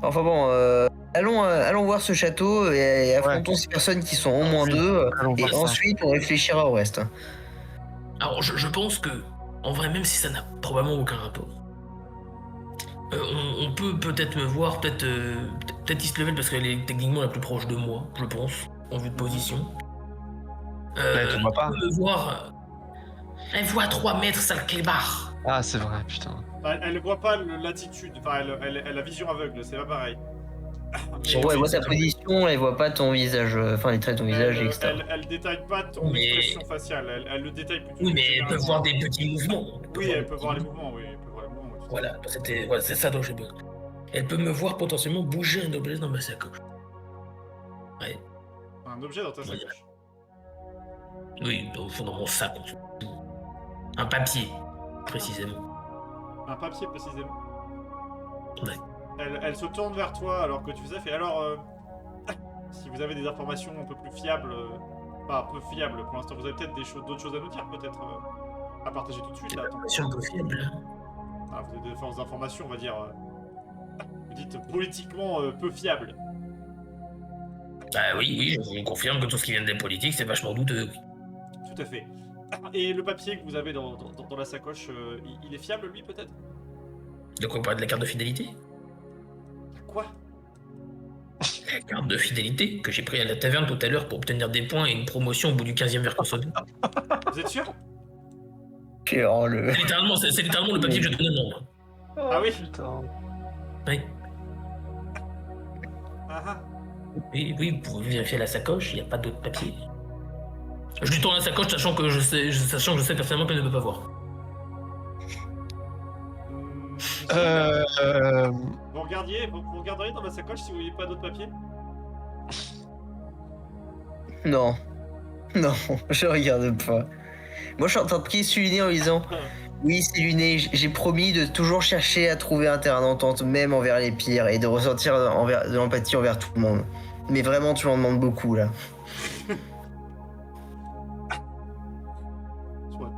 Speaker 2: Enfin bon, allons voir ce château et affrontons ces personnes qui sont au moins
Speaker 4: Oui,
Speaker 2: deux
Speaker 4: allons
Speaker 2: et
Speaker 4: voir ça.
Speaker 2: ensuite on réfléchira au reste.
Speaker 3: Alors, je pense que, en vrai, même si ça n'a probablement aucun rapport, on peut peut-être me voir, peut-être East Level parce qu'elle est techniquement la plus proche de moi, je pense, en vue de position.
Speaker 4: Elle te voit pas.
Speaker 3: On peut me voir. Elle voit à 3 mètres, sale clébard.
Speaker 4: Ah, c'est vrai, putain.
Speaker 1: Elle voit pas l'attitude, enfin elle a vision aveugle, c'est pas pareil.
Speaker 2: Ouais, elle voit ta position, elle voit pas ton visage, enfin les traits de ton visage, etc.
Speaker 1: Elle détaille pas ton expression faciale, elle le détaille plutôt.
Speaker 3: Oui, mais elle peut voir des petits mouvements.
Speaker 1: Oui, elle peut voir les mouvements, oui. Elle peut voir les mouvements, oui.
Speaker 3: Voilà, c'est ça dont j'ai besoin. Elle peut me voir potentiellement bouger un objet dans ma sacoche. Ouais.
Speaker 1: Un objet dans ta sacoche.
Speaker 3: Oui, au fond, dans mon sac. Un papier, précisément.
Speaker 1: Un papier précisément.
Speaker 3: Ouais.
Speaker 1: Elle se tourne vers toi alors que tu faisais fait. Alors, si vous avez des informations un peu plus fiables, pas peu fiables pour l'instant, vous avez peut-être d'autres choses à nous dire, peut-être à partager tout de suite. Là,
Speaker 3: Information peu fiable.
Speaker 1: vous avez des forces d'information, on va dire. Vous dites politiquement peu fiables.
Speaker 3: Bah oui, je vous confirme que tout ce qui vient des politiques, c'est vachement douteux.
Speaker 1: Tout à fait. Et le papier que vous avez dans la sacoche, il est fiable lui peut-être?
Speaker 3: De quoi on parle de la carte de fidélité?
Speaker 1: Quoi?
Speaker 3: La carte de fidélité que j'ai pris à la taverne tout à l'heure pour obtenir des points et une promotion au bout du 15e verre consommé.
Speaker 1: Vous êtes sûr?
Speaker 2: Oh, le...
Speaker 3: C'est littéralement le papier que je donne au monde.
Speaker 1: Ah oui?
Speaker 4: Putain.
Speaker 3: Oui.
Speaker 1: Ah
Speaker 3: Oui, vous pouvez vérifier la sacoche, il n'y a pas d'autre papier. Je lui tourne la sacoche sachant que je sais personnellement qu'elle ne peut pas voir.
Speaker 1: Vous regarderiez dans la sacoche si vous voyez pas d'autres papiers.
Speaker 2: Non. Non, je regarde pas. Moi, je suis en train de plier sur Luné en disant oui, c'est Luné, j'ai promis de toujours chercher à trouver un terrain d'entente, même envers les pires, et de ressentir de l'empathie envers tout le monde. Mais vraiment, tu m'en demandes beaucoup, là.
Speaker 1: Soit.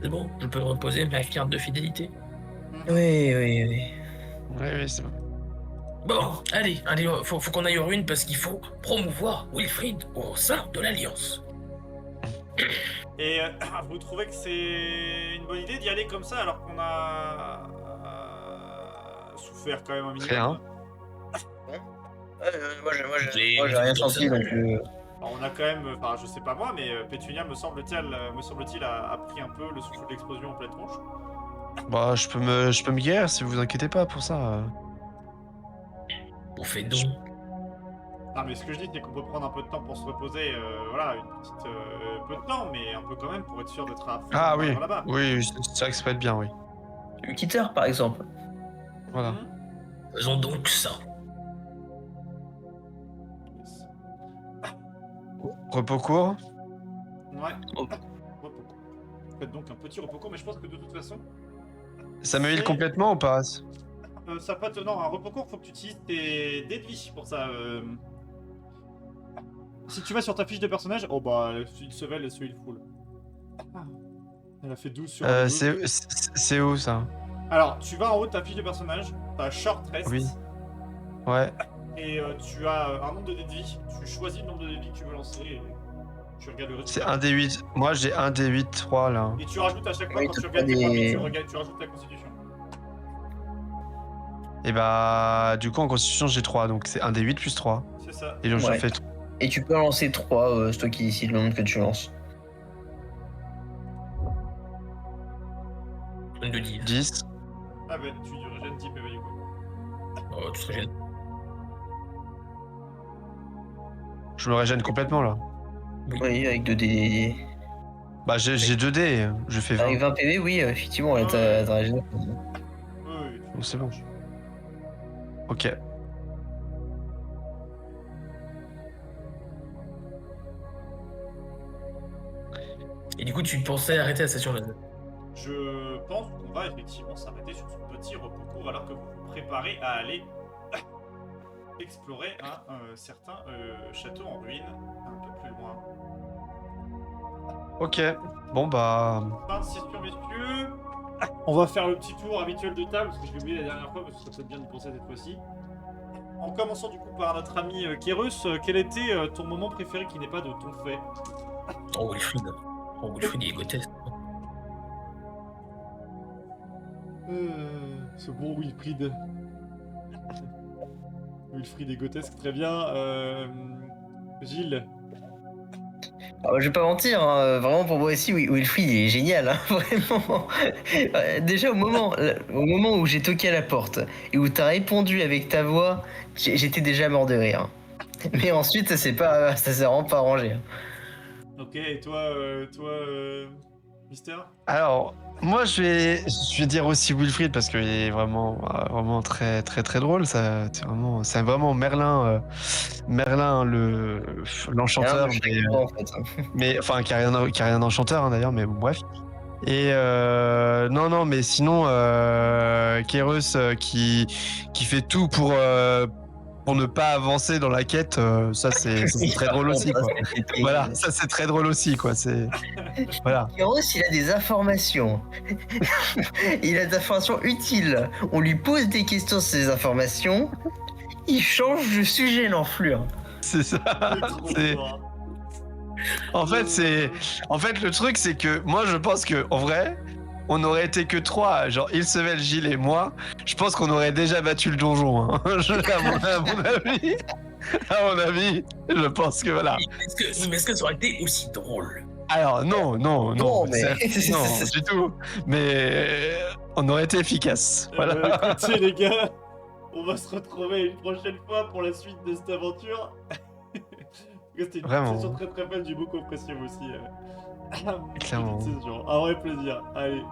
Speaker 3: C'est bon, je peux reposer ma carte de fidélité.
Speaker 2: Oui.
Speaker 4: Oui, c'est bon.
Speaker 3: Bon, allez, faut qu'on aille aux ruines parce qu'il faut promouvoir Wilfried au sein de l'Alliance.
Speaker 1: Et vous trouvez que c'est une bonne idée d'y aller comme ça alors qu'on a souffert quand même un minimum?
Speaker 4: Rien.
Speaker 2: Moi, j'ai rien senti, donc...
Speaker 1: Alors, on a quand même, enfin je sais pas moi, mais Pétunia me semble-t-il a pris un peu le souffle de l'explosion en pleine tronche.
Speaker 4: Bah, je peux me guérir si vous inquiétez pas pour ça.
Speaker 3: On fait donc.
Speaker 1: Non mais ce que je dis c'est qu'on peut prendre un peu de temps pour se reposer, voilà, une petite peu de temps, mais un peu quand même pour être sûr d'être à fond
Speaker 4: Ah oui,
Speaker 1: là-bas.
Speaker 4: oui, c'est vrai que ça peut être bien, oui.
Speaker 2: Une petite heure, par exemple.
Speaker 4: Voilà.
Speaker 3: Faisons donc ça.
Speaker 1: Yes.
Speaker 4: Repos court.
Speaker 1: Ouais.
Speaker 2: Oh.
Speaker 1: Repos. Faites donc un petit repos court, mais je pense que de toute façon,
Speaker 4: Ça me heal
Speaker 1: C'est-
Speaker 4: complètement ou pas?
Speaker 1: ça pas tenant un repos court, faut que tu utilises tes dés de vie pour ça. Si tu vas sur ta fiche de personnage, oh bah, il se vèle et celui il full. Elle a fait 12 sur 12.
Speaker 4: C'est où ça?
Speaker 1: Alors, tu vas en haut de ta fiche de personnage, t'as short rest,
Speaker 4: Oui. Ouais.
Speaker 1: et tu as un nombre de dés de vie. Tu choisis le nombre de dés de vie que tu veux lancer et tu regardes le
Speaker 4: C'est
Speaker 1: résultat.
Speaker 4: 1d8. Moi j'ai 1d8 3 là.
Speaker 1: Et tu rajoutes à chaque fois
Speaker 2: Oui,
Speaker 1: quand
Speaker 2: t'as
Speaker 1: tu
Speaker 2: pas
Speaker 1: regagnes tes points de vie,
Speaker 2: des-
Speaker 1: tu rajoutes ta constitution.
Speaker 4: Et bah du coup en constitution j'ai 3 donc c'est 1d8 plus 3.
Speaker 1: C'est ça.
Speaker 4: Et donc j'en
Speaker 2: Ouais.
Speaker 4: fais 3.
Speaker 2: Et tu peux en lancer 3, c'est toi qui décides le nombre que tu lances.
Speaker 3: Une de 10.
Speaker 4: 10.
Speaker 1: Ah bah, tu régènes 10 PV du coup.
Speaker 3: Oh, tu serais gêné.
Speaker 4: Je me régène complètement là.
Speaker 2: Oui, avec 2 dés.
Speaker 4: Bah j'ai 2 dés, je fais 20.
Speaker 2: Avec 20 PV, oui, effectivement,
Speaker 1: Ouais.
Speaker 2: t'as raison.
Speaker 1: Oui,
Speaker 4: Donc c'est bon. Ok.
Speaker 3: Et du coup, tu pensais arrêter la station laser.
Speaker 1: Je pense qu'on va effectivement s'arrêter sur ce petit repos court alors que vous vous préparez à aller explorer un certain château en ruine un peu plus loin.
Speaker 4: Ok. Bon bah.
Speaker 1: Fin de session, messieurs. On va faire le petit tour habituel de table parce que je l'ai oublié la dernière fois, mais ce serait peut-être bien de penser cette fois-ci. En commençant du coup par notre ami Kérus, quel était ton moment préféré qui n'est pas de ton fait?
Speaker 3: Oh, Wilfried. Oh, Wilfried, il est grotesque.
Speaker 1: Ce bon Wilfried. Wilfried est grotesque, très bien. Gilles.
Speaker 2: Alors, je vais pas mentir, hein, vraiment pour moi aussi, Wilfried il est génial, hein, vraiment. Déjà au moment où j'ai toqué à la porte et où t'as répondu avec ta voix, j'étais déjà mort de rire. Mais ensuite ça s'est vraiment pas arrangé.
Speaker 1: Ok, et toi, Mister?
Speaker 4: Alors, moi je vais dire aussi Wilfried parce qu'il est vraiment très très très drôle. C'est vraiment Merlin, l'enchanteur,
Speaker 2: Rien de
Speaker 4: mais,
Speaker 2: chacun, en fait.
Speaker 4: mais enfin qui a rien d'enchanteur hein, d'ailleurs, mais bon, bref. Et non, mais sinon Kérus qui fait tout pour ne pas avancer dans la quête, ça c'est très drôle aussi quoi. Voilà, ça c'est très drôle aussi quoi. C'est voilà.
Speaker 2: Kéros, il a des informations. Il a des informations utiles. On lui pose des questions sur ces informations. Il change de sujet, l'enflure.
Speaker 4: C'est ça. C'est- En fait, le truc, c'est que moi, je pense que en vrai, on aurait été que 3, genre Ilsevel, Gilles et moi. Je pense qu'on aurait déjà battu le donjon. Hein. À mon avis, je pense que voilà.
Speaker 3: Est-ce que ça aurait été aussi drôle?
Speaker 4: Alors non,
Speaker 2: Non, mais-
Speaker 4: non, du tout. Mais on aurait été efficace. Voilà.
Speaker 1: Écoutez les gars, on va se retrouver une prochaine fois pour la suite de cette aventure. C'était une
Speaker 4: Vraiment.
Speaker 1: session très très belle, j'ai beaucoup apprécié moi aussi.
Speaker 4: Clairement.
Speaker 1: Un vrai plaisir. Allez,